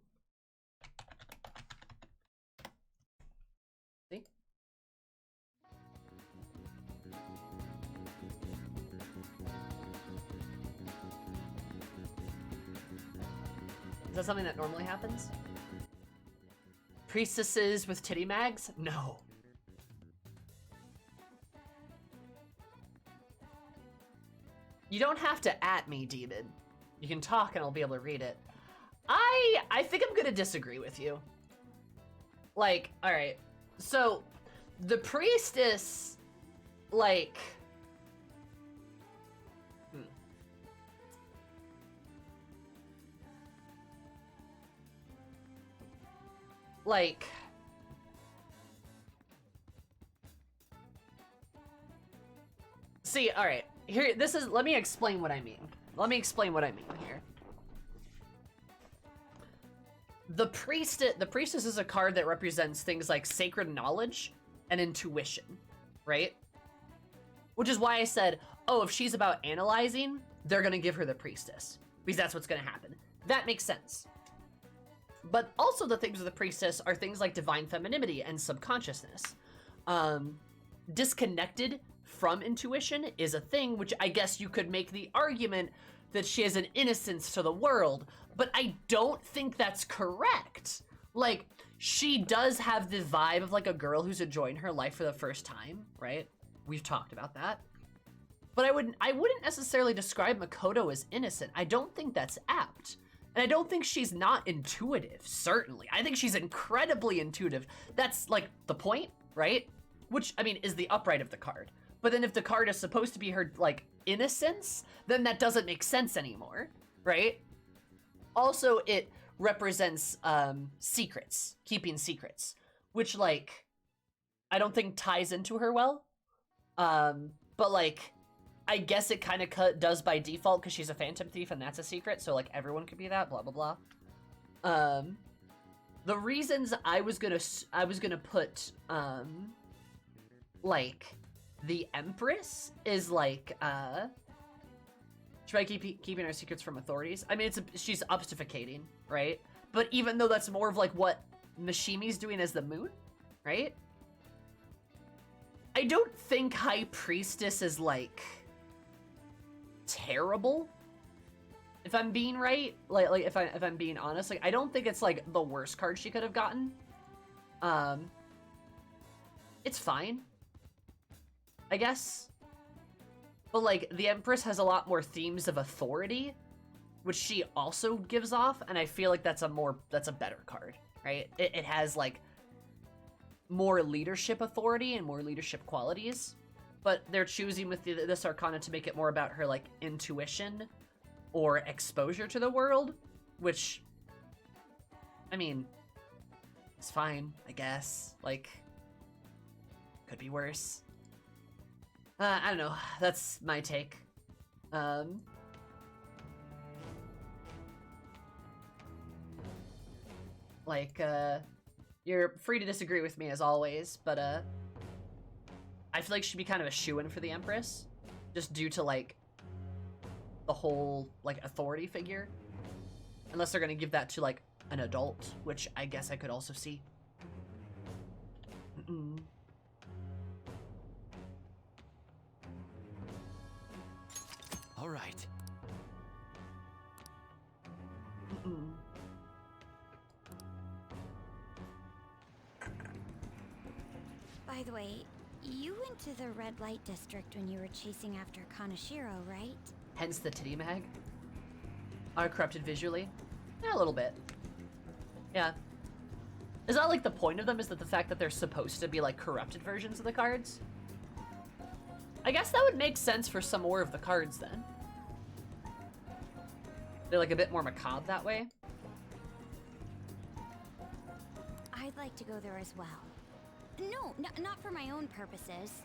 See? Is that something that normally happens? Priestesses with titty mags? No. You don't have to at me, demon. You can talk and I'll be able to read it. I think I'm gonna disagree with you. Like, alright. So, the priestess, like... Like... See, alright. Here, this is, let me explain what I mean. Let me explain what I mean here. The priestess is a card that represents things like sacred knowledge and intuition, right? Which is why I said, oh, if she's about analyzing, they're gonna give her the priestess. Because that's what's gonna happen. That makes sense. But also the things of the priestess are things like divine femininity and subconsciousness. Disconnected from intuition is a thing, which I guess you could make the argument that she has an innocence to the world, but I don't think that's correct. Like, she does have the vibe of like a girl who's enjoying her life for the first time, right? We've talked about that. But I wouldn't necessarily describe Makoto as innocent. I don't think that's apt. And I don't think she's not intuitive, certainly. I think she's incredibly intuitive. That's like the point, right? Which, I mean, is the upright of the card. But then if the card is supposed to be her, like, innocence, then that doesn't make sense anymore, right? Also, it represents secrets, keeping secrets, which, like, I don't think ties into her well. But, like, I guess it kind of does by default because she's a phantom thief and that's a secret, so, like, everyone could be that, blah, blah, blah. The reasons I was gonna put, like... The Empress is like, should I keep keeping our secrets from authorities? I mean, she's obfuscating, right? But even though that's more of like what Mishimi's doing as the moon, right? I don't think High Priestess is like terrible. If I'm being right, like if I'm being honest, like I don't think it's like the worst card she could have gotten. It's fine, I guess. But like the Empress has a lot more themes of authority, which she also gives off, and I feel like that's a better card, right? It has like more leadership authority and more leadership qualities, but they're choosing with this Arcana to make it more about her like intuition or exposure to the world, which, I mean, it's fine, I guess. Like, could be worse. I don't know. That's my take. You're free to disagree with me as always, but I feel like she'd be kind of a shoo-in for the Empress, just due to like the whole like authority figure, unless they're gonna give that to like an adult, which I guess I could also see. All right. By the way, you went to the red light district when you were chasing after Kaneshiro, right? Hence the titty mag. Are corrupted visually? Yeah, a little bit. Yeah. Is that like the point of them? Is that the fact that they're supposed to be like corrupted versions of the cards? I guess that would make sense for some more of the cards then. They're like a bit more macabre that way. I'd like to go there as well. No, not for my own purposes.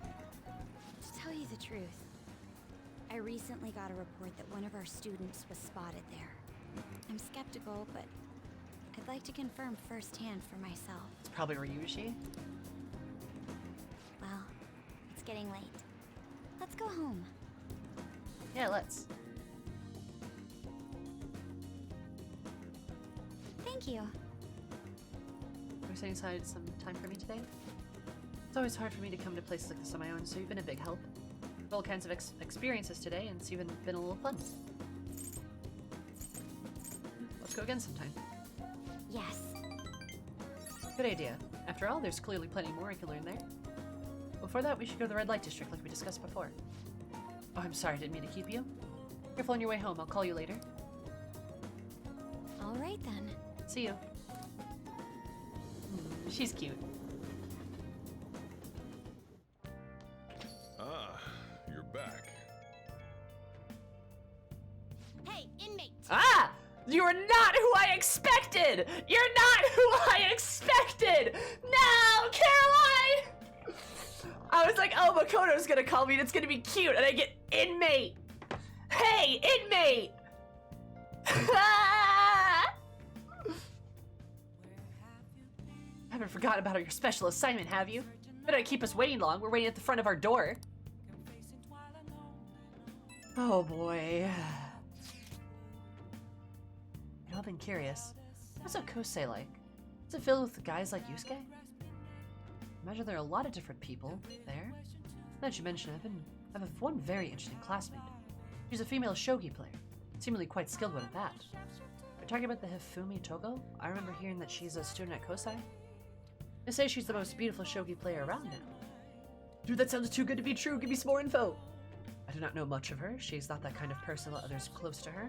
To tell you the truth, I recently got a report that one of our students was spotted there. I'm skeptical, but I'd like to confirm firsthand for myself. It's probably Ryuji. Well, it's getting late. Let's go home. Yeah, let's. Thank you. Are you setting aside some time for me today? It's always hard for me to come to places like this on my own, so you've been a big help. All kinds of experiences today, and it's even been a little fun. Let's go again sometime. Yes. Good idea. After all, there's clearly plenty more I can learn there. Before that, we should go to the red light district like we discussed before. Oh, I'm sorry, I didn't mean to keep you. Careful on your way home, I'll call you later. All right then. See you. She's cute. Ah, you're back. Hey, inmate! Ah! You're not who I expected! You're not who I expected! No, Caroline! I was like, oh, Makoto's gonna call me and it's gonna be cute, and I get inmate! Hey, inmate! Haven't forgotten about your special assignment, have you? Better not keep us waiting long. We're waiting at the front of our door. Oh boy. I've been curious. What's a Kosei like? Is it filled with guys like Yusuke? Imagine there are a lot of different people there. Now that you mention it, I have one very interesting classmate. She's a female shogi player, seemingly quite skilled one at that. We're talking about the Hifumi Togo? I remember hearing that she's a student at Kosei. They say she's the most beautiful shogi player around now. Dude, that sounds too good to be true. Give me some more info. I do not know much of her. She's not that kind of person to let others close to her.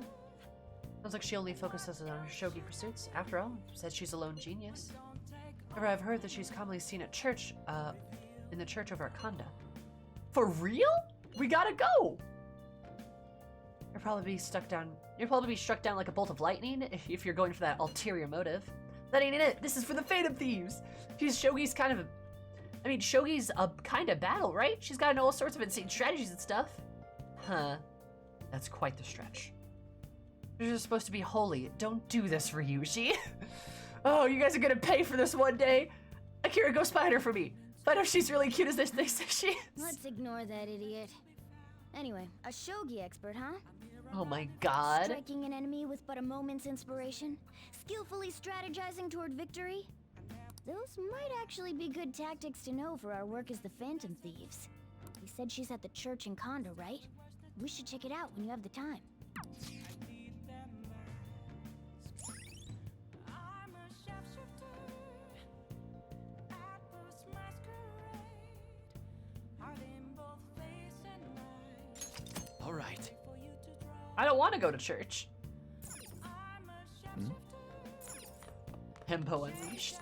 Sounds like she only focuses on her shogi pursuits. After all, says she's a lone genius. However, I've heard that she's commonly seen at church, in the church over at Kanda. For real? We gotta go! You'll probably be struck down like a bolt of lightning if you're going for that ulterior motive. That ain't it. This is for the Phantom Thieves. Shogi's a kind of battle, right? She's got all sorts of insane strategies and stuff. Huh. That's quite the stretch. You're supposed to be holy. Don't do this, Ryuji. Oh, you guys are gonna pay for this one day. Akira, go find her for me. Find out if she's really cute as they say she is. Let's ignore that idiot. Anyway, a shogi expert, huh? Oh my god. Striking an enemy with but a moment's inspiration? Skillfully strategizing toward victory? Those might actually be good tactics to know for our work as the Phantom Thieves. You said she's at the church in Kondo, right? We should check it out when you have the time. All right. I don't want to go to church. Hempo Unleashed.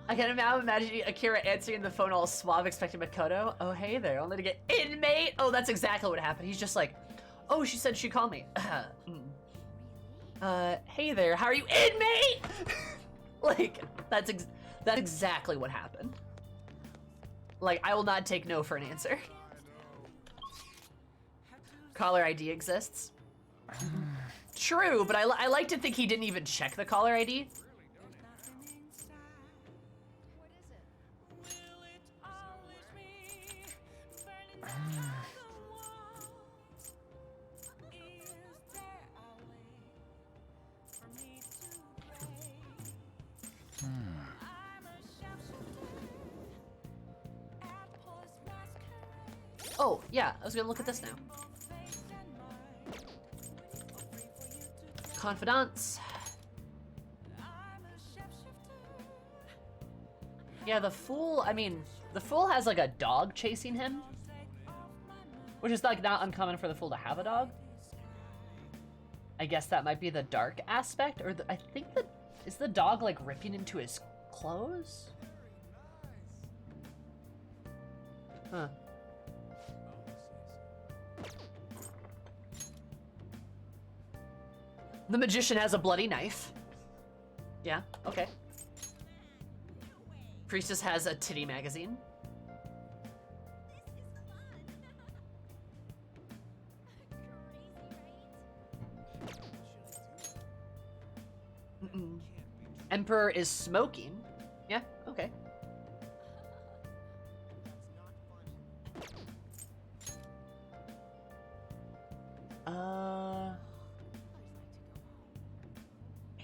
I can now imagine Akira answering the phone all suave, expecting Makoto. Oh, hey there, only to get inmate. Oh, that's exactly what happened. He's just like, oh, she said she'd call me. Hey there, how are you, inmate? Like, that's exactly what happened. Like, I will not take no for an answer. Caller ID exists. True, but I like to think he didn't even check the caller ID. Oh, yeah, I was gonna look at this now. Confidants. Yeah, the Fool, I mean, the Fool has like a dog chasing him. Which is like not uncommon for the Fool to have a dog. I guess that might be the dark aspect, or I think that is the dog like ripping into his clothes? Huh. The magician has a bloody knife. Yeah, okay. Priestess has a titty magazine. Emperor is smoking. Yeah, okay.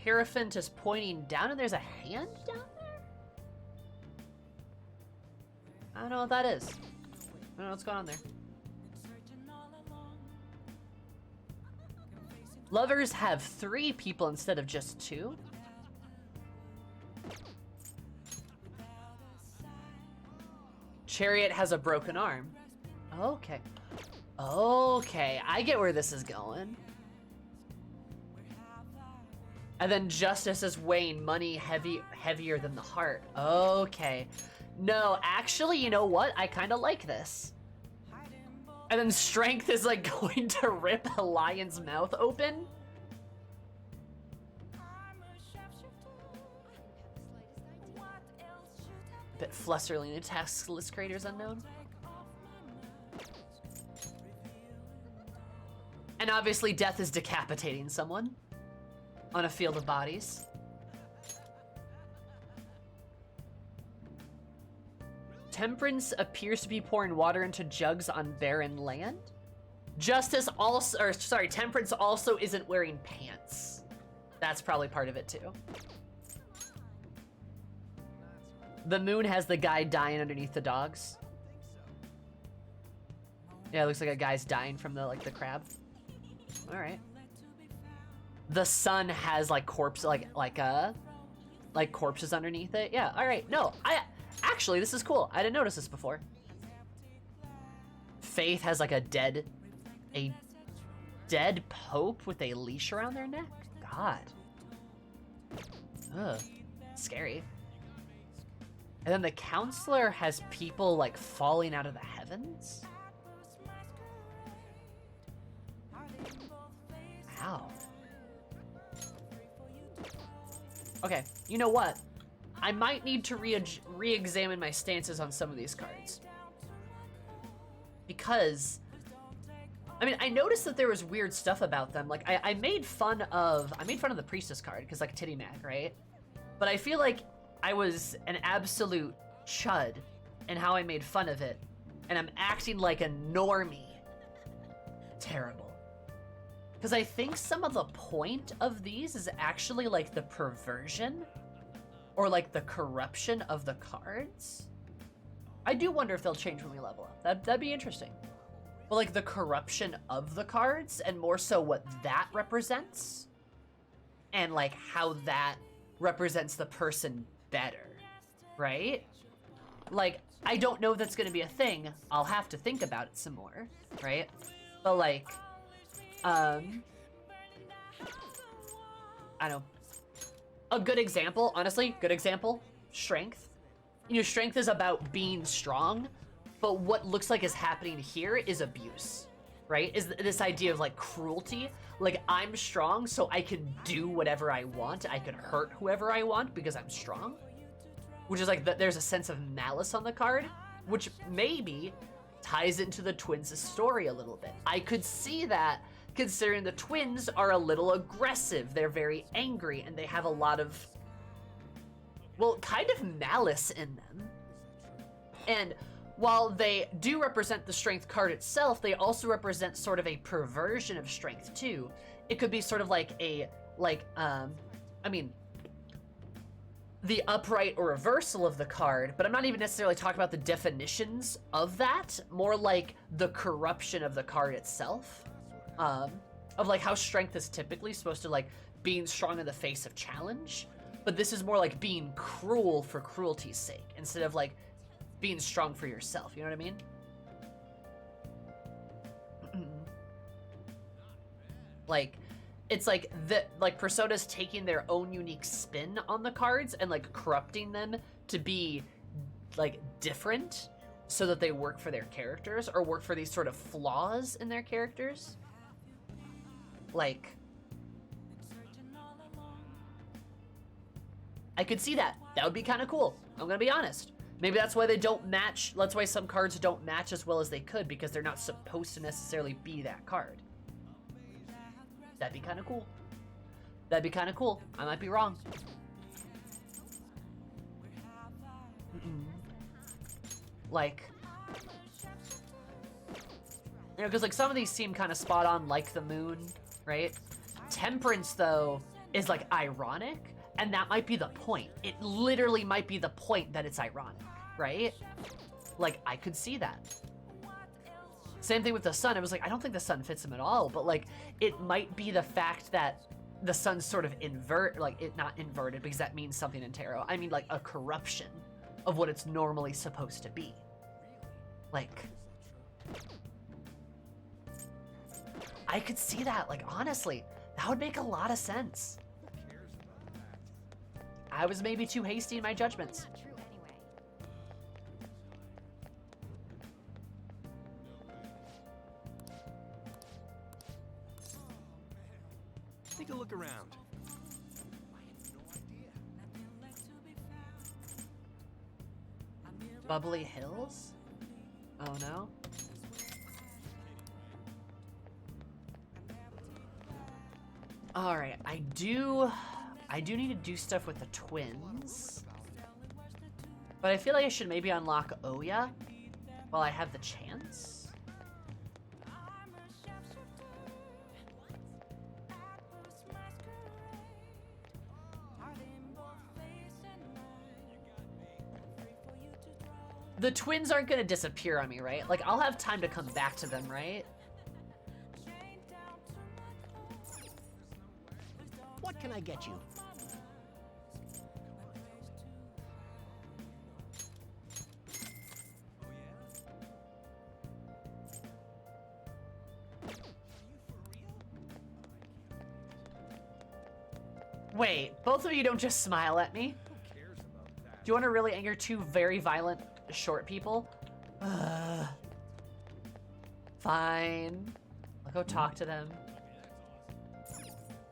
Hierophant is pointing down and there's a hand down there? I don't know what that is. I don't know what's going on there. Lovers have 3 people instead of just 2. Chariot has a broken arm. Okay. Okay, I get where this is going. And then Justice is weighing money heavier than the heart. Okay. No, actually, you know what? I kind of like this. And then Strength is like going to rip a lion's mouth open. Bit flusterling, taskless creators unknown. And obviously Death is decapitating someone on a field of bodies. Temperance appears to be pouring water into jugs on barren land. Justice also, or sorry, Temperance also isn't wearing pants. That's probably part of it too. The moon has the guy dying underneath the dogs. Yeah, it looks like a guy's dying from the crab. All right. The sun has like corpse, like corpses underneath it. Yeah. All right. No, actually this is cool. I didn't notice this before. Faith has like a dead pope with a leash around their neck. God. Ugh. Scary. And then the counselor has people like falling out of the heavens. Wow. Okay, you know what? I might need to re-examine my stances on some of these cards. Because, I mean, I noticed that there was weird stuff about them. Like, I made fun of the Priestess card, because like Titty Mac, right? But I feel like I was an absolute chud in how I made fun of it. And I'm acting like a normie. Terrible. Because I think some of the point of these is actually like the perversion or like the corruption of the cards. I do wonder if they'll change when we level up. That'd be interesting. But like the corruption of the cards and more so what that represents and like how that represents the person better, right? Like, I don't know if that's gonna be a thing. I'll have to think about it some more, right? But like, I don't know. A good example, honestly, Strength. You know, Strength is about being strong, but what looks like is happening here is abuse, right? Is this idea of like cruelty. Like, I'm strong, so I can do whatever I want. I can hurt whoever I want because I'm strong. Which is like, there's a sense of malice on the card, which maybe ties into the twins' story a little bit. I could see that, considering the twins are a little aggressive. They're very angry, and they have a lot of, well, kind of malice in them. And while they do represent the Strength card itself, they also represent sort of a perversion of Strength too. It could be sort of like a, I mean, the upright or reversal of the card, but I'm not even necessarily talking about the definitions of that, more like the corruption of the card itself. Of like how Strength is typically supposed to like being strong in the face of challenge, but this is more like being cruel for cruelty's sake instead of like being strong for yourself, you know what I mean? Like, it's like Persona's taking their own unique spin on the cards and like corrupting them to be like different so that they work for their characters or work for these sort of flaws in their characters. Like, I could see that. That would be kind of cool. I'm gonna be honest. Maybe that's why they don't match. That's why some cards don't match as well as they could, because they're not supposed to necessarily be that card. That'd be kind of cool. That'd be kind of cool. I might be wrong. Like, you know, because like some of these seem kind of spot on, like the moon, right? Temperance, though, is like ironic, and that might be the point. It literally might be the point that it's ironic, right? Like, I could see that. Same thing with the sun. I was like, I don't think the sun fits him at all, but like, it might be the fact that the sun's sort of not inverted, because that means something in tarot. I mean like a corruption of what it's normally supposed to be. Like, I could see that, like, honestly, that would make a lot of sense. I was maybe too hasty in my judgments. Take a look around. Bubbly Hills? Oh no. Alright, I do need to do stuff with the twins. But I feel like I should maybe unlock Oya while I have the chance. The twins aren't gonna disappear on me, right? Like, I'll have time to come back to them, right? What can I get you? Wait, both of you don't just smile at me. Do you want to really anger two very violent short people? Fine. I'll go talk to them.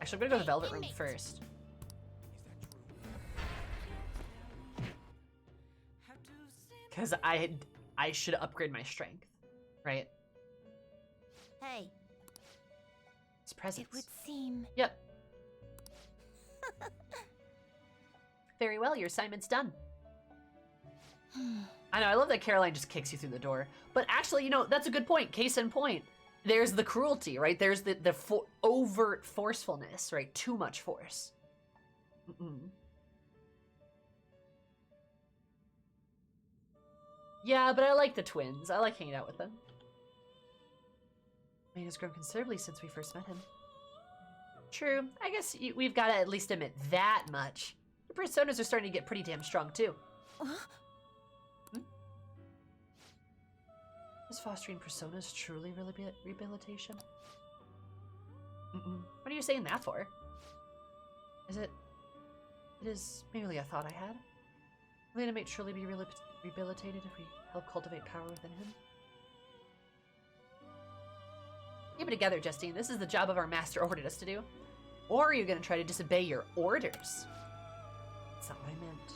Actually, I'm gonna go to the Velvet Room first. Because I should upgrade my strength, right? Hey. It's presents. It would seem... Yep. Very well, your assignment's done. I know, I love that Caroline just kicks you through the door. But actually, you know, that's a good point. Case in point. There's the cruelty, right? There's the overt forcefulness, right? Too much force. Yeah, but I like the twins. I like hanging out with them. Man has grown considerably since we first met him. True. I guess we've got to at least admit that much. The personas are starting to get pretty damn strong, too. Is fostering personas truly rehabilitation? What are you saying that for? It is merely a thought I had. Will the inmate truly be rehabilitated if we help cultivate power within him? Keep it together, Justine. This is the job of our master ordered us to do. Or are you going to try to disobey your orders? That's not what I meant.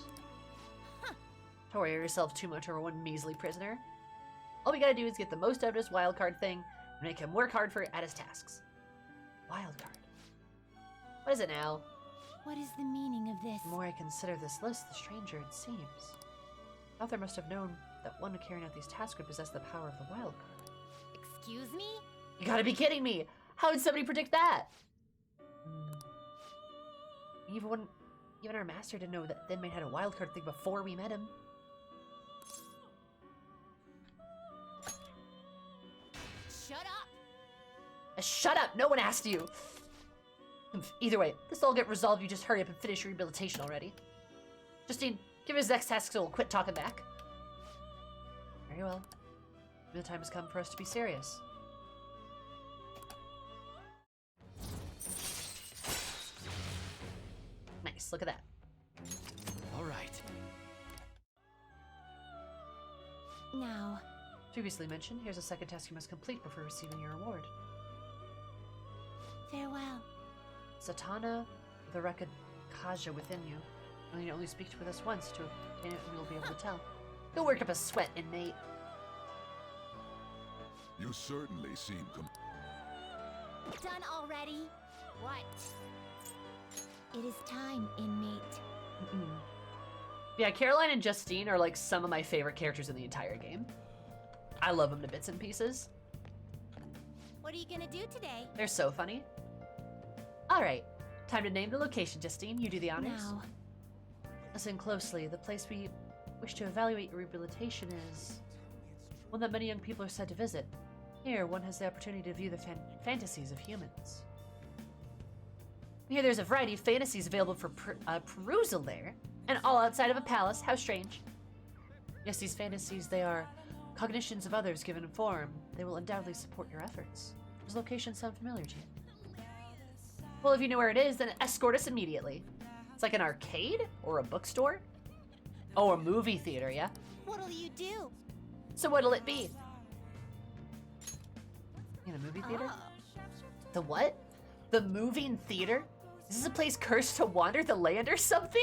Don't worry yourself too much over one measly prisoner. All we gotta do is get the most out of his wildcard thing and make him work hard at his tasks. Wildcard. What is it now? What is the meaning of this? The more I consider this list, the stranger it seems. The author must have known that one carrying out these tasks would possess the power of the wildcard. Excuse me? You gotta be kidding me! How did somebody predict that? Even our master didn't know that the inmate had a wildcard thing before we met him. Shut up! Shut up! No one asked you! Either way, this will all get resolved. You just hurry up and finish your rehabilitation already. Justine, give his next task so we'll quit talking back. Very well. The time has come for us to be serious. nice. Look at that. All right. Now, Previously mentioned, here's a second task you must complete before receiving your reward. farewell. Satana, the Rekakaja within you. You need only speak with us once to obtain it, and we'll be able to tell. Go work up a sweat, inmate. You certainly seem Done already? What? It is time, inmate. Yeah, Caroline and Justine are like some of my favorite characters in the entire game. I love them to bits and pieces. What are you gonna do today? They're so funny. Alright, time to name the location, Justine. You do the honors. Now. Listen closely. The place we wish to evaluate your rehabilitation is one that many young people are said to visit. Here, one has the opportunity to view the fantasies of humans. Here, there's a variety of fantasies available for perusal there, and all outside of a palace. How strange. Yes, these fantasies, they are cognitions of others given form. They will undoubtedly support your efforts. Does location sound familiar to you? Well, if you know where it is, then escort us immediately. It's like an arcade or a bookstore? Oh, a movie theater, yeah? What'll you do? So what'll it be? In a movie theater? The what? The moving theater? Is this a place cursed to wander the land or something?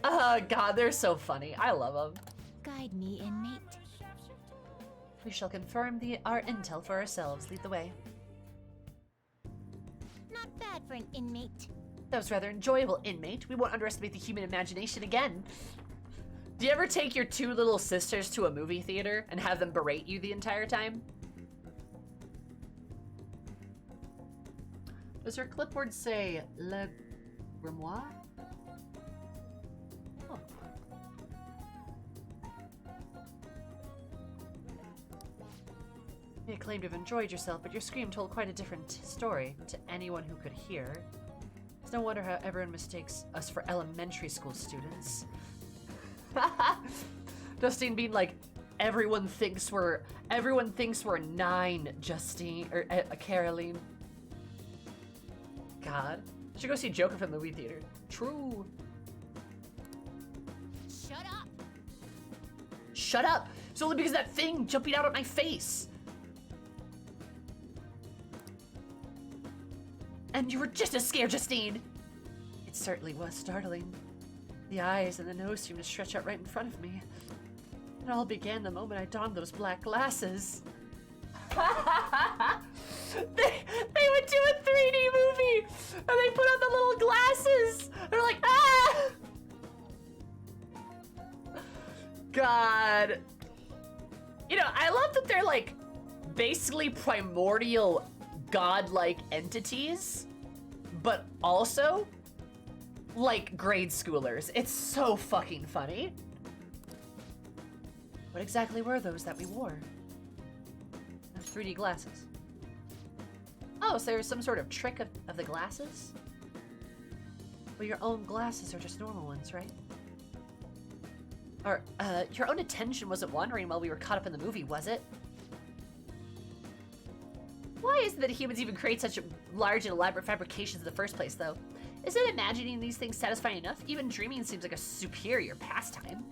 Oh god, they're so funny. I love them. Guide me, inmate. We shall confirm our intel for ourselves. Lead the way. Not bad for an inmate. That was rather enjoyable, inmate. We won't underestimate the human imagination again. Do you ever take your two little sisters to a movie theater and have them berate you the entire time? Does her clipboard say Le Grimoire? Oh. You claim to have enjoyed yourself, but your scream told quite a different story to anyone who could hear. It's no wonder how everyone mistakes us for elementary school students. Justine being like, everyone thinks we're 9, Justine, or Caroline. God. Should go see Joker from the movie theater. True. Shut up. Shut up. It's only because of that thing jumping out at my face. And you were just as scared, Justine. It certainly was startling. The eyes and the nose seemed to stretch out right in front of me. It all began the moment I donned those black glasses. They went to a 3D movie and they put on the little glasses. They're like, ah! God. You know, I love that they're like basically primordial godlike entities, but also like grade schoolers. It's so fucking funny. What exactly were those that we wore? 3D glasses. Oh, so there's some sort of trick of the glasses? Well, your own glasses are just normal ones, right? Or, your own attention wasn't wandering while we were caught up in the movie, was it? Why is it that humans even create such large and elaborate fabrications in the first place, though? Isn't imagining these things satisfying enough? Even dreaming seems like a superior pastime.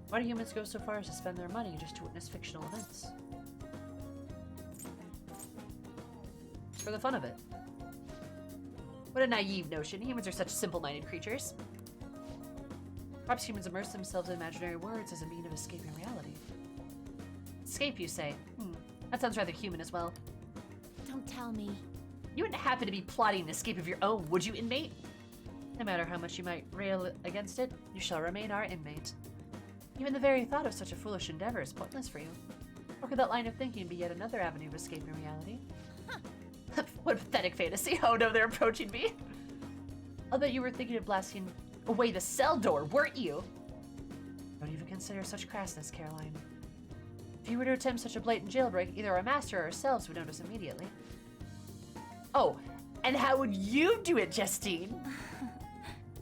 Why do humans go so far as to spend their money just to witness fictional events? For the fun of it. What a naive notion. Humans are such simple-minded creatures. Perhaps humans immerse themselves in imaginary words as a means of escaping reality. Escape, you say? That sounds rather human as well. Don't tell me. You wouldn't happen to be plotting an escape of your own, would you, inmate? No matter how much you might rail against it, you shall remain our inmate. Even the very thought of such a foolish endeavor is pointless for you. Or could that line of thinking be yet another avenue of escaping reality? What a pathetic fantasy. Oh no, they're approaching me. I'll bet you were thinking of blasting away the cell door, weren't you? Don't even consider such crassness, Caroline. If you were to attempt such a blatant jailbreak, either our master or ourselves would notice immediately. Oh, and how would you do it, Justine?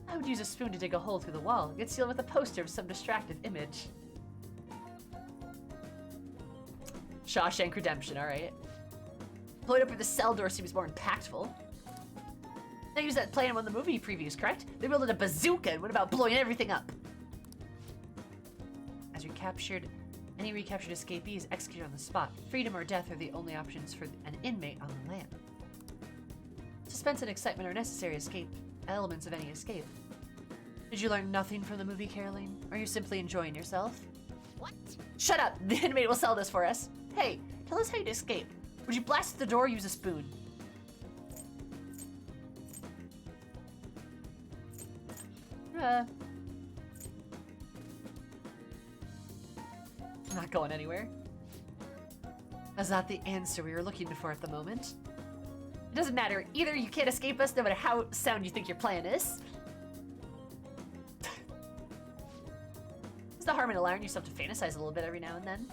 I would use a spoon to dig a hole through the wall and get sealed with a poster of some distractive image. Shawshank Redemption, alright. Pulling up with the cell door seems more impactful. They used that plan on the movie previews, correct? They wielded a bazooka and went about blowing everything up. As recaptured, any recaptured escapee is executed on the spot. Freedom or death are the only options for an inmate on the lam. Suspense and excitement are necessary escape elements of any escape. Did you learn nothing from the movie, Caroline? Are you simply enjoying yourself? What? Shut up! The inmate will sell this for us. Hey, tell us how you'd escape. Would you blast the door or use a spoon? I'm not going anywhere. That's not the answer we were looking for at the moment. It doesn't matter. Either you can't escape us no matter how sound you think your plan is. There's no harm in allowing yourself to fantasize a little bit every now and then.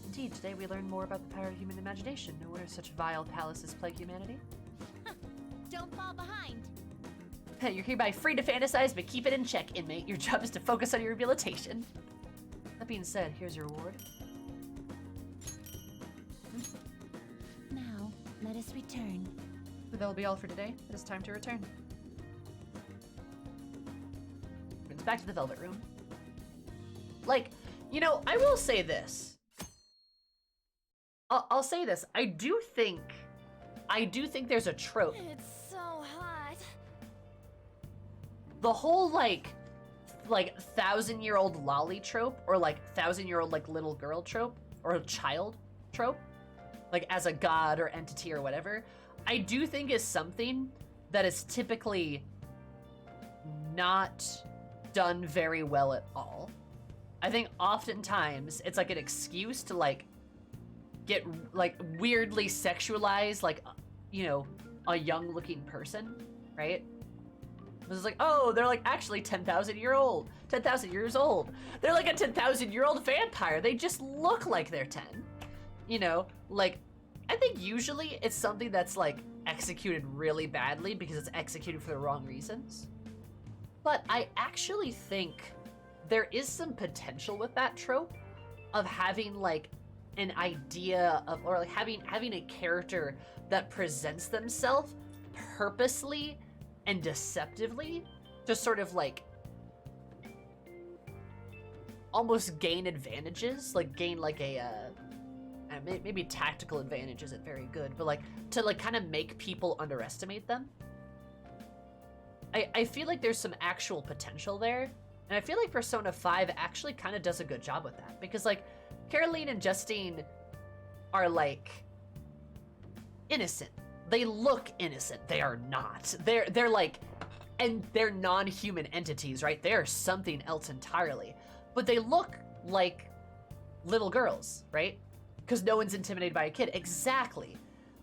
Indeed, today we learn more about the power of human imagination. No wonder such vile palaces plague humanity. Don't fall behind. You're hereby free to fantasize, but keep it in check, inmate. Your job is to focus on your rehabilitation. That being said, here's your reward. Now, let us return. That'll be all for today. It is time to return. It's back to the Velvet Room. Like, you know, I will say this. I'll say this. I do think there's a trope. It's so hot. The whole like 1,000-year-old lolly trope, or like 1,000-year-old like little girl trope, or a child trope, like as a god or entity or whatever, I do think is something that is typically not done very well at all. I think oftentimes it's like an excuse to like get like weirdly sexualize like, you know, a young looking person, right? It's like, oh, they're like actually 10,000 years old. They're like a 10,000-year-old vampire. They just look like they're 10. You know, like, I think usually it's something that's like executed really badly because it's executed for the wrong reasons. But I actually think there is some potential with that trope of having like an idea of, or like having a character that presents themselves purposely and deceptively to sort of like almost gain advantages, like gain like a maybe tactical advantage isn't very good, but like to like kind of make people underestimate them. I feel like there's some actual potential there, and I feel like Persona 5 actually kind of does a good job with that, because like Caroline and Justine are like innocent. They look innocent. They are not. They're like, and they're non-human entities, right? They are something else entirely. But they look like little girls, right? Because no one's intimidated by a kid. Exactly.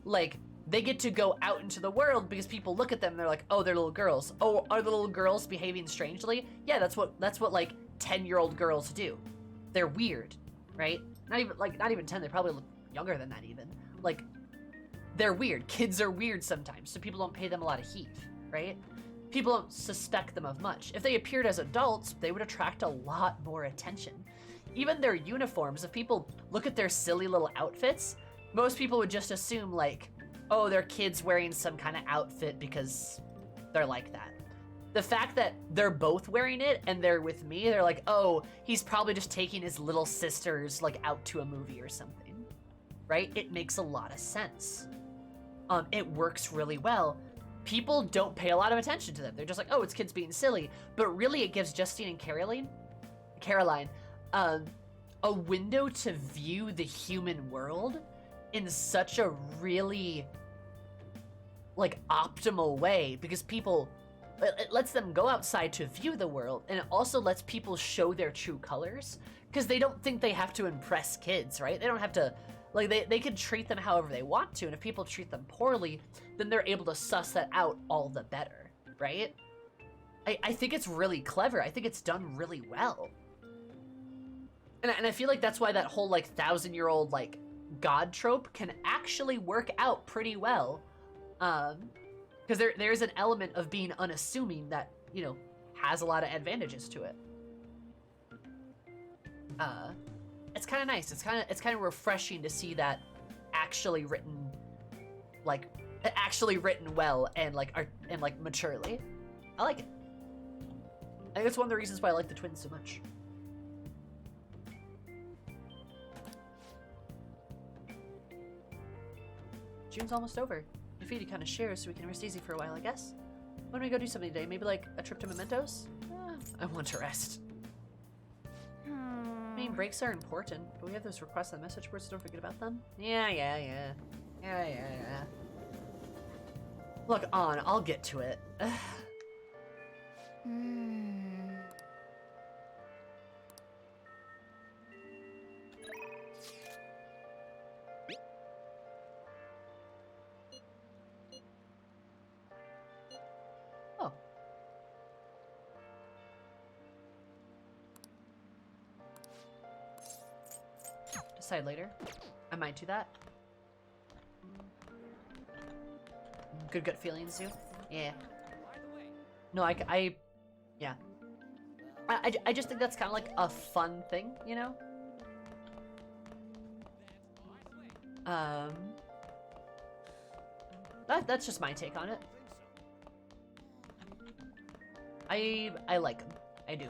Like, they get to go out into the world because people look at them and they're like, oh, they're little girls. Oh, are the little girls behaving strangely? Yeah, that's what like 10-year-old girls do. They're weird, right? Not even 10, they probably look younger than that even. Like, they're weird. Kids are weird sometimes, so people don't pay them a lot of heat, right? People don't suspect them of much. If they appeared as adults, they would attract a lot more attention. Even their uniforms, if people look at their silly little outfits, most people would just assume like, oh, they're kids wearing some kind of outfit because they're like that. The fact that they're both wearing it and they're with me, they're like, oh, he's probably just taking his little sisters like out to a movie or something, right? It makes a lot of sense. It works really well. People don't pay a lot of attention to them. They're just like, oh, it's kids being silly. But really, it gives Justine and Caroline, a window to view the human world in such a really, like, optimal way. Because it lets them go outside to view the world. And it also lets people show their true colors. Because they don't think they have to impress kids, right? They don't have to... Like, they can treat them however they want to, and if people treat them poorly, then they're able to suss that out all the better, right? I think it's really clever. I think it's done really well. And I feel like that's why that whole, like, 1,000-year-old, like, god trope can actually work out pretty well. Because there's an element of being unassuming that, you know, has a lot of advantages to it. It's kind of nice. It's kind of refreshing to see that actually written, like, actually written well and like maturely. I like it. I think it's one of the reasons why I like the twins so much. June's almost over. Defeated Kaneshiro, so we can rest easy for a while, I guess. When we go do something today? Maybe like a trip to Mementos? I want to rest. I mean, breaks are important, but we have those requests on message boards, so don't forget about them. Yeah. Look, I'll get to it. Oh. Decide later. I might do that. Good gut feelings, you? Yeah. No, yeah. I just think that's kind of like a fun thing, you know? That's just my take on it. I like them. I do.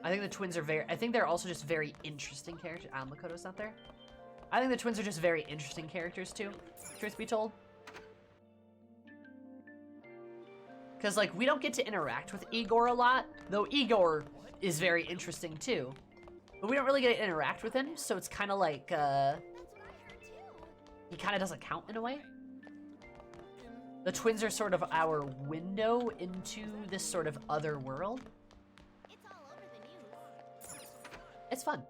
I think the twins are I think they're also just very interesting characters. Makoto's not there. I think the twins are just very interesting characters too, truth be told. Because, like, we don't get to interact with Igor a lot, though Igor is very interesting too. But we don't really get to interact with him, so it's kind of like, he kind of doesn't count in a way. The twins are sort of our window into this sort of other world. It's fun.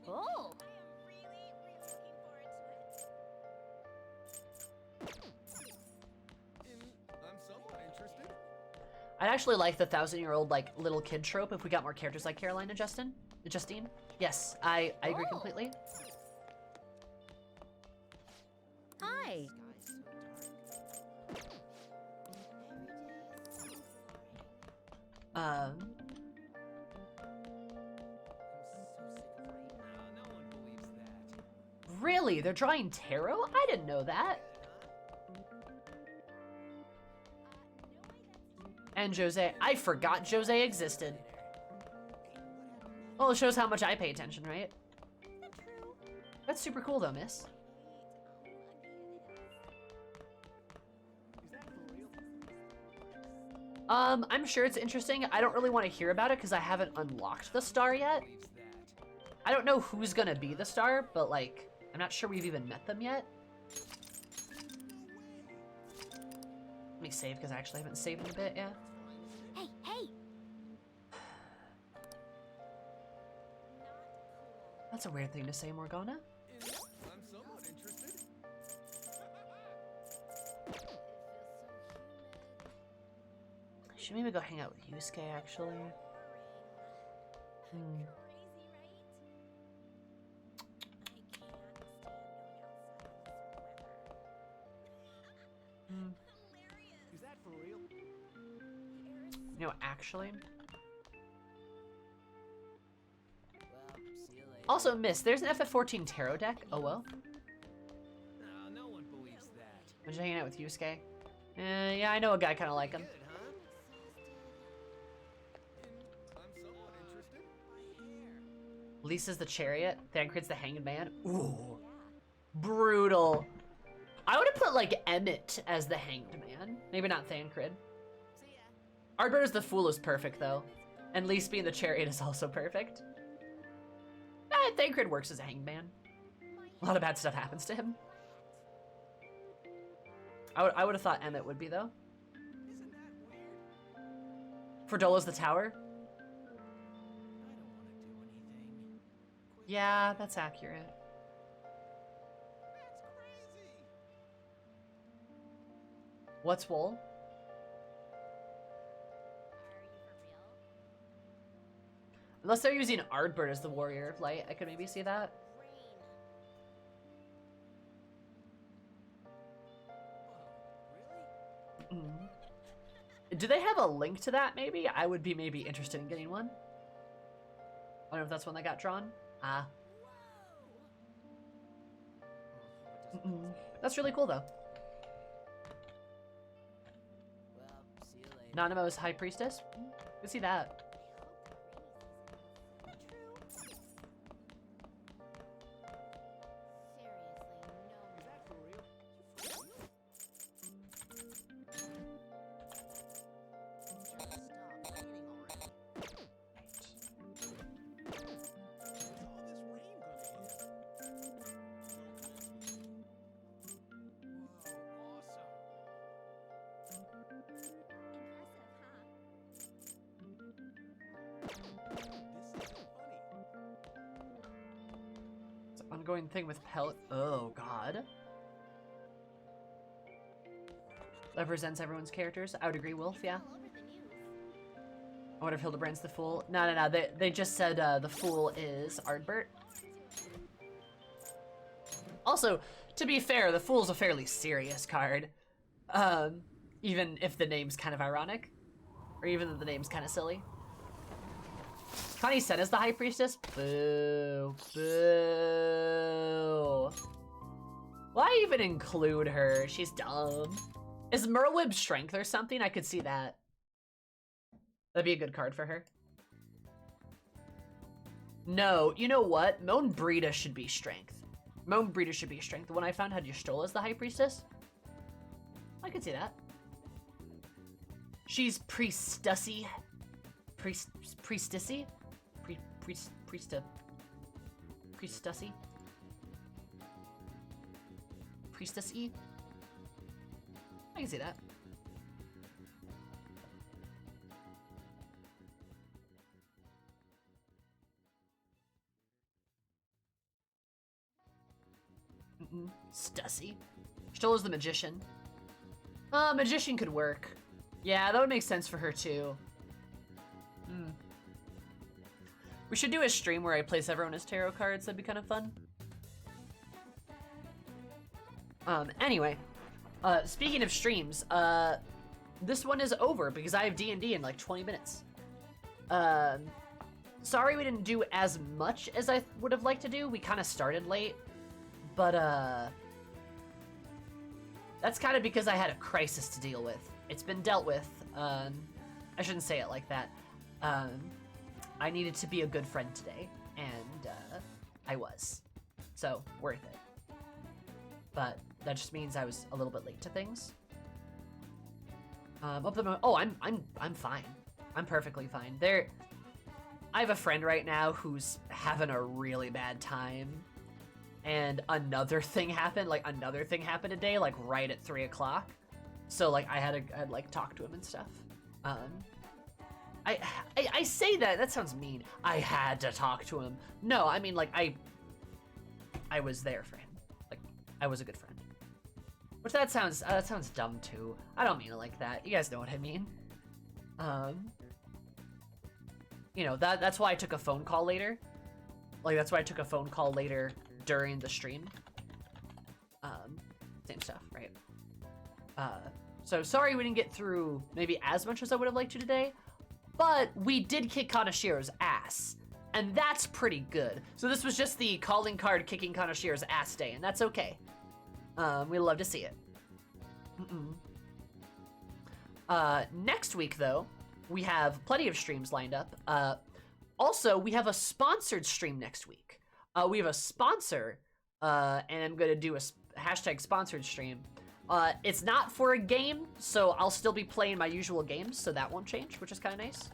Oh. I'd actually like the 1,000-year-old like little kid trope if we got more characters like Caroline and Justine. Yes, I agree completely. Hi. Really? They're drawing tarot? I didn't know that. And Jose. I forgot Jose existed. Well, it shows how much I pay attention, right? That's super cool though, miss. I'm sure it's interesting. I don't really want to hear about it because I haven't unlocked the star yet. I don't know who's gonna be the star, but like, I'm not sure we've even met them yet. Let me save because I actually haven't saved in a bit, yeah. Hey! That's a weird thing to say, Morgana. I'm somewhat interested. I should maybe go hang out with Yusuke, actually. Is that for real? You know, actually. Well, see you later. Also, miss, there's an FF14 tarot deck. Oh well. No one believes that. I'm just hanging out with Yusuke. Yeah, I know a guy kind of like him. Lisa's the chariot. Thancred's the hanged man. Ooh. Brutal. I would have put, like, Emmett as the hanged man. Maybe not Thancred. Ardbert as the fool is perfect, though. And Lise being the chariot is also perfect. Thancred works as a hanged man. A lot of bad stuff happens to him. I would have thought Emmett would be, though. Ferdola's the tower. Yeah, that's accurate. What's wool? Unless they're using Ardbert as the warrior of light, I could maybe see that. Do they have a link to that, maybe? I would be maybe interested in getting one. I don't know if that's one that got drawn. Ah. That's really cool, though. Nanimo's High Priestess? Let's see that. Ongoing thing with pellet. Oh god. Represents everyone's characters. I would agree, Wolf. Yeah. I wonder if Hildebrand's the fool. No. They just said the fool is Ardbert. Also, to be fair, the fool's a fairly serious card. Even if the name's kind of ironic, or even if the name's kind of silly. Connie said as the High Priestess? Boo. Boo. Why even include her? She's dumb. Is Merwib strength or something? I could see that. That'd be a good card for her. No, you know what? Moan Brita should be strength. Moan Brita should be strength. The one I found had Y'shtola as the High Priestess. I could see that. She's priestessy. Priestessy? Priestessy? Priestessy? I can see that. Stussy. Y'shtola's the Magician. Magician could work. Yeah, that would make sense for her too. We should do a stream where I place everyone as tarot cards. That'd be kind of fun. Anyway, speaking of streams, this one is over because I have D&D in like 20 minutes. Sorry we didn't do as much as I would have liked to do. We kind of started late, but that's kind of because I had a crisis to deal with. It's been dealt with. I shouldn't say it like that. I needed to be a good friend today, and I was. So, worth it. But that just means I was a little bit late to things. Oh, I'm fine. I'm perfectly fine. I have a friend right now who's having a really bad time, and another thing happened today, like right at 3 o'clock. So like I had like talk to him and stuff. I say that sounds mean. I had to talk to him. No, I mean like I was there for him. Like I was a good friend. Which that sounds dumb too. I don't mean it like that. You guys know what I mean. You know, that's why I took a phone call later. Like that's why I took a phone call later during the stream. Same stuff, right? So sorry we didn't get through maybe as much as I would have liked to today, but we did kick Kaneshiro's ass, and that's pretty good. So this was just the calling card kicking Kaneshiro's ass day, and that's okay. We love to see it. Next week, though, we have plenty of streams lined up. Also, we have a sponsored stream next week. We have a sponsor, and I'm going to do a hashtag sponsored stream. It's not for a game, so I'll still be playing my usual games, so that won't change, which is kind of nice.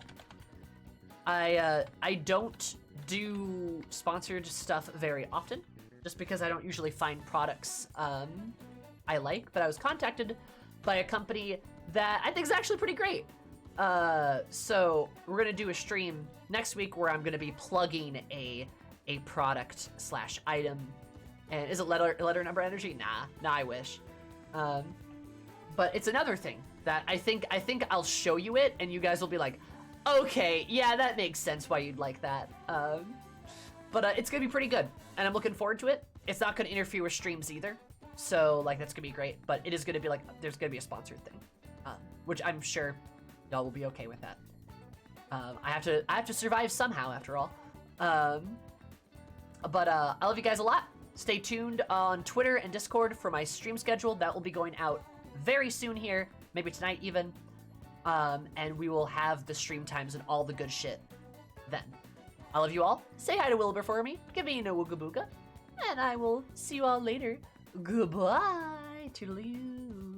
I don't do sponsored stuff very often, just because I don't usually find products I like, but I was contacted by a company that I think is actually pretty great. So we're gonna do a stream next week where I'm gonna be plugging a product / item. And is it letter number energy? Nah, I wish. But it's another thing that I think I'll show you it, and you guys will be like, okay, yeah, that makes sense why you'd like that. But it's gonna be pretty good, and I'm looking forward to it. It's not gonna interfere with streams either, so like that's gonna be great. But it is gonna be like there's gonna be a sponsored thing, which I'm sure y'all will be okay with that. I have to survive somehow after all. But I love you guys a lot. Stay tuned on Twitter and Discord for my stream schedule. That will be going out very soon here, maybe tonight even. And we will have the stream times and all the good shit then. I love you all. Say hi to Wilbur for me. Give me a wooga booga. And I will see you all later. Goodbye. Toodaloo.